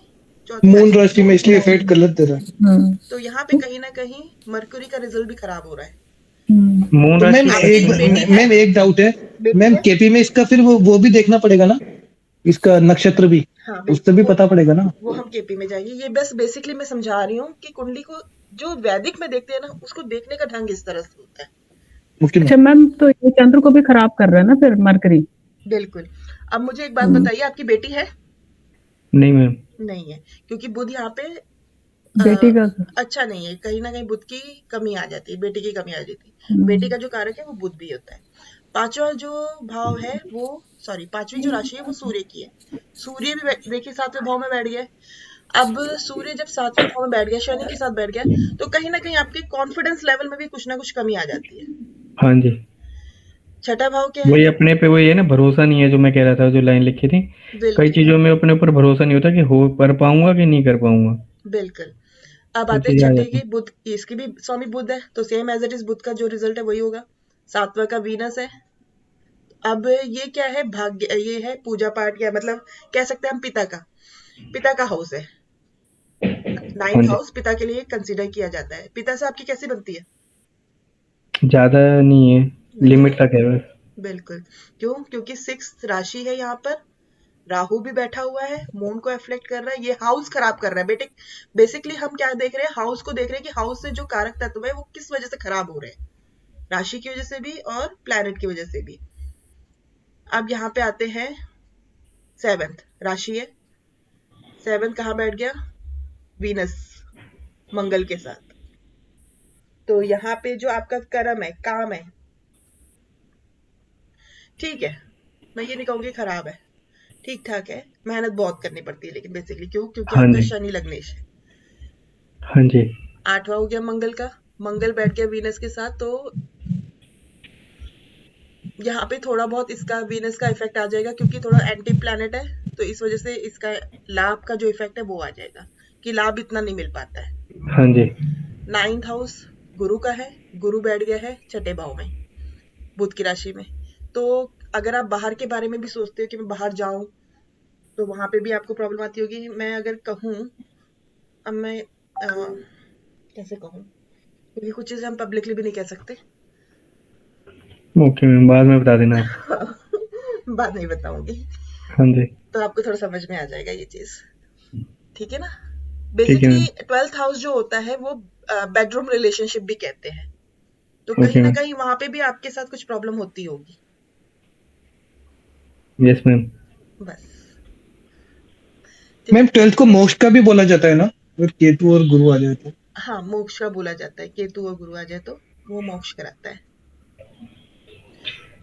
चौथी मून राशि राशि में, इसलिए इफेक्ट गलत दे रहा है। तो यहाँ पे कहीं ना कहीं मरकुरी का रिजल्ट भी खराब हो रहा है। मून तो मैम राशि आपकी बेटी है? मैम एक डाउट है बेटी मैम, है? केपी में इसका फिर वो भी देखना पड़ेगा ना, इसका नक्षत्र भी, हाँ उससे भी पता पड़ेगा ना। वो हम केपी में जाएंगे। ये बस बेसिकली मैं समझा रही हूँ कि कुंडली को जो वैदिक में देखते हैं ना, उसको देखने का ढंग इस तरह से होता है। मुफ्ती अच्छा मैम, मैम, तो ये चंद्र को भी खराब कर रहा है ना फिर मरकरी? बिल्कुल। अब मुझे एक बात बताइए, आपकी बेटी है? नहीं मैम। नहीं है, क्योंकि बुध यहाँ पे बेटी का अच्छा नहीं है। कहीं ना कहीं बुध की कमी आ जाती है, बेटी की कमी आ जाती है। हम्म, बेटी का जो कारक है वो बुध भी होता है। पांचवा जो भाव है वो, सॉरी, पांचवी जो राशि है वो सूर्य की है। सूर्य भी देखिए 7वें भाव में बैठ गया है। अब सूर्य जब 7वें भाव में बैठ गया, शनि के साथ बैठ गया, तो कहीं ना कहीं आपके कॉन्फिडेंस लेवल में भी कुछ ना कुछ कमी आ जाती है। हाँ जी, छठा भाव क्या है? वही अपने पे वही है ना, भरोसा नहीं है, जो मैं कह रहा था, जो लाइन लिखी थी। कई बिल्कुल चीजों में अपने ऊपर भरोसा नहीं होता कि हो कर पाऊंगा कि नहीं कर पाऊंगा, बिल्कुल। अब वो आते हैं चीज आ छठे जाती की, बुध। इसकी भी स्वामी बुध है, तो सेम एज इट इज बुध का जो रिजल्ट है वही होगा। सातवां का वीनस है। अब ये क्या है? भाग्य, ये है पूजा पाठ, या मतलब कह सकते हैं हम पिता का हाउस है। है। हाँ 9th जी, हाउस पिता के लिए कंसीडर किया जाता है। पिता से आपकी कैसी बनती है? ज्यादा नहीं है, नहीं लिमिट है, तक है बस। बिल्कुल। क्यों? क्योंकि 6th राशि है यहाँ पर, राहु भी बैठा हुआ है, मून को अफ्लेक्ट कर रहा है, ये हाउस खराब कर रहा है बेटे। बेसिकली हम क्या देख रहे हैं? हाउस को देख रहे हैं कि हाउस से जो कारक तत्व है वो किस वजह से खराब हो रहे हैं, राशि की वजह से भी और प्लैनेट की वजह से भी। अब यहाँ पे आते हैं, 7th राशि है। 7th कहाँ बैठ गया? वीनस, मंगल के साथ। तो यहाँ पे जो आपका कर्म है, काम है, ठीक है, मैं ये नहीं कहूंगी खराब है, ठीक ठाक है। मेहनत बहुत करनी पड़ती है, लेकिन बेसिकली क्यों? क्योंकि हाँ आपका जी, शनि लग्नेश है। हाँ जी, 8वां हो गया मंगल का, मंगल बैठ गया वीनस के साथ, तो यहाँ पे थोड़ा बहुत इसका वीनस का इफेक्ट आ जाएगा, क्योंकि थोड़ा एंटी प्लैनेट है, तो इस वजह से इसका लाभ का जो इफेक्ट है वो आ जाएगा, कि लाभ इतना नहीं मिल पाता है। हाँ जी, 9th हाउस गुरु का है, गुरु बैठ गया है छठे भाव में, बुध की राशि में। तो अगर आप बाहर के बारे में भी सोचते हो कि मैं बाहर जाऊं, तो वहां पे भी आपको प्रॉब्लम आती होगी। मैं अगर कहूँ, अब मैं कैसे कहूँ, क्योंकि कुछ चीजें हम पब्लिकली भी नहीं कह सकते। ओके मैम, बाद में बता देना आप। बाद नहीं बताऊंगी, हाँ जी, तो आपको थोड़ा समझ में आ जाएगा ये चीज, ठीक है ना? ठीक है बेसिकली मैम। 12th हाउस जो होता है वो बेडरूम रिलेशनशिप भी कहते हैं, तो कहीं ओके ना मैम, कहीं वहां पे भी आपके साथ कुछ प्रॉब्लम होती होगी, यस मैम। बस। ठीक मैम है। 12th को मोक्ष का भी बोला जाता है ना, अगर केतु और गुरु आ जाए तो। हाँ, मोक्ष का बोला जाता है, केतु और गुरु आ जाए तो वो मोक्ष कराता है।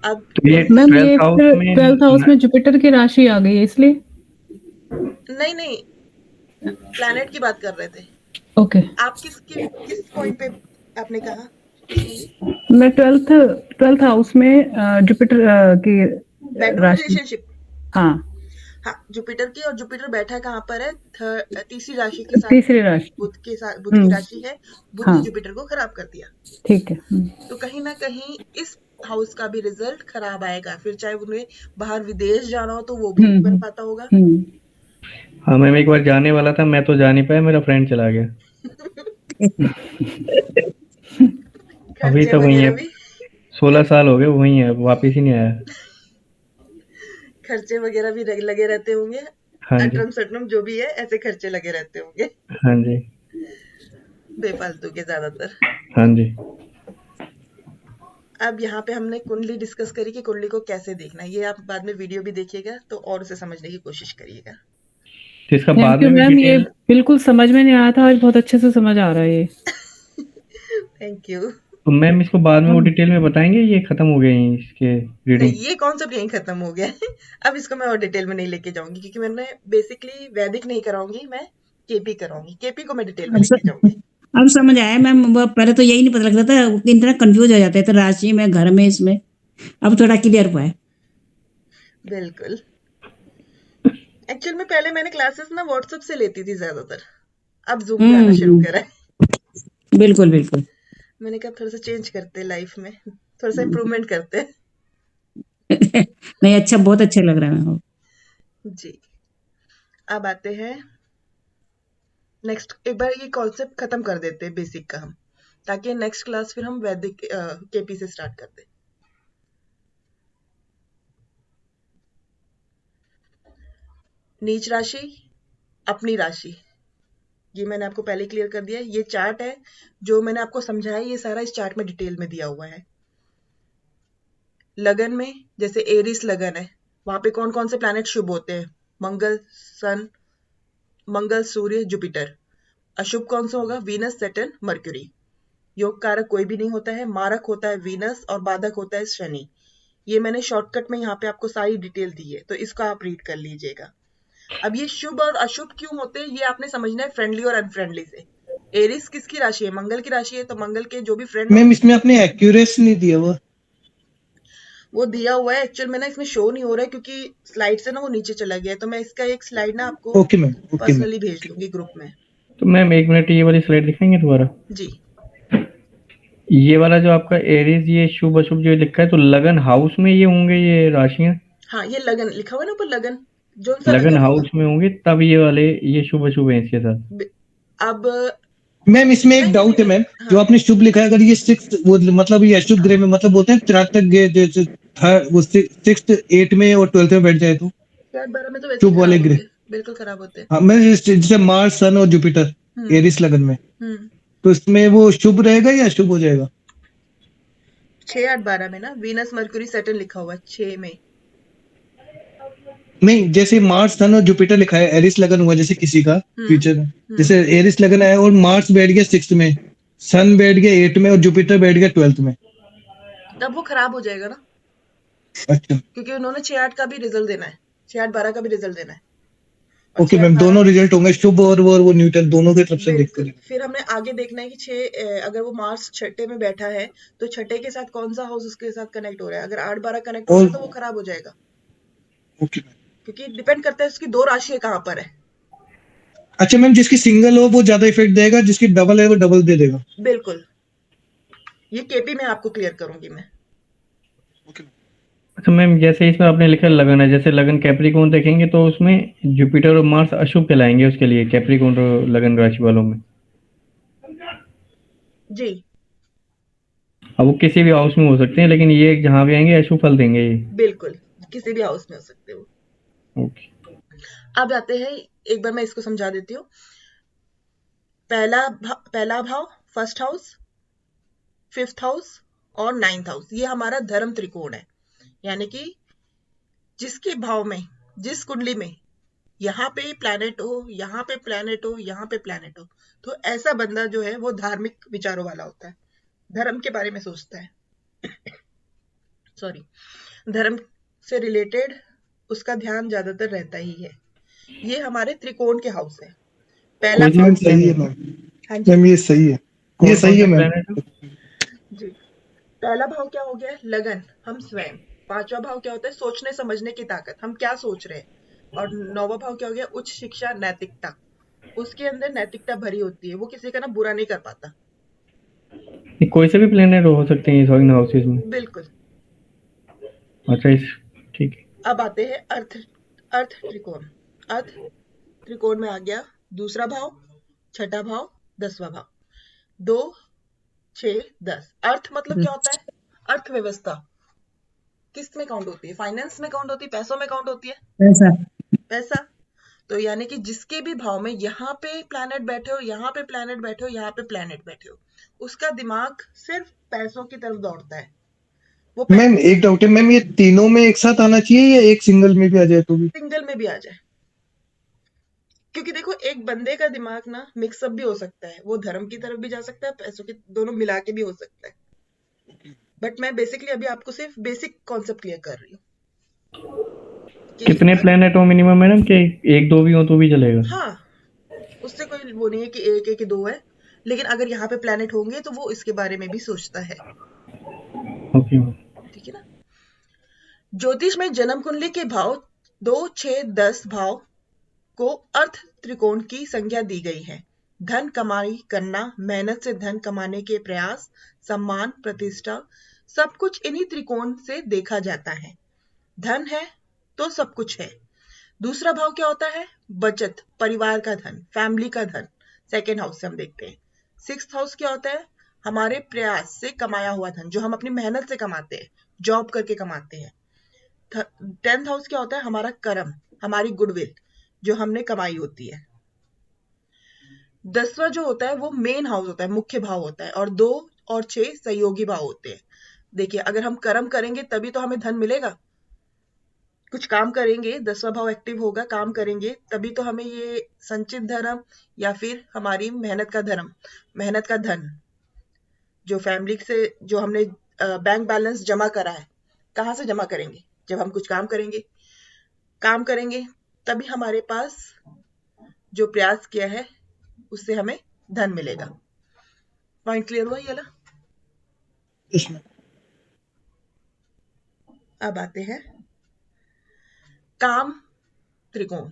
अब तो ये कुंडली, मैम, ये 12th हाउस फिर में 12th हाउस में जुपिटर की राशि आ गई है इसलिए? नहीं नहीं, प्लैनेट की बात कर रहे थे। ओके। आप किस पॉइंट पे आपने कहा? किसमें ये? मैं ट्वेल्थ हाउस में जुपिटर की बेडरूम राशि। रिलेशनशिप। हाँ, हाँ, जुपिटर की, और जुपिटर बैठा कहाँ पर है? तीसरी राशि के साथ तीसरी में, राशि। बुध के साथ, बुध की राशि है। बुध ने हाँ, जुपिटर को खराब कर दिया, ठीक है। तो कहीं ना कहीं इस हाउस का भी रिजल्ट खराब आएगा। फिर चाहे उन्हें बाहर विदेश जाना हो तो वो भी नहीं बन पाता होगा। हाँ मैम, एक बार जाने वाला था, मैं तो जा नहीं पाया, मेरा फ्रेंड चला गया। अभी खर्चे तो वही है, वगैरह भी, 16 साल हो गए वही है, वापिस ही नहीं आया। खर्चे वगैरह भी लगे रहते होंगे। हाँ जी, अटरम सटरम जो भी है, ऐसे खर्चे लगे रहते होंगे, हाँ जी, बेफालतू के ज्यादातर। हाँ जी। अब यहाँ पे हमने कुंडली डिस्कस करी कि कुंडली को कैसे देखना है। ये आप बाद में वीडियो भी देखिएगा तो और उसे समझने की कोशिश करिएगा। तो इसका बाद थैंक यू में भी मैम, ये डिटेल, बिल्कुल समझ में नहीं आया था, आज बहुत अच्छे से समझ आ रहा है ये। Thank you. तो मैम इसको बाद में वो डिटेल में बताएंगे, ये खत्म हो गए हैं इसके नहीं, रीडिंग? ये कॉन्सेप्ट यहीं खत्म हो गया है। अब इसको मैं और डिटेल में नहीं लेके जाऊंगी, क्योंकि मैंने बेसिकली वैदिक नहीं कराऊंगी, मैं केपी कराऊंगी। केपी को मैं डिटेल में अब लेके जाऊंगी। अब समझ आया मैम, वो पहले तो यही नहीं पता लगता था, इतना कंफ्यूज हो जाते थे राशि में, घर में, इसमें। अब थोड़ा क्लियर हुआ है। बिल्कुल। एक्चुअल में पहले मैंने क्लासेस ना व्हाट्सएप से लेती थी ज्यादातर, अब जूम पे आना शुरू करा है। बिल्कुल बिल्कुल। मैंने कहा थोड़ा सा चेंज करते हैं लाइफ में, थोड़ा सा इम्प्रूवमेंट करते हैं। नहीं, अच्छा, बहुत अच्छा लग रहा है मैम। जी। अब आते हैं नेक्स्ट। एक बार ये कॉन्सेप्ट खत्म कर देते हैं बेसिक का हम, ताकि नेक्स्ट क्लास फिर हम वैदिक केपी से स्टार्ट कर दें। नीच राशि, अपनी राशि, ये मैंने आपको पहले क्लियर कर दिया है। ये चार्ट है जो मैंने आपको समझाया, ये सारा इस चार्ट में डिटेल में दिया हुआ है। लगन में जैसे एरिस लगन है, वहां पे कौन कौन से प्लैनेट शुभ होते हैं? मंगल, सन, मंगल, सूर्य, जुपिटर। अशुभ कौन सा होगा? Venus, Saturn, mercury. योग कारक कोई भी नहीं होता है, मारक होता है वीनस और बाधक होता है शनि। ये मैंने शॉर्टकट में यहाँ पे आपको सारी डिटेल दी है, तो इसको आप रीड कर लीजिएगा। अब ये शुभ और अशुभ क्यों होते हैं, ये आपने समझना है फ्रेंडली और अनफ्रेंडली से। एरिस किसकी राशि है? मंगल की राशि है, तो मंगल के जो भी फ्रेंड मैम इसमें आपने एक्यूरेस नहीं दिया हुआ। वो दिया हुआ है एक्चुअल में ना, इसमें शो नहीं हो रहा है क्योंकि स्लाइड से ना वो नीचे चला गया है, तो मैं इसका एक स्लाइड ना आपको okay ma'am, okay ma'am. Personally भेज दूंगी ग्रुप में। तो मैम 1 मिनट ये वाली स्लाइड दिखाएंगे दोबारा? जी, ये वाला जो आपका एरीज, ये शुभ अशुभ जो लिखा है, तो लगन हाउस में ये होंगे ये राशियां? हाँ ये लगन लिखा हुआ है ना ऊपर, लगन जो सा लगन लगन होगा। हाउस में होंगे तब ये वाले ये शुभ अशुभ हैं इसके साथ। अब मैम इसमें एक नहीं डाउट है नहीं, मैम, हाँ जो आपने शुभ लिखा है, अगर ये 6 वो मतलब ये अशुभ ग्रह में, मतलब बोलते हैं त्राटक ग्रह वो 6th 8 में और 12th में बैठ जाए तो 12 में तो वैसे ही शुभ वाले खराब ग्रह। होते हैं, बिल्कुल खराब होते हैं। हाँ मैं जैसे मार्स, सन और जुपिटर हम्म एरिस लगन में, हम्म। तो इसमें वो शुभ रहेगा या अशुभ हो जाएगा? 6, 8, 12 में ना वीनस, मर्क्यूरी, सैटर्न लिखा हुआ है 6 में। नहीं, जैसे मार्स, सन और जुपिटर लिखा है, एरिस लगन हुआ जैसे किसी का फ्यूचर में, हम्म। जैसे एरिस लगन है और मार्स बैठ गया 6th में, सन बैठ गया 8 में और जुपिटर बैठ गया 12th में। तब वो खराब हो जाएगा ना, अच्छा क्योंकि उन्होंने 6, 8 का भी रिजल्ट देना है, 6, 8, 12 का भी रिजल्ट देना है। और ओके 6, 8, मैम, 12 दोनों रिजल्ट होंगे, शुभ और वो न्यूट्रल, दोनों की तरफ से देख बिल्कुल। कर। फिर हमने आगे देखना है कि 6 अगर वो मार्स छठे में बैठा है तो छठे के साथ कौन सा हाउस उसके साथ कनेक्ट हो रहा है। अगर 8, 12 कनेक्ट हो रहा और है तो वो खराब हो जाएगा, ओके मैम। क्योंकि डिपेंड करता है उसकी 2 राशि कहाँ पर है। अच्छा मैम, जिसकी सिंगल हो वो ज्यादा इफेक्ट देगा, जिसकी डबल है वो डबल दे देगा। बिल्कुल, ये केपी में आपको क्लियर करूंगी मैं। Okay ma'am. अच्छा मैम, जैसे इसमें आपने लिखा लगन है, जैसे लगन कैप्रिकॉर्न देखेंगे तो उसमें जुपिटर और मार्स अशुभ कहलाएंगे उसके लिए, कैप्रिकॉर्न और लगन राशि वालों में। जी अब वो किसी भी हाउस में हो सकते हैं, लेकिन ये जहाँ भी आएंगे अशुभ फल देंगे ये। बिल्कुल, किसी भी हाउस में हो सकते हो। ओके। अब आते हैं, एक बार मैं इसको समझा देती हूँ। पहला भाव फर्स्ट हाउस, 5th हाउस और 9th हाउस, ये हमारा धर्म त्रिकोण है। यानी कि जिसके भाव में, जिस कुंडली में यहाँ पे प्लैनेट हो, यहाँ पे प्लैनेट हो, यहाँ पे प्लैनेट हो, तो ऐसा बंदा जो है वो धार्मिक विचारों वाला होता है, धर्म के बारे में सोचता है। सॉरी, धर्म से रिलेटेड उसका ध्यान ज्यादातर रहता ही है। ये हमारे त्रिकोण के हाउस है। पहला कोई सी मैम भी सही है planet- मैम, हाँ जी मैम ये सही है, ये कौन सही है कौन से मैम। planet? जी। पहला भाव क्या हो गया? लगन, हम स्वयं। 5वां भाव क्या होता है? सोचने समझने की ताकत, हम क्या सोच रहे हैं। और 9वां भाव क्या हो गया? उच्च शिक्षा, नैतिकता। उसके अंदर नैतिकता भरी होती है, वो किसी का ना बुरा नहीं कर पाता। ये कोई से भी प्लेनेट हो सकते हैं इस हाउसेस में? बिल्कुल। अच्छा, इस ठीक है। अब आते हैं अर्थ त्रिकोण। अर्थ त्रिकोण में आ गया दूसरा भाव, छठा भाव, 10वां भाव। 2, 6, 10। अर्थ मतलब क्या होता है? अर्थव्यवस्था किस में काउंट होती है? फाइनेंस में काउंट होती है, पैसों में काउंट होती है, ऐसा पैसा। तो यानी कि जिसके भी भाव में यहाँ पे प्लैनेट बैठे हो, यहाँ पे प्लैनेट बैठे हो, यहाँ पे प्लैनेट बैठे हो, उसका दिमाग सिर्फ पैसों की तरफ दौड़ता है। वो मैम एक डाउट है मैम, ये तीनों में एक साथ आना चाहिए या एक सिंगल में भी आ जाए तो भी? सिंगल में भी आ जाए, क्योंकि देखो एक बंदे का दिमाग ना मिक्सअप भी हो सकता है, वो धर्म की तरफ भी जा सकता है, पैसों के दोनों मिला के भी हो सकता है। बट मैं बेसिकली अभी आपको सिर्फ बेसिक कॉन्सेप्ट क्लियर कर रही हूँ कि कितने प्लेनेट हो मिनिमम मैडम, कि 1 2 भी हो तो भी चलेगा? हाँ, उससे कोई वो नहीं है कि एक है कि 2 है, लेकिन अगर यहाँ पे प्लैनेट होंगे तो वो इसके बारे में भी सोचता है। Okay ma'am. ठीक है ना। ज्योतिष में जन्म कुंडली के भाव 2, 6, 10 भाव को अर्थ त्रिकोण की संख्या दी गई है। धन कमाई करना, मेहनत से धन कमाने के प्रयास, सम्मान, प्रतिष्ठा, सब कुछ इन्हीं त्रिकोण से देखा जाता है। धन है तो सब कुछ है। दूसरा भाव क्या होता है? बचत, परिवार का धन, फैमिली का धन। सेकेंड हाउस से हम देखते हैं। सिक्स्थ हाउस क्या होता है? हमारे प्रयास से कमाया हुआ धन, जो हम अपनी मेहनत से कमाते हैं, जॉब करके कमाते हैं। 10th हाउस क्या होता है? हमारा कर्म, हमारी गुडविल, जो हमने कमाई होती है। 10वां जो होता है वो मेन हाउस होता है, मुख्य भाव होता है, और 2 और 6 सहयोगी भाव होते हैं। देखिए, अगर हम कर्म करेंगे तभी तो हमें धन मिलेगा। कुछ काम करेंगे, 10वां भाव एक्टिव होगा, काम करेंगे तभी तो हमें ये संचित धर्म या फिर हमारी मेहनत का धर्म, मेहनत का धन, जो फैमिली से जो हमने बैंक बैलेंस जमा करा है, कहाँ से जमा करेंगे? जब हम कुछ काम करेंगे, काम करेंगे तभी हमारे पास जो प्रयास किया है उससे हमें धन मिलेगा। पॉइंट क्लियर हुआ ये वाला? इसमें अब आते हैं काम त्रिकोण।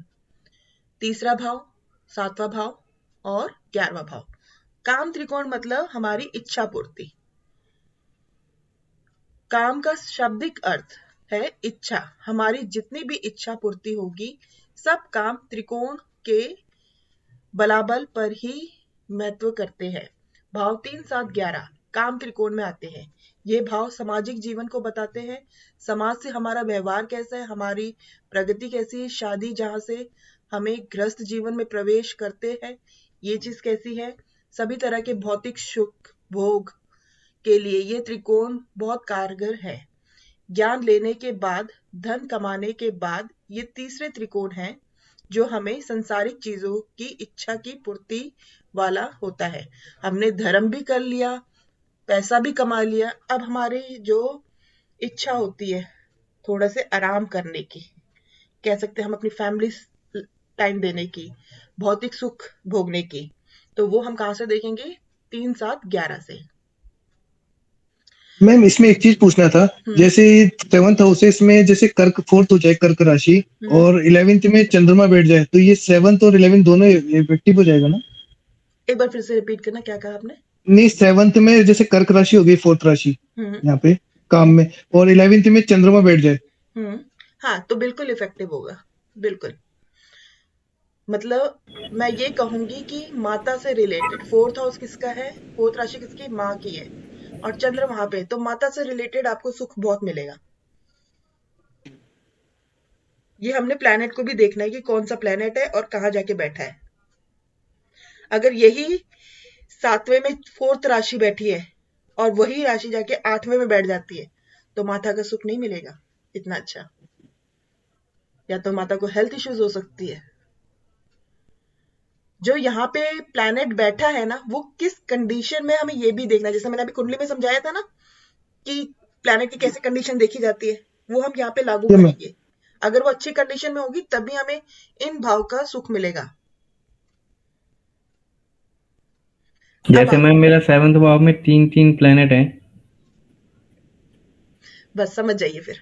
तीसरा भाव, 7वां भाव और 11वां भाव। काम त्रिकोण मतलब हमारी इच्छा पूर्ति। काम का शाब्दिक अर्थ है इच्छा। हमारी जितनी भी इच्छा पूर्ति होगी, सब काम त्रिकोण के बलाबल पर ही महत्व करते हैं। भाव 3, 7, 11 काम त्रिकोण में आते हैं। ये भाव सामाजिक जीवन को बताते हैं। समाज से हमारा व्यवहार कैसा है, हमारी प्रगति कैसी है, शादी जहाँ से हमें गृहस्थ जीवन में प्रवेश करते हैं, ये चीज कैसी है, सभी तरह के भौतिक सुख भोग के लिए ये त्रिकोण बहुत कारगर है। ज्ञान लेने के बाद, धन कमाने के बाद, ये तीसरे त्रिकोण हैं जो हमें संसारिक चीजों की इच्छा की पूर्ति वाला होता है। हमने धर्म भी कर लिया, पैसा भी कमा लिया, अब हमारी जो इच्छा होती है थोड़ा से आराम करने की, कह सकते हैं हम अपनी फैमिली टाइम देने की, भौतिक सुख भोगने की, तो वो हम कहाँ से देखेंगे? 3, 7, 11 से। मैम इसमें एक चीज पूछना था, जैसे 7th हाउसेस में जैसे कर्क 4th हो जाए, कर्क राशि, और 11th में चंद्रमा बैठ जाए, तो ये 7th और 11th दोनों इफेक्टिव हो जाएगा ना? एक बार फिर से रिपीट करना, क्या कहा आपने? नहीं, 7th में जैसे कर्क राशि हो गई, 4th राशि यहाँ पे काम में, और 11th में चंद्रमा बैठ जाए, हाँ, तो बिल्कुल इफेक्टिव होगा, बिल्कुल। मतलब मैं ये कहूंगी कि माता से रिलेटेड 4th हाउस किसका है? 4th राशि किसकी? माँ की है, और चंद्र वहां पे, तो माता से रिलेटेड आपको सुख बहुत मिलेगा। ये हमने प्लैनेट को भी देखना है कि कौन सा प्लैनेट है और कहाँ जाके बैठा है। अगर यही 7वें में 4th राशि बैठी है और वही राशि जाके 8वें में बैठ जाती है, तो माता का सुख नहीं मिलेगा इतना अच्छा, या तो माता को हेल्थ इश्यूज हो सकती है। जो यहाँ पे प्लैनेट बैठा है ना, वो किस कंडीशन में, हमें ये भी देखना है। जैसे मैंने अभी कुंडली में समझाया था ना कि प्लैनेट की कैसे कंडीशन देखी जाती है, वो हम यहाँ पे लागू करेंगे। अगर वो अच्छी कंडीशन में होगी तभी हमें इन भाव का सुख मिलेगा। जैसे मैम मेरा 7th भाव में 3 प्लेनेट हैं। बस समझ जाइए फिर।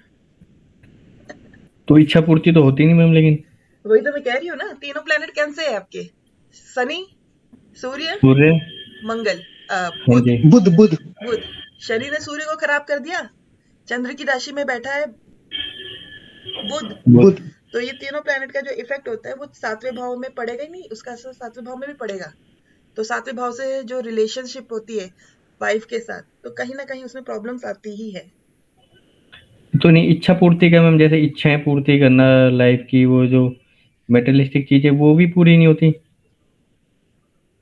तो इच्छा पूर्ति तो होती नहीं मैम, लेकिन वही तो मैं कह रही हूँ ना, तीनों प्लैनेट कैसे है आपके? शनि, सूर्य, सूर्य, मंगल, हाँ बुध। जी, बुध, शनि ने सूर्य को खराब कर दिया, चंद्र की राशि में बैठा है बुध। बुध। तो ये तीनों प्लैनेट का जो इफेक्ट होता है वो 7वें भाव में पड़ेगा ही नहीं, उसका असर 7वें भाव में भी पड़ेगा। तो 7वें भाव से जो रिलेशनशिप होती है वाइफ के साथ, तो कहीं ना कहीं उसमें प्रॉब्लम्स आती ही है। तो नहीं, इच्छा पूर्ति का मैम, जैसे इच्छाएं पूर्ति करना लाइफ की, वो जो मेटेरियलिस्टिक चीजें वो भी पूरी नहीं होती,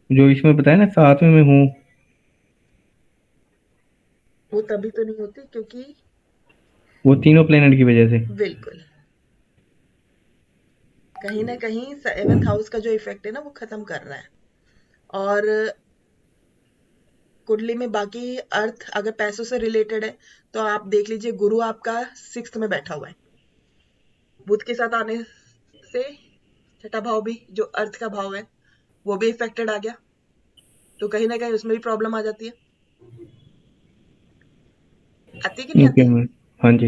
जो इसमें बताया ना 7वें में हूँ। वो तभी तो नहीं होती क्योंकि वो तीनों प्लेनेट की वजह से। बिल्कुल कहीं ना कहीं 7th हाउस का जो इफेक्ट है ना वो खत्म कर रहा है। और कुंडली में बाकी अर्थ अगर पैसों से रिलेटेड है तो आप देख लीजिए, गुरु आपका 6th में बैठा हुआ है, बुध के साथ आने से छठा भाव भी जो अर्थ का भाव है वो भी इफेक्टेड आ गया, तो कहीं ना कहीं उसमें भी प्रॉब्लम आ जाती है। आती है कि नहीं ओके आती? मैम, हाँ जी।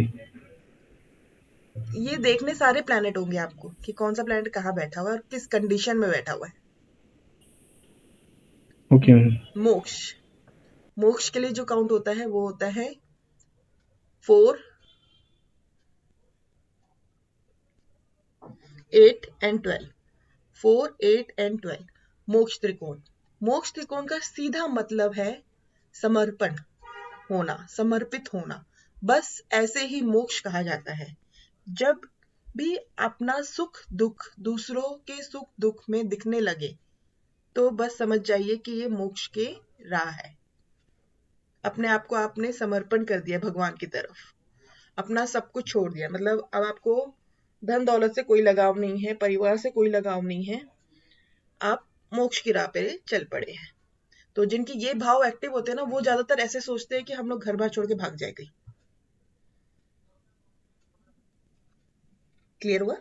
ये देखने सारे प्लैनेट होंगे आपको कि कौन सा प्लैनेट कहाँ बैठा हुआ है और किस कंडीशन में बैठा हुआ है। Okay ma'am. मोक्ष, मोक्ष के लिए जो काउंट होता है वो होता है 4, 8 एंड 12, 4, 8 एंड 12 मोक्ष त्रिकोण। मोक्ष त्रिकोण का सीधा मतलब है समर्पण होना, समर्पित होना। बस ऐसे ही मोक्ष कहा जाता है। जब भी अपना सुख दुख दूसरों के सुख दुख में दिखने लगे तो बस समझ जाइए कि ये मोक्ष के राह है। अपने आप को आपने समर्पण कर दिया भगवान की तरफ, अपना सब कुछ छोड़ दिया। मतलब अब आपको धन दौलत से कोई लगाव नहीं है, परिवार से कोई लगाव नहीं है, आप मोक्ष की राह पे चल पड़े हैं। तो जिनके ये भाव एक्टिव होते हैं ना, वो ज्यादातर ऐसे सोचते हैं कि हम लोग घर बार छोड़ के भाग जाएंगे। क्लियर हुआ?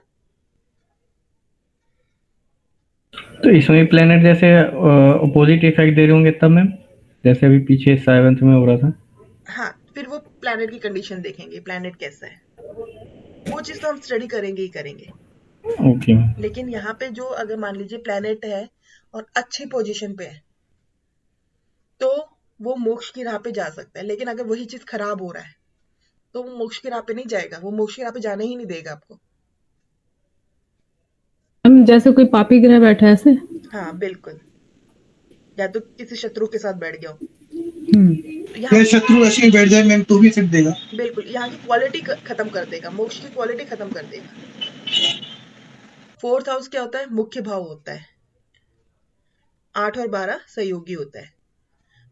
तो इसमें प्लेनेट जैसे अपोजिट इफेक्ट दे रहे होंगे तब मैम, जैसे अभी पीछे 7th में हो रहा था। हाँ, फिर वो प्लैनेट की कंडीशन देखेंगे, प्लैनेट कैसा है, वो चीज तो हम स्टडी करेंगे ही करेंगे। Okay ma'am. लेकिन यहाँ पे जो अगर मान लीजिए प्लैनेट है और अच्छी पोजीशन पे है तो वो मोक्ष की राह पे जा सकता है। लेकिन अगर वही चीज खराब हो रहा है तो वो मोक्ष की राह पे नहीं जाएगा, वो मोक्ष की राह पे जाने ही नहीं देगा आपको। हम जैसे कोई पापी ग्रह बैठा है ऐसे। हाँ बिल्कुल, या तो किसी शत्रु के साथ बैठ गया हो। हम्म। यहाँ या शत्रु ऐसे ही बैठ जाए मैम तो भी इफेक्ट देगा। बिल्कुल यहाँ की क्वालिटी खत्म कर देगा, मोक्ष की क्वालिटी खत्म कर देगा। 4th हाउस क्या होता है? मुख्य भाव होता है। 8 और 12 सहयोगी होता है,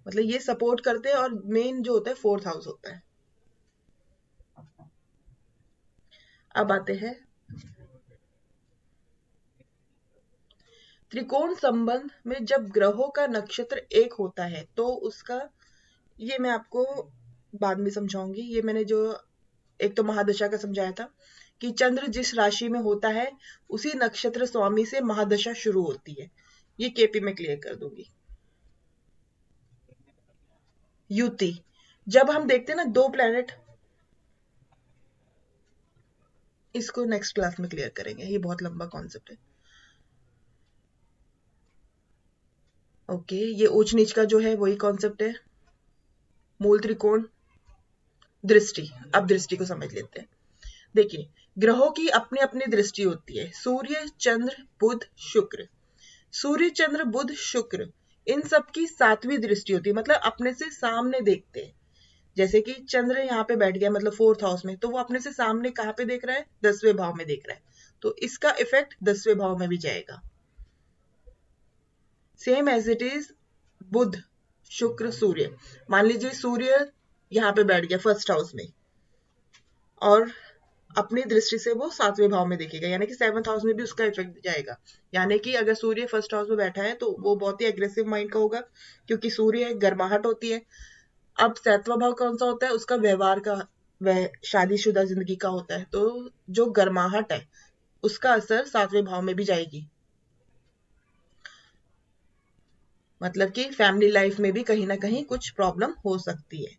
मतलब ये सपोर्ट करते हैं। और मेन जो होता है 4th हाउस होता है। अब आते हैं त्रिकोण संबंध में। जब ग्रहों का नक्षत्र एक होता है तो उसका, ये मैं आपको बाद में समझाऊंगी। ये मैंने जो एक तो महादशा का समझाया था कि चंद्र जिस राशि में होता है उसी नक्षत्र स्वामी से महादशा शुरू होती है। ये केपी में क्लियर कर दूंगी। युति, जब हम देखते हैं ना दो प्लेनेट, इसको नेक्स्ट क्लास में क्लियर करेंगे, ये बहुत लंबा कॉन्सेप्ट है। ओके, ये ऊंच नीच का जो है वही कॉन्सेप्ट है। मूल त्रिकोण, दृष्टि। अब दृष्टि को समझ लेते हैं। देखिए, ग्रहों की अपनी अपनी दृष्टि होती है। सूर्य चंद्र बुध शुक्र, सूर्य चंद्र बुध शुक्र इन सब की 7वीं दृष्टि होती है, मतलब अपने से सामने देखते हैं। जैसे कि चंद्र यहाँ पे बैठ गया मतलब 4th हाउस में, तो वो अपने से सामने कहाँ पे देख रहा है? 10वें भाव में देख रहा है, तो इसका इफेक्ट 10वें भाव में भी जाएगा। Same as it is Budh Shukra सूर्य। मान लीजिए सूर्य यहाँ पे बैठ गया 1st हाउस में और अपनी दृष्टि से वो 7वें भाव में देखेगा, यानी कि 7th हाउस में भी उसका इफेक्ट जाएगा। यानी कि अगर सूर्य 1st हाउस में बैठा है तो वो बहुत ही एग्रेसिव माइंड का होगा, क्योंकि सूर्य गर्माहट होती है। अब 7वां भाव कौन सा होता है? उसका व्यवहार का, वह शादीशुदा जिंदगी का होता है। तो जो गर्माहट है उसका असर 7वें भाव में भी जाएगी, मतलब कि फैमिली लाइफ में भी कहीं ना कहीं कुछ प्रॉब्लम हो सकती है।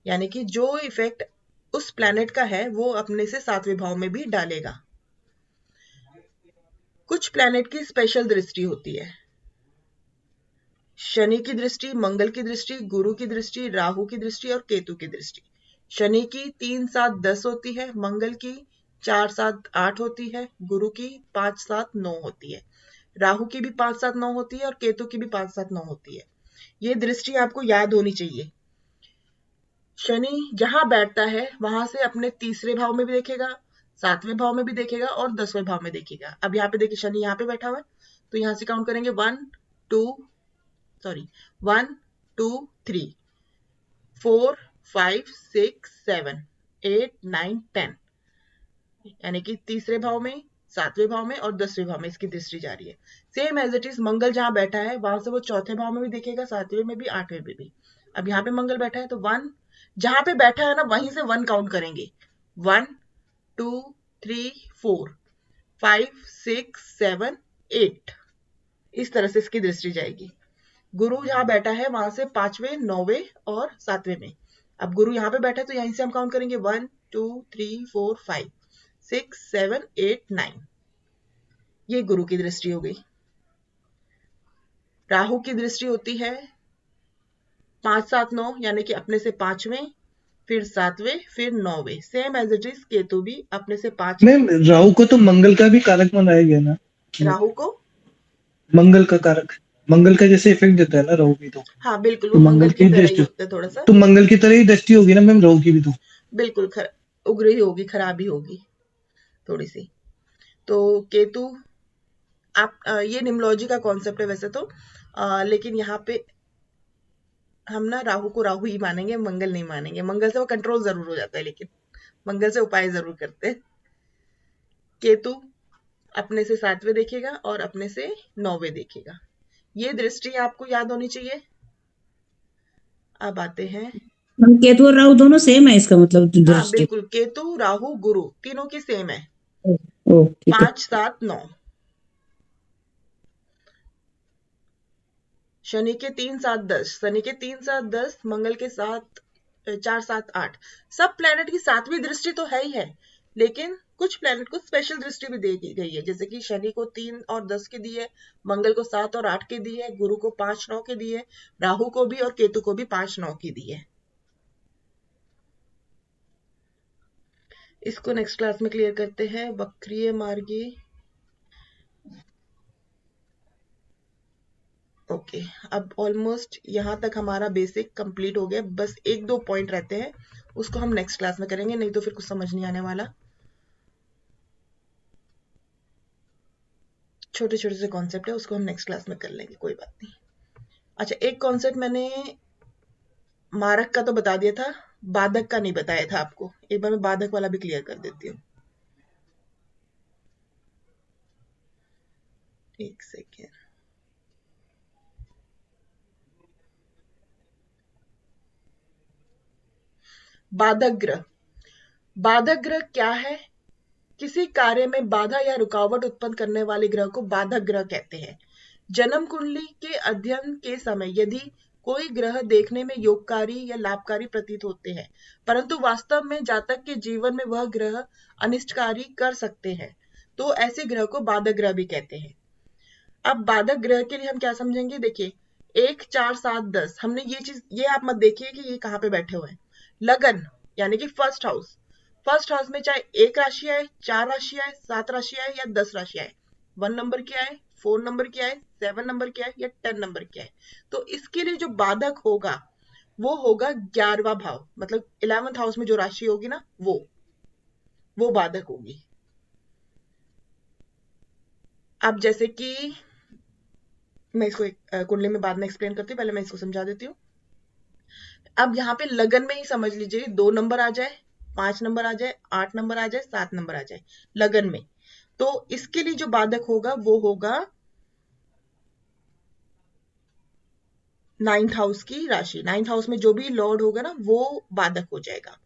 यानी कि जो इफेक्ट उस प्लैनेट का है वो अपने से 7वें भाव में भी डालेगा। कुछ प्लैनेट की स्पेशल दृष्टि होती है। शनि की दृष्टि, मंगल की दृष्टि, गुरु की दृष्टि, राहु की दृष्टि और केतु की दृष्टि। शनि की 3, 7, 10 होती है, मंगल की 4, 7, 8 होती है, गुरु की 5, 7, 9 होती है, राहु की भी 5, 7, 9 होती है और केतु की भी 5, 7, 9 होती है। ये दृष्टि आपको याद होनी चाहिए। शनि जहां बैठता है वहां से अपने 3रे भाव में भी देखेगा, 7वें भाव में भी देखेगा और 10वें भाव में देखेगा। अब यहाँ पे देखिए शनि यहाँ पे बैठा हुआ है, तो यहाँ से काउंट करेंगे 1 2 3 4 5 6 7 8 9 10, यानी कि 3रे भाव में, 7वें भाव में और 10वें भाव में इसकी दृष्टि जा रही है। सेम एज इट इज मंगल जहां बैठा है वहां से वो 4थे भाव में भी देखेगा, 7वें में भी, 8वें में भी। अब यहाँ पे मंगल बैठा है तो 1, जहां पे बैठा है ना वहीं से 1 काउंट करेंगे। 1 2 3 4 5 6 7 8, इस तरह से इसकी दृष्टि जाएगी। गुरु जहां बैठा है वहां से 5वें 9वें और 7वें में। अब गुरु यहाँ पे बैठा है तो यहीं से हम काउंट करेंगे 1 2 3 4 5 6 7 8 9, ये गुरु की दृष्टि हो गई। राहु की दृष्टि होती है 5 7 9, यानी कि अपने से 5वें, फिर 7वें, फिर 9वें, same as it is Ketu भी अपने से 5 मैम राहु को तो मंगल का भी कारक बनाया गया ना, राहु को मंगल का कारक, मंगल का जैसे इफेक्ट देता है ना राहु भी हाँ बिल्कुल, तो वो मंगल मंगल की की तरह ही दृष्टि, होता है थोड़ा सा, तो मंगल की तरह ही दृष्टि होगी ना मैम राहु की भी तो। बिल्कुल उग्र ही होगी, खराब ही होगी थोड़ी सी। तो केतु आप ये निम्नोलॉजी का कॉन्सेप्ट है वैसे तो, लेकिन यहाँ पे हम ना राहु को राहु ही मानेंगे, मंगल नहीं मानेंगे। मंगल से वो कंट्रोल जरूर हो जाता है, लेकिन मंगल से उपाय जरूर करते हैं। केतु अपने से 7वें देखेगा और अपने से 9वें देखेगा। ये दृष्टि आपको याद होनी चाहिए। अब आते हैं, हम केतु और राहु दोनों सेम है, इसका मतलब हाँ दृष्टि। बिल्कुल, केतु राहु गुरु तीनों की सेम है, ओ ठीक है। 5 7 9। शनि के 3 7 10, शनि के 3 7 10, मंगल के 4 7 8। सब प्लेनेट की 7वीं दृष्टि तो है ही है, लेकिन कुछ प्लेनेट को स्पेशल दृष्टि भी दी गई है। जैसे कि शनि को 3 और 10 की दी है, मंगल को 7 और 8 की दी है, गुरु को 5 9 की दी है, राहु को भी और केतु को भी 5 9 की दी है। इसको नेक्स्ट क्लास में क्लियर करते हैं। वक्रीय मार्गी, ओके अब ऑलमोस्ट यहाँ तक हमारा बेसिक कंप्लीट हो गया। बस 1 2 पॉइंट रहते हैं, उसको हम नेक्स्ट क्लास में करेंगे, नहीं तो फिर कुछ समझ नहीं आने वाला। छोटे छोटे से कॉन्सेप्ट है, उसको हम नेक्स्ट क्लास में कर लेंगे, कोई बात नहीं। अच्छा, एक कॉन्सेप्ट मैंने मारक का तो बता दिया था, बाधक का नहीं बताया था आपको। एक बार मैं बाधक वाला भी क्लियर कर देती हूँ, एक सेकेंड। बाधक ग्रह, बाधक ग्रह क्या है? किसी कार्य में बाधा या रुकावट उत्पन्न करने वाले ग्रह को बाधक ग्रह कहते हैं। जन्म कुंडली के अध्ययन के समय यदि कोई ग्रह देखने में योगकारी या लाभकारी प्रतीत होते हैं, परंतु वास्तव में जातक के जीवन में वह ग्रह अनिष्टकारी कर सकते हैं, तो ऐसे ग्रह को बाधक ग्रह भी कहते हैं। अब बाधक ग्रह के लिए हम क्या समझेंगे? देखिए 1 4 7 10, हमने ये चीज, ये आप मत देखिए कि ये कहाँ पे बैठे हुए हैं। लगन यानी कि फर्स्ट हाउस, फर्स्ट हाउस में चाहे 1 राशि आए, 4 राशि आए, 7 राशि आए या 10 राशि आए, 1 नंबर की आए, 4 नंबर की आए, 7 नंबर की आए या 10 नंबर की आए, तो इसके लिए जो बाधक होगा वो होगा 11वां भाव, मतलब 11th हाउस में जो राशि होगी ना वो बाधक होगी। अब जैसे कि मैं इसको कुंडली में बाद में एक्सप्लेन करती हूँ, पहले मैं इसको समझा देती हूँ। अब यहाँ पे लगन में ही समझ लीजिए 2 नंबर आ जाए, 5 नंबर आ जाए, 8 नंबर आ जाए, 7 नंबर आ जाए लगन में, तो इसके लिए जो बाधक होगा वो होगा 9th हाउस की राशि। 9th हाउस में जो भी लॉर्ड होगा ना वो बाधक हो जाएगा।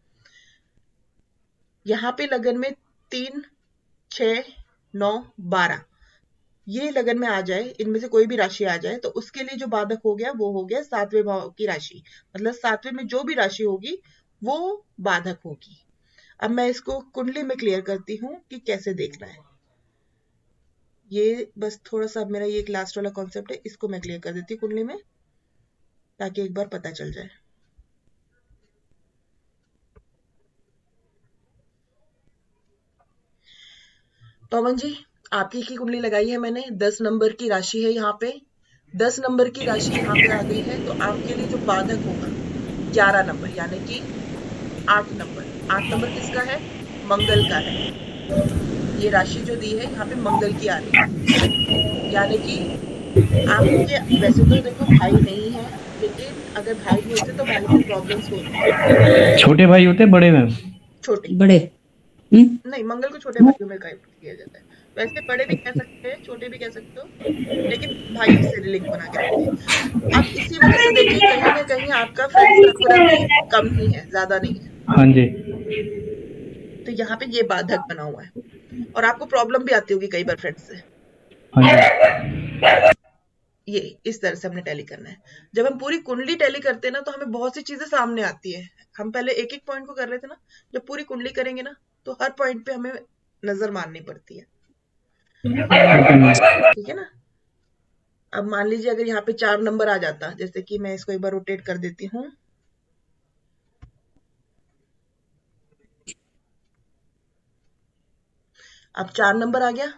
यहाँ पे लगन में 3 6 9 12 ये लगन में आ जाए, इनमें से कोई भी राशि आ जाए, तो उसके लिए जो बाधक हो गया वो हो गया 7वें भाव की राशि, मतलब 7वें में जो भी राशि होगी वो बाधक होगी। अब मैं इसको कुंडली में क्लियर करती हूँ कि कैसे देखना है। ये बस थोड़ा सा मेरा ये एक लास्ट वाला कॉन्सेप्ट है, इसको मैं क्लियर कर देती हूँ कुंडली में, ताकि एक बार पता चल जाए। पवन जी, आपकी की कुंडली लगाई है मैंने, 10 नंबर की राशि है यहाँ पे, 10 नंबर की राशि यहाँ पे आ गई है, तो आपके लिए जो बाधक होगा 11 नंबर, यानी कि 8 नंबर। 8 नंबर किसका है? मंगल का है। ये राशि जो दी है यहाँ पे मंगल की आ रही है, यानी कि आपके वैसे तो देखो भाई नहीं है, लेकिन अगर भाई भी होते तो भाई से प्रॉब्लम्स होती। छोटे भाई होते बड़े में? छोटे बड़े। नहीं, मंगल को छोटे भाइयों में किया जाता है। वैसे बड़े भी कह सकते हैं, छोटे भी कह सकते हो, लेकिन भाई से लिंक बना के रखते हैं। अब इसी वजह से देखिए कहीं ना कहीं आपका फ्रेंड सर्कल अभी कम ही है, ज्यादा नहीं है, हाँ जी। तो यहाँ पे ये बाधक बना हुआ है और आपको प्रॉब्लम भी आती होगी कई बार फ्रेंड्स से। हाँ जी। ये इस तरह से हमने टैली करना है। जब हम पूरी कुंडली टैली करते हैं ना तो हमें बहुत सी चीजें सामने आती है। हम पहले एक एक पॉइंट को कर रहे थे ना, जब पूरी कुंडली करेंगे ना तो हर पॉइंट पे हमें नजर मारनी पड़ती है, ठीक है ना। अब मान लीजिए अगर यहाँ पे 4 नंबर आ जाता, जैसे कि मैं इसको एक बार रोटेट कर देती हूँ, अब 4 नंबर आ गया,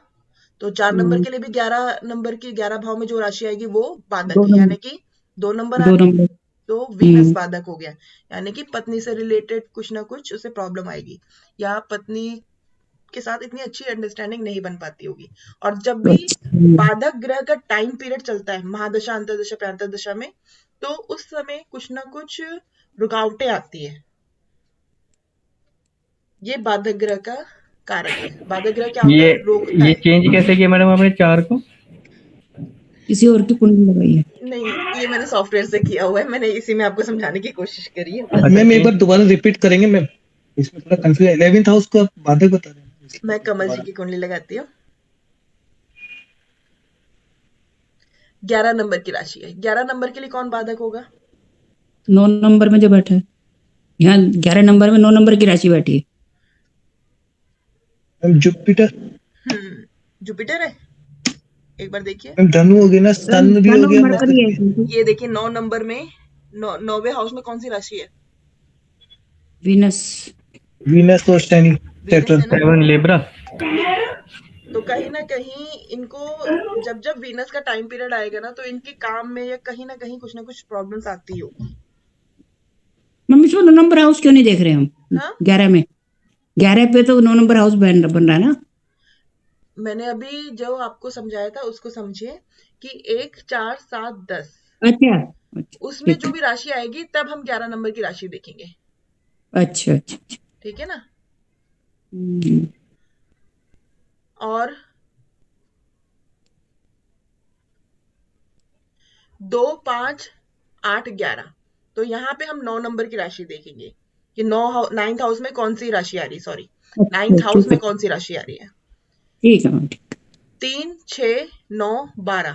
तो 4 नंबर के लिए भी 11 नंबर की 11 भाव में जो राशि आएगी वो बाधक दो है, नंबर यानी कि 2 नंबर आ दो गए, नंबर तो वीनस हम्म बाधक हो गया, यानी कि पत्नी से रिलेटेड कुछ ना कुछ उसे प्रॉब्लम आएगी, या पत्नी के साथ इतनी अच्छी अंडरस्टैंडिंग नहीं बन पाती होगी। और जब भी बाधक ग्रह का टाइम पीरियड चलता है महादशा अंतरदशा प्रांतदशा में, तो उस समय कुछ ना कुछ रुकावटें आती है। ये बाधक ग्रह का कारक है। बाधक ग्रह क्या होता ये है? रोकता ये है। चेंज कैसे किया मैडम आपने 4 को? किसी और की कुंडली लगाई है। नहीं, ये मैंने सॉफ्टवेयर से किया हुआ है, मैंने इसी में आपको समझाने की कोशिश करी है बस। अच्छा मैम एक बार चेंज। दोबारा रिपीट करेंगे मैम, इसमें थोड़ा कंफ्यूज। 11th हाउस को आप बाधक बता रहे हैं, इसलिए मैं कमल जी दोबारा। की कुंडली लगाती हूँ। 11 नंबर की राशि है। 11 नंबर के लिए कौन बाधक होगा? 9 नंबर में जो बैठा है, यहाँ 11 नंबर में 9 नंबर की राशि बैठी है। Ma'am Jupiter. जुपिटर है। एक बार देखिए, मैम धनु हो गया ना, सन भी हो धनु गया, मकर मरकरी है भी। इसमें। ये देखिए 9 नंबर में 9वें हाउस में कौन सी राशि है? वीनस। वीनस और शनि वीनस सैटर्न। है ना। 7 लिब्रा। तो कहीं ना कहीं इनको जब जब वीनस का टाइम पीरियड आएगा ना, तो इनके काम में या कहीं ना कहीं कुछ ना कुछ प्रॉब्लम्स आती होगी। मम्मी इसमें 9 नंबर हाउस क्यों नहीं देख रहे हम? हाँ, 11 में, 11 पे तो 9 नंबर हाउस बन रहा है ना। मैंने अभी जो आपको समझाया था उसको समझिए कि 1 4 7 10 अच्छा अच्छा उसमें ठीक जो है। भी राशि आएगी तब हम 11 नंबर की राशि देखेंगे। अच्छा अच्छा अच्छा। ठीक है ना। हम्म, और 2 5 8 11, तो यहाँ पे हम 9 नंबर की राशि देखेंगे कि 9th हाउस में कौन सी राशि आ रही, सॉरी अच्छा 9th हाउस ठीक में है कौन सी राशि आ रही है। ठीक है मैम, ठीक। 3 6 9 12,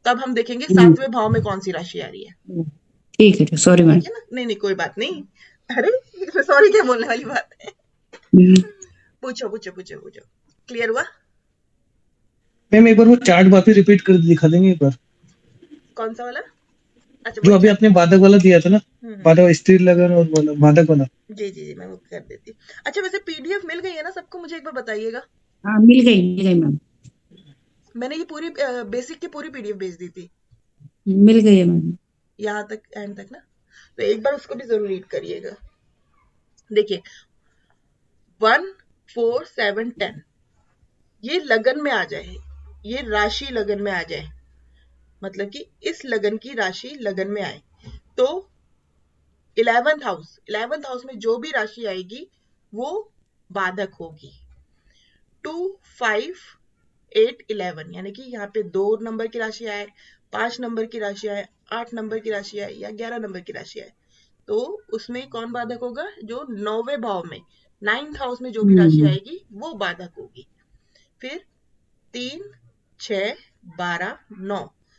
तब हम देखेंगे हम्म, 7वें भाव में कौन सी राशि आ रही है। ठीक है सॉरी मैम। ठीक है ना। नहीं नहीं कोई बात नहीं। अरे इसमें सॉरी क्या बोलने वाली बात है। हम्म, पूछो पूछो पूछो पूछो। क्लियर हुआ? मैम एक बार वो चार्ट वापस रिपीट कर दिखा देंगे एक बार, कौन सा वाला? अच्छा जो वो अभी चार्ट। आपने बाधक वाला दिया था ना। हम्म। बाधक स्थिर लगन और वाला बाधक वाला। जी जी जी, मैं वो कर देती हूँ। अच्छा वैसे पीडीएफ मिल गई है ना सबको? मुझे एक बार बताइएगा। हाँ मिल गई मैम। मैंने ये पूरी बेसिक की पूरी पीडीएफ भेज दी थी मिल गई है मैम। यहाँ तक, एंड तक ना। तो एक बार उसको भी जरूर रीड करिएगा। देखिए 1 4 7 10 ये लगन में आ जाए, ये राशि लगन में आ जाए, मतलब कि इस लगन की राशि लगन में आए, तो 11th हाउस में जो भी राशि आएगी वो बाधक होगी। 2 5 8 11, यानी कि यहाँ पे 2 नंबर की राशि आए, 5 नंबर की राशि आए, 8 नंबर की राशि आए या 11 नंबर की राशि आए, तो उसमें कौन बाधक होगा? जो 9वें भाव में 9th हाउस में जो भी राशि हम्म, आएगी वो बाधक होगी। फिर 3 6 12 9,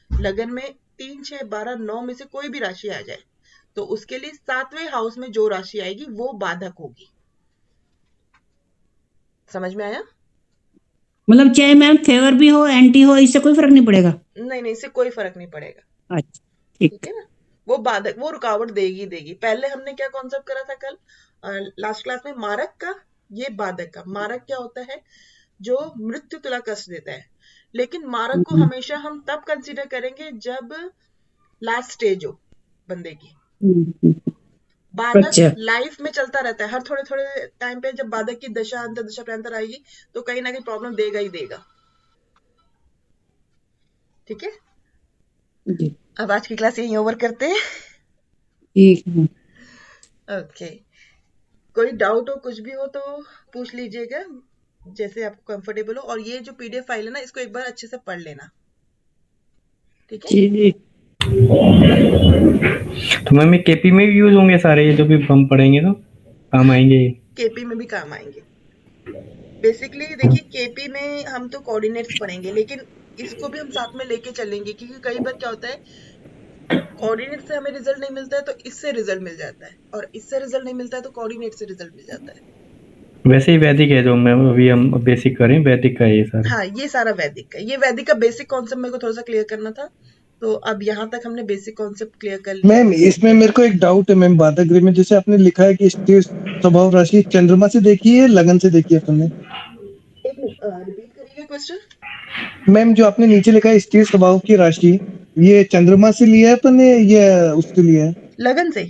लगन में 3 6 12 9 में से कोई भी राशि आ जाए तो उसके लिए 7वें हाउस में जो राशि आएगी वो बाधक होगी। समझ में आया? मतलब चाहे मैम फेवर भी हो एंटी हो इससे कोई फर्क नहीं पड़ेगा। नहीं नहीं, इससे कोई फर्क नहीं पड़ेगा। अच्छा ठीक। ठीक है ना। वो बाधक, वो रुकावट देगी देगी। पहले हमने क्या कॉन्सेप्ट करा था कल लास्ट क्लास में, मारक का। ये बाधक का। मारक क्या होता है? जो मृत्यु तुला कष्ट देता है। लेकिन मारक को हम्म, हमेशा हम तब कंसीडर करेंगे जब लास्ट स्टेज हो बंदे की। हम्म, बाधक अच्छा लाइफ में चलता रहता है, हर थोड़े थोड़े टाइम पे जब बाधक की दशा अंतरदशा प्रांतर आएगी तो कहीं ना कहीं प्रॉब्लम देगा ही देगा। ठीक है। जी अब आज की क्लास यहीं ओवर करते हैं। ठीक है। ओके। कोई डाउट हो कुछ भी हो तो पूछ लीजिएगा, जैसे आपको कंफर्टेबल हो। और ये जो पीडीएफ फाइल है ना, इसको एक बार अच्छे से पढ़ लेना। ठीक है। जी जी तो मैम ये केपी में भी यूज होंगे सारे, ये जो भी हम पढ़ेंगे तो काम आएंगे ये? केपी में भी काम आएंगे। बेसिकली देखिए केपी में हम तो कोऑर्डिनेट्स पढ़ेंगे, लेकिन इसको भी हम साथ में लेके चलेंगे, क्योंकि कई बार क्या होता है कोऑर्डिनेट से हमें रिजल्ट नहीं मिलता है तो इससे रिजल्ट मिल जाता है, और इससे रिजल्ट नहीं मिलता है तो कोऑर्डिनेट से रिजल्ट मिल जाता है। वैसे ही वैदिक है जो मैम अभी हम बेसिक करें, वैदिक का है ये सारा। हाँ, ये सारा वैदिक का। ये वैदिक का बेसिक कॉन्सेप्ट मेरे को थोड़ा सा क्लियर करना था, तो अब यहाँ तक हमने बेसिक कॉन्सेप्ट क्लियर कर लिया। मैम इसमें मेरे को एक डाउट है मैम, बाधक गृह में जैसे आपने लिखा है कि स्थिर स्वभाव राशि चंद्रमा से देखी है लगन से देखी है तुमने? रिपीट करिएगा क्वेश्चन। मैम जो आपने नीचे लिखा है स्थिर स्वभाव की राशि, ये चंद्रमा से लिया है अपन ने ये उससे लिया है? लगन से।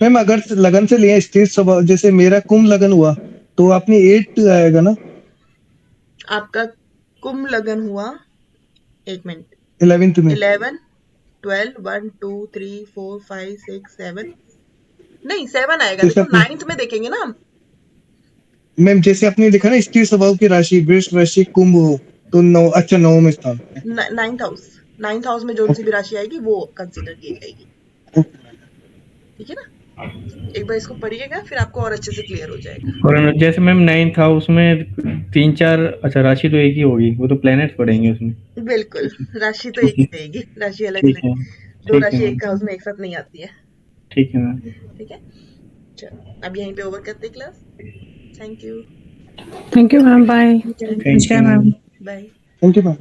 मैम अगर लगन से लिया स्थिर स्वभाव, जैसे मेरा कुंभ लगन हुआ तो आपने 8 आएगा ना? आपका कुंभ लगन हुआ, एक मिनट, 11th में 11, 12, 1, 2, 3, 4, 5, 6, 7, नहीं 7 आएगा। जैसे देखो अपने 9th में देखेंगे ना हम। मैम जैसे आपने लिखा ना स्थिर स्वभाव की राशि वृष राशि कुंभ हो तो 9, अच्छा 9 में स्थान। 9th हाउस में जो सी भी राशि आएगी वो कंसीडर की जाएगी। ठीक है ना? एक बार इसको पढ़िएगा फिर आपको और अच्छे से क्लियर हो जाएगा। और जैसे मैम 9th हाउस में 3-4, अच्छा राशि तो एक ही होगी, वो तो प्लैनेट्स पड़ेंगे उसमें। बिल्कुल, राशि तो एक ही रहेगी, राशि अलग ठीक अलग, है, दो ठीक है राशि मैम, एक हाउस में एक साथ नहीं आती है। ठीक है मैम। ठीक है, चलो अब यहीं पे ओवर करते हैं class. Thank you. Thank you ma'am, bye. Thank you नमस्कार ma'am. Bye. Thank you ma'am.